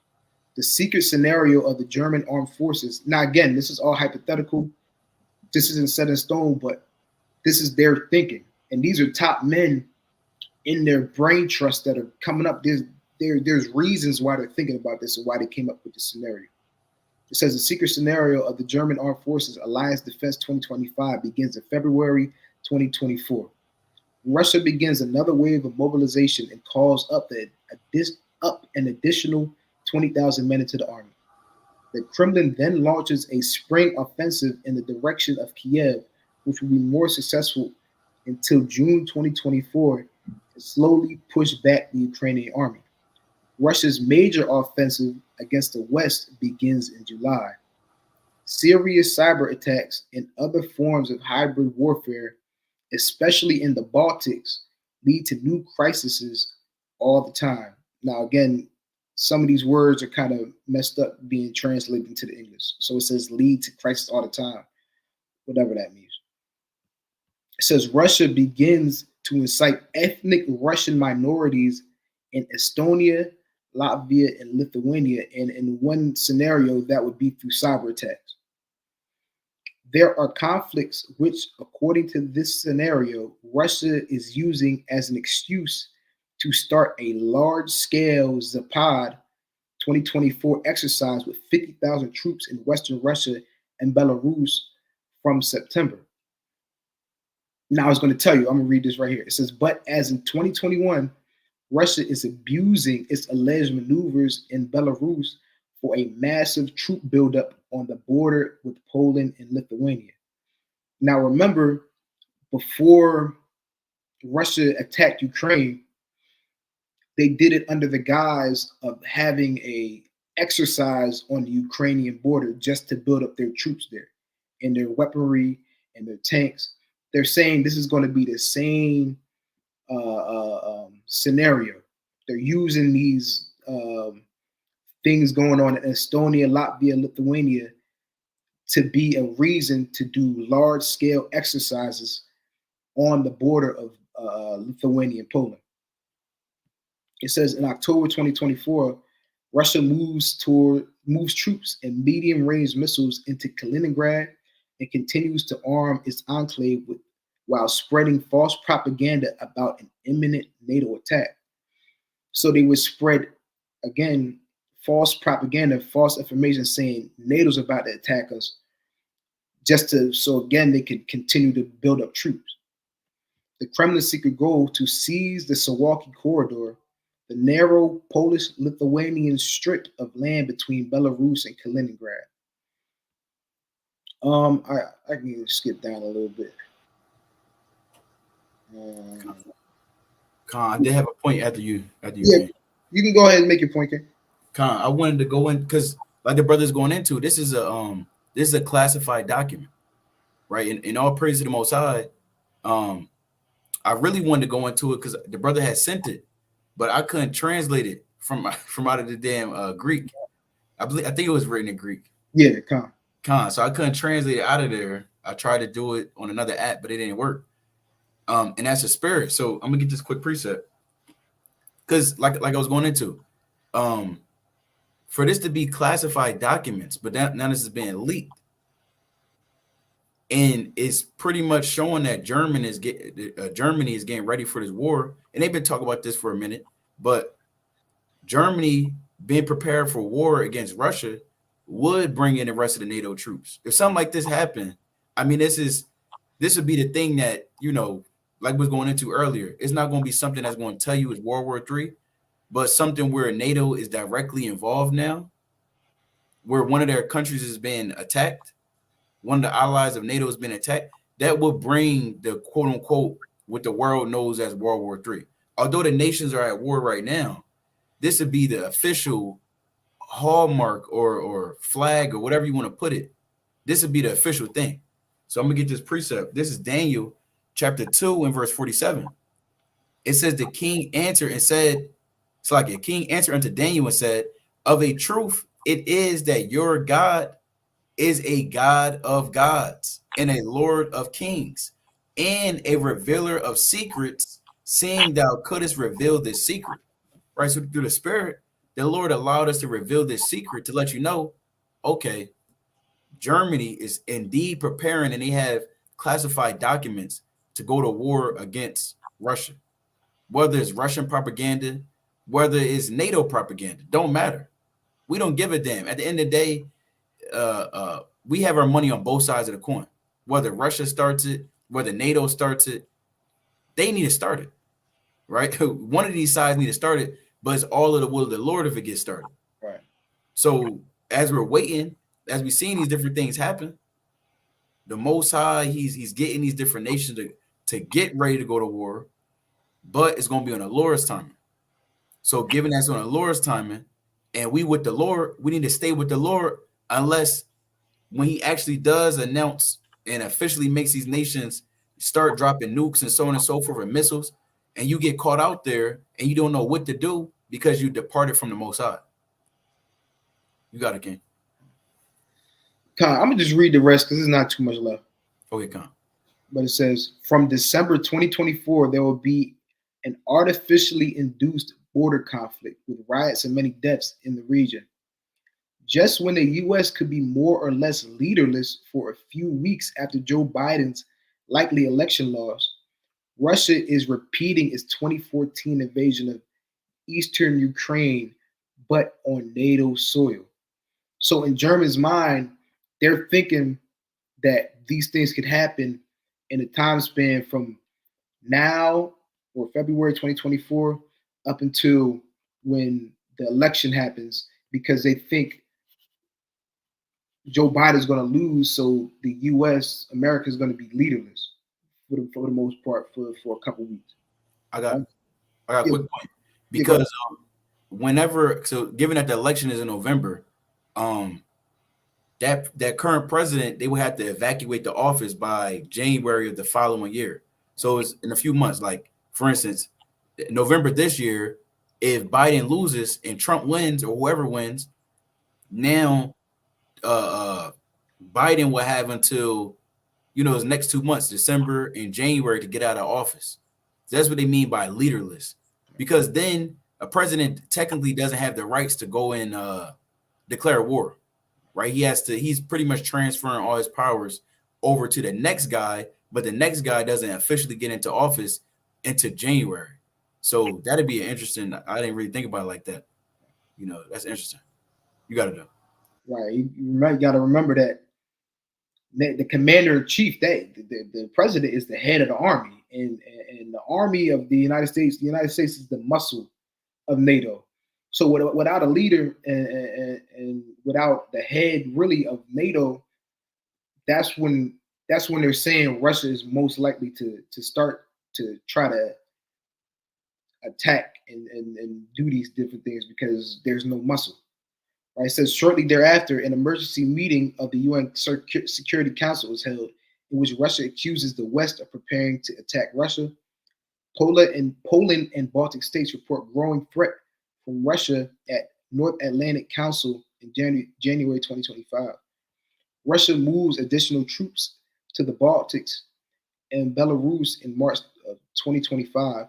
The secret scenario of the German armed forces. Now, again, this is all hypothetical. This isn't set in stone, but this is their thinking. And these are top men in their brain trust that are coming up. There's reasons why they're thinking about this and why they came up with this scenario. It says the secret scenario of the German Armed Forces Alliance Defense 2025 begins in February 2024. Russia begins another wave of mobilization and calls up an additional 20,000 men into the army. The Kremlin then launches a spring offensive in the direction of Kiev, which will be more successful until June 2024 and slowly push back the Ukrainian army. Russia's major offensive against the West begins in July. Serious cyber attacks and other forms of hybrid warfare, especially in the Baltics, lead to new crises all the time. Now, again, some of these words are kind of messed up being translated into the English. So it says lead to crisis all the time, whatever that means. It says Russia begins to incite ethnic Russian minorities in Estonia, Latvia, and Lithuania. And in one scenario, that would be through cyber attacks. There are conflicts which, according to this scenario, Russia is using as an excuse to start a large-scale Zapad 2024 exercise with 50,000 troops in Western Russia and Belarus from September. Now I was going to tell you, I'm going to read this right here. It says, but as in 2021, Russia is abusing its alleged maneuvers in Belarus for a massive troop buildup on the border with Poland and Lithuania. Now remember, before Russia attacked Ukraine, they did it under the guise of having a exercise on the Ukrainian border just to build up their troops there and their weaponry and their tanks. They're saying this is going to be the same scenario. They're using these things going on in Estonia, Latvia, Lithuania to be a reason to do large-scale exercises on the border of Lithuania and Poland. It says in October 2024, Russia moves troops and medium-range missiles into Kaliningrad and continues to arm its enclave while spreading false propaganda about an imminent NATO attack. So they would spread, again, false propaganda, false information saying NATO's about to attack us, so again they could continue to build up troops. The Kremlin's secret goal to seize the Suwalki corridor, the narrow Polish-Lithuanian strip of land between Belarus and Kaliningrad. I can skip down a little bit. Khan, I did have a point after you. Yeah, you can go ahead and make your point, Ken. Khan, I wanted to go in because, like the brother's going into, this is a classified document, right? In all praise to the Most High, I really wanted to go into it because the brother had sent it, but I couldn't translate it from out of the damn Greek. I think it was written in Greek. Yeah, Khan. So I couldn't translate it out of there. I tried to do it on another app, but it didn't work. And that's a spirit. So I'm gonna get this quick precept because, like I was going into, for this to be classified documents, but now this is being leaked, and it's pretty much showing that Germany is getting ready for this war, and they've been talking about this for a minute. But Germany being prepared for war against Russia would bring in the rest of the NATO troops. If something like this happened, I mean, this would be the thing that, like was going into earlier. It's not going to be something that's going to tell you it's World War III, but something where NATO is directly involved now, where one of their countries is being attacked, one of the allies of NATO has been attacked. That will bring the quote unquote what the world knows as World War III. Although the nations are at war right now, this would be the official hallmark or flag or whatever you want to put it This would be the official thing. So I'm gonna get this precept. This is Daniel chapter 2 and verse 47. It says the king answered and said, it's like a king answered unto Daniel and said, of a truth, it is that your God is a God of gods and a Lord of kings and a revealer of secrets, seeing thou couldst reveal this secret. Right? So through the Spirit, the Lord allowed us to reveal this secret to let you know, okay, Germany is indeed preparing and they have classified documents to go to war against Russia. Whether it's Russian propaganda, whether it's NATO propaganda, don't matter. We don't give a damn. At the end of the day, we have our money on both sides of the coin. Whether Russia starts it, whether NATO starts it, they need to start it, right? One of these sides need to start it, but it's all of the will of the Lord if it gets started. Right. So as we're waiting, as we're seeing these different things happen, the Most High, he's getting these different nations to get ready to go to war, but it's going to be on the Lord's timing. So given that's on the Lord's timing, and we with the Lord, we need to stay with the Lord unless when he actually does announce and officially makes these nations start dropping nukes and so on and so forth and missiles, and you get caught out there and you don't know what to do because you departed from the Most High. You got it, King. Con, I'm gonna just read the rest because there's not too much left. Okay, Con. But it says from December 2024, there will be an artificially induced border conflict with riots and many deaths in the region. Just when the U.S. could be more or less leaderless for a few weeks after Joe Biden's likely election loss, Russia is repeating its 2014 invasion of eastern Ukraine, but on NATO soil. So in Germany's mind, they're thinking that these things could happen in a time span from now or February 2024 up until when the election happens, because they think Joe Biden is going to lose, so the U.S. America is going to be leaderless for the most part for a couple weeks. I got a quick point because whenever, so given that the election is in November, that current president, they would have to evacuate the office by January of the following year. So it's in a few months. Like for instance, November this year, if Biden loses and Trump wins or whoever wins, now Biden will have until his next 2 months, December and January, to get out of office. So that's what they mean by leaderless, because then a president technically doesn't have the rights to go and declare war, right? He's pretty much transferring all his powers over to the next guy, but the next guy doesn't officially get into office into January. So that'd be interesting. I didn't really think about it like that. That's interesting. You got to know. Right. You got to remember that the commander in chief, the president is the head of the army, and the army of the United States is the muscle of NATO. So without a leader and without the head really of NATO, that's when they're saying Russia is most likely to start to try to attack and do these different things because there's no muscle. Right? It says shortly thereafter, an emergency meeting of the UN Security Council was held in which Russia accuses the West of preparing to attack Russia. Poland and Baltic states report growing threat from Russia at North Atlantic Council in January 2025. Russia moves additional troops to the Baltics and Belarus in March of 2025. It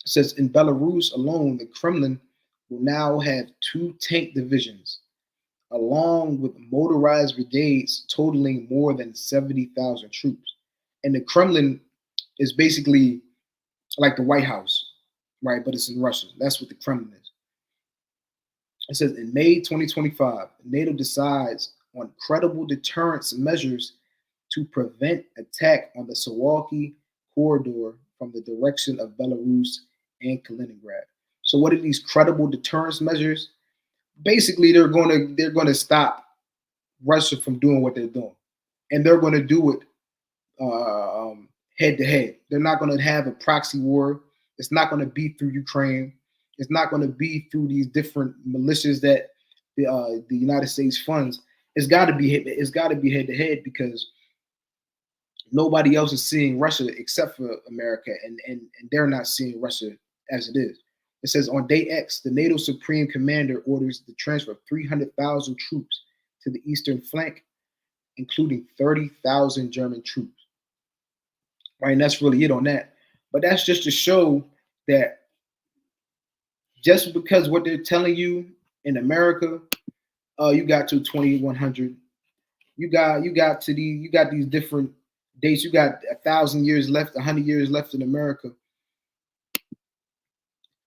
says in Belarus alone, the Kremlin will now have 2 tank divisions, along with motorized brigades totaling more than 70,000 troops. And the Kremlin is basically like the White House, right? But it's in Russia. That's what the Kremlin is. It says in May 2025, NATO decides on credible deterrence measures to prevent attack on the Suwalki corridor from the direction of Belarus and Kaliningrad. So what are these credible deterrence measures? Basically, they're going to stop Russia from doing what they're doing, and they're going to do it head to head. They're not going to have a proxy war. It's not going to be through Ukraine. It's not going to be through these different militias that the United States funds. It's got to be head to head because nobody else is seeing Russia except for America, and they're not seeing Russia as it is. It says on day X, the NATO Supreme Commander orders the transfer of 300,000 troops to the eastern flank, including 30,000 German troops. Right, and that's really it on that. But that's just to show that just because what they're telling you in America, you got to 2100, you got these different dates. You got 1,000 years left, 100 years left in America.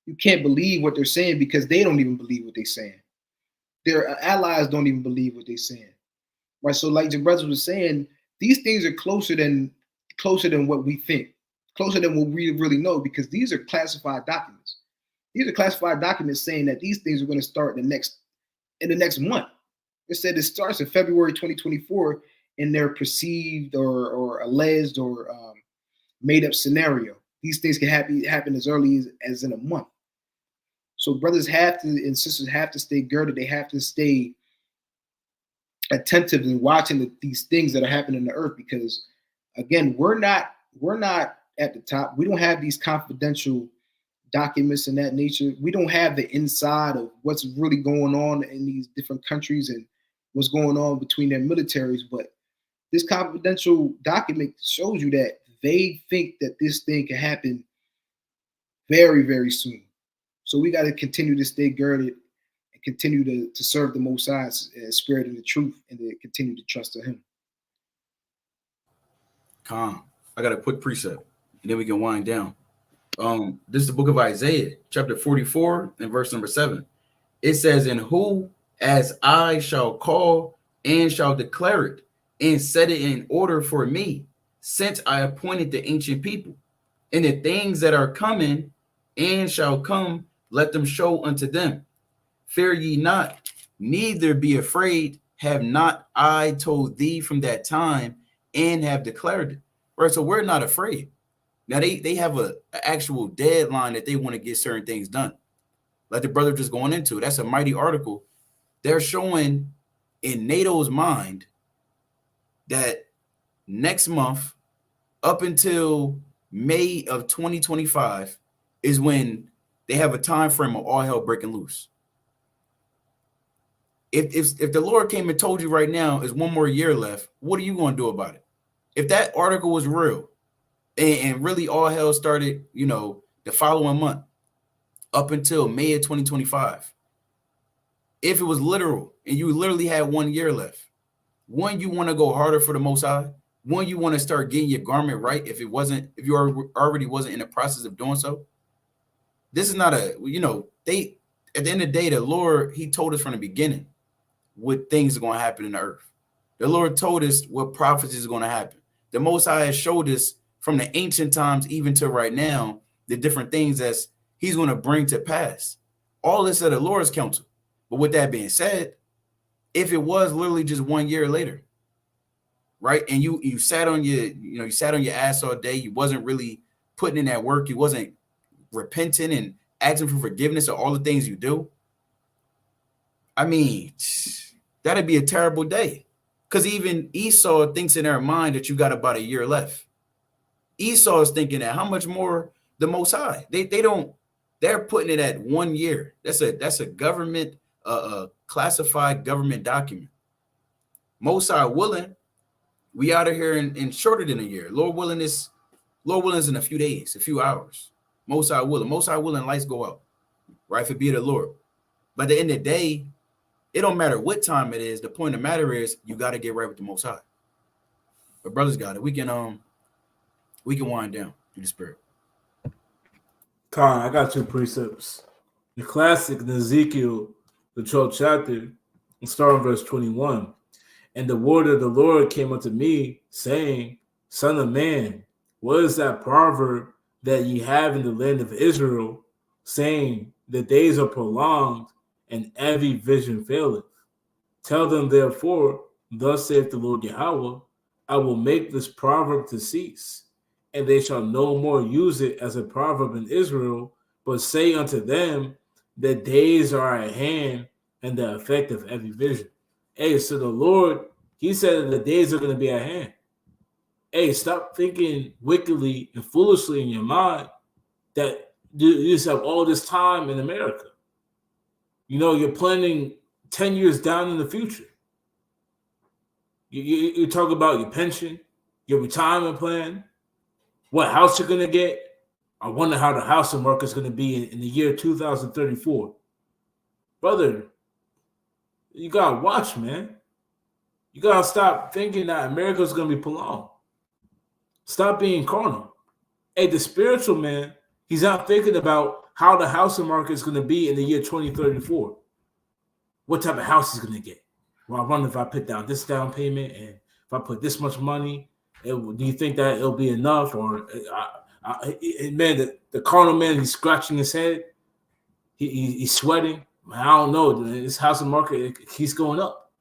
You can't believe what they're saying because they don't even believe what they're saying. Their allies don't even believe what they're saying. Right. So, like your brother was saying, these things are closer than what we think, closer than what we really know, because these are classified documents. These are classified documents saying that these things are going to start in the next month. It said it starts in February 2024 in their perceived or alleged or made up scenario. These things can happen as early as in a month. So brothers and sisters have to stay girded. They have to stay attentive and watching these things that are happening on the earth, because again, we're not at the top. We don't have these confidential documents in that nature. We don't have the inside of what's really going on in these different countries and what's going on between their militaries. But this confidential document shows you that they think that this thing can happen very, very soon. So we got to continue to stay girded and continue to serve the Most High spirit and the truth, and to continue to trust in Him. Calm. I got a quick precept, and then we can wind down. This is the book of Isaiah, chapter 44, and verse number 7. It says, "And who as I shall call and shall declare it, and set it in order for me, since I appointed the ancient people, and the things that are coming and shall come, let them show unto them. Fear ye not, neither be afraid. Have not I told thee from that time, and have declared it?" Right. So we're not afraid. Now they have an actual deadline that they want to get certain things done. Like the brother just going into, that's a mighty article. They're showing in NATO's mind that next month up until May of 2025 is when they have a time frame of all hell breaking loose. If the Lord came and told you right now is one more year left, what are you going to do about it? If that article was real and really all hell started, the following month up until May of 2025, if it was literal and you literally had 1 year left, one, you want to go harder for the Most High. One, you want to start getting your garment right if you already wasn't in the process of doing so. This is not at the end of the day, the Lord, He told us from the beginning what things are going to happen in the earth. The Lord told us what prophecies is going to happen. The Most High has showed us from the ancient times even to right now the different things that He's going to bring to pass. All this at the Lord's counsel. But with that being said, if it was literally just 1 year later, right, and you sat on your ass all day, you wasn't really putting in that work, you wasn't repenting and asking for forgiveness of all the things you do, I mean, that'd be a terrible day. Because even Esau thinks in their mind that you got about a year left. Esau is thinking that how much more the Most High. They're putting it at 1 year. That's a government, classified government document. Most High willing, we out of here in shorter than a year. Lord willing is in a few days, a few hours. Most High willing, lights go out. Right, for be the Lord. But at the end of the day, it don't matter what time it is. The point of the matter is you got to get right with the Most High. But brothers got it. We can wind down through the spirit. Khan, I got two precepts. The classic in Ezekiel, the 12th chapter, starting verse 21. "And the word of the Lord came unto me, saying, Son of man, what is that proverb that ye have in the land of Israel, saying, the days are prolonged, and every vision faileth? Tell them therefore, thus saith the Lord Yahweh, I will make this proverb to cease, and they shall no more use it as a proverb in Israel, but say unto them, the days are at hand, and the effect of every vision." Hey, so the Lord, he said that the days are going to be at hand. Hey, stop thinking wickedly and foolishly in your mind that you just have all this time in America. You know, you're planning 10 years down in the future. You talk about your pension, your retirement plan, what house you're going to get. I wonder how the housing market is going to be in the year 2034. Brother, you got to watch, man. You got to stop thinking that America is going to be prolonged. Stop being carnal. Hey, the spiritual man, he's not thinking about how the housing market is going to be in the year 2034. What type of house he's going to get. Well, I wonder if I put down this down payment and if I put this much money, do you think that it'll be enough? Or, man, the carnal man, he's scratching his head. He's sweating. I don't know. This housing market, it keeps going up.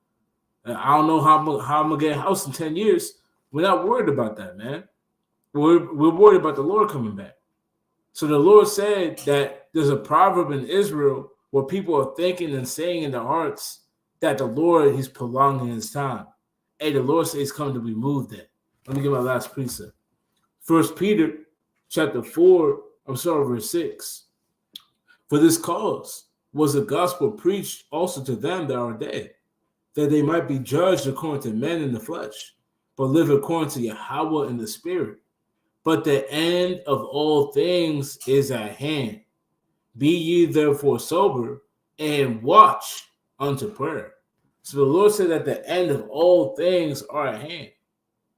I don't know how I'm going to get a house in 10 years. We're not worried about that, man. We're worried about the Lord coming back. So the Lord said that there's a proverb in Israel where people are thinking and saying in their hearts that the Lord, he's prolonging his time. Hey, the Lord says he's coming to remove that. Let me get my last precept. 1 Peter chapter 4, verse 6. For this cause was the gospel preached also to them that are dead, that they might be judged according to men in the flesh, but live according to Yahweh in the spirit. But the end of all things is at hand. Be ye therefore sober and watch unto prayer. So the Lord said that the end of all things are at hand.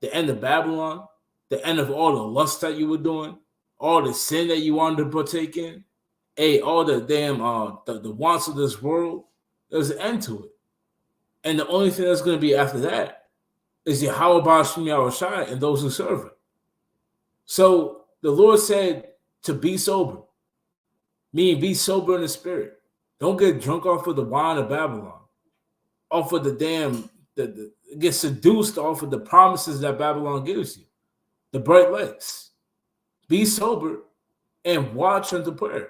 The end of Babylon, the end of all the lust that you were doing, all the sin that you wanted to partake in, all the damn the wants of this world, there's an end to it. And the only thing that's going to be after that is Yahweh Ba'ashim Yahushai and those who serve him. So the Lord said to be sober, meaning be sober in the spirit. Don't get drunk off of the wine of Babylon, off of the damn, get seduced off of the promises that Babylon gives you, the bright lights. Be sober and watch unto prayer.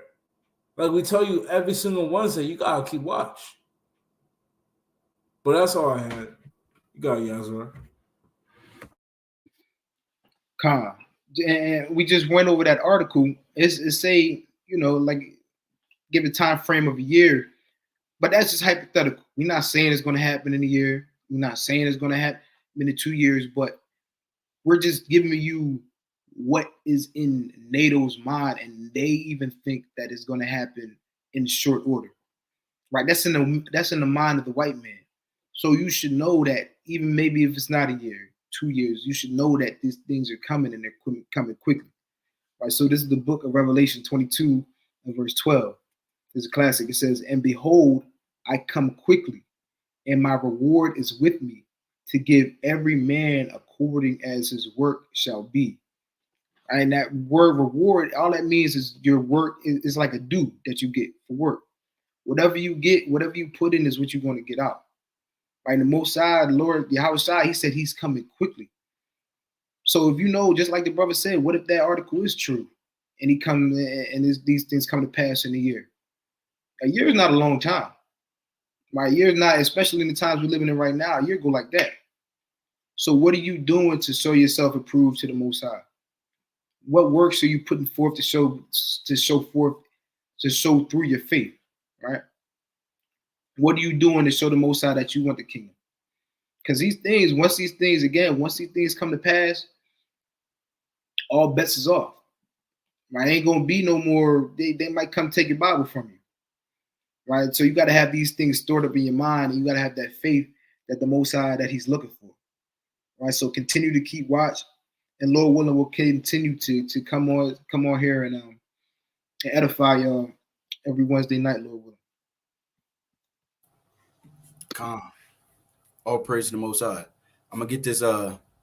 Like we tell you every single Wednesday, you got to keep watch. But that's all I had. You got it, Yazra. Con. And we just went over that article. It's say, like give a time frame of a year, but that's just hypothetical. We're not saying it's going to happen in a year. We're not saying it's going to happen in 2 years, but we're just giving you what is in NATO's mind, and they even think that it's going to happen in short order. Right? That's in the mind of the white man. So you should know that even maybe if it's not a year, 2 years, you should know that these things are coming and they're coming quickly. Right? So this is the book of Revelation 22 and verse 12. It's a classic. It says, "And behold, I come quickly, and my reward is with me to give every man according as his work shall be." And that word reward, all that means is your work is like a due that you get for work. Whatever you get, whatever you put in is what you're going to get out. Right? And the Most High, the Lord, Yahweh, he said he's coming quickly. So if you know, just like the brother said, what if that article is true and he come and these things come to pass in a year? A year is not a long time. Right? A year is not, especially in the times we're living in right now, a year go like that. So what are you doing to show yourself approved to the Most High? What works are you putting forth to show through your faith? Right? What are you doing to show the Most High that you want the kingdom? Because once these things come to pass, all bets is off. Right? Ain't gonna be no more. They might come take your Bible from you. Right? So you got to have these things stored up in your mind, and you got to have that faith that the Most High that He's looking for. Right? So continue to keep watch, and Lord willing, will continue to come on here and edify y'all every Wednesday night, Lord willing. Calm. All praise to the Most High. I'm gonna get this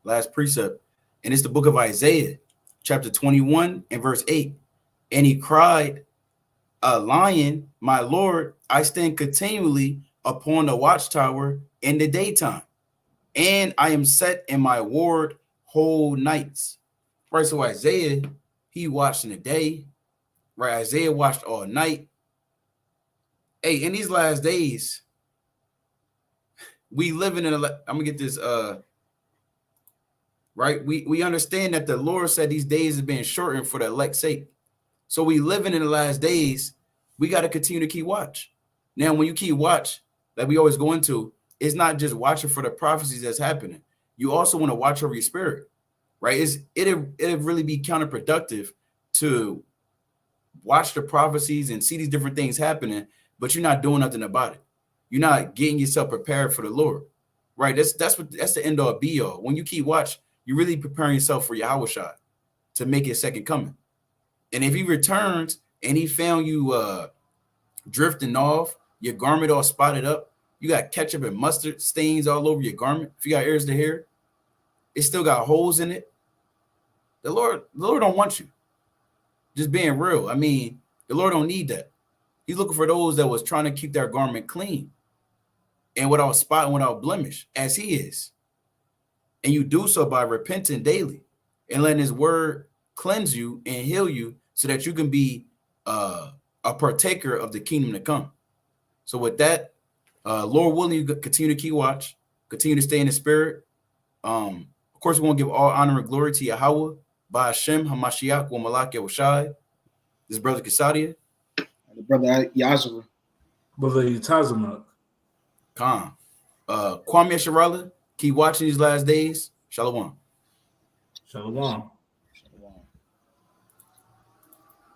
last precept, and it's the book of Isaiah, chapter 21 and verse 8. And he cried, "A lion, my Lord, I stand continually upon the watchtower in the daytime, and I am set in my ward whole nights." Right. So Isaiah, he watched in the day. Right. Isaiah watched all night. Hey, in these last days, we living in a, I'm gonna get this right. We understand that the Lord said these days are being shortened for the elect's sake. So we living in the last days. We got to continue to keep watch. Now, when you keep watch, like we always go into, it's not just watching for the prophecies that's happening. You also want to watch over your spirit, right? It'll really be counterproductive to watch the prophecies and see these different things happening, but you're not doing nothing about it. You're not getting yourself prepared for the Lord, right? That's the end all be all. When you keep watch, you're really preparing yourself for Yahweh shot to make his second coming. And if he returns and he found you drifting off, your garment all spotted up, you got ketchup and mustard stains all over your garment. If you got ears to hear, it still got holes in it. The Lord don't want you. Just being real. I mean, the Lord don't need that. He's looking for those that was trying to keep their garment clean and without spot and without blemish, as he is. And you do so by repenting daily and letting his word cleanse you and heal you so that you can be a partaker of the kingdom to come. So with that, Lord willing, you continue to keep watch, continue to stay in the spirit. Of course, we want to give all honor and glory to Yahweh, by Hashem, Hamashiach, wa Malak Yahushai. This brother Kasadia. The brother Yazra. Brother Yatazamak. Khan. Kwame Sharala, keep watching these last days. Shalom. Shalom.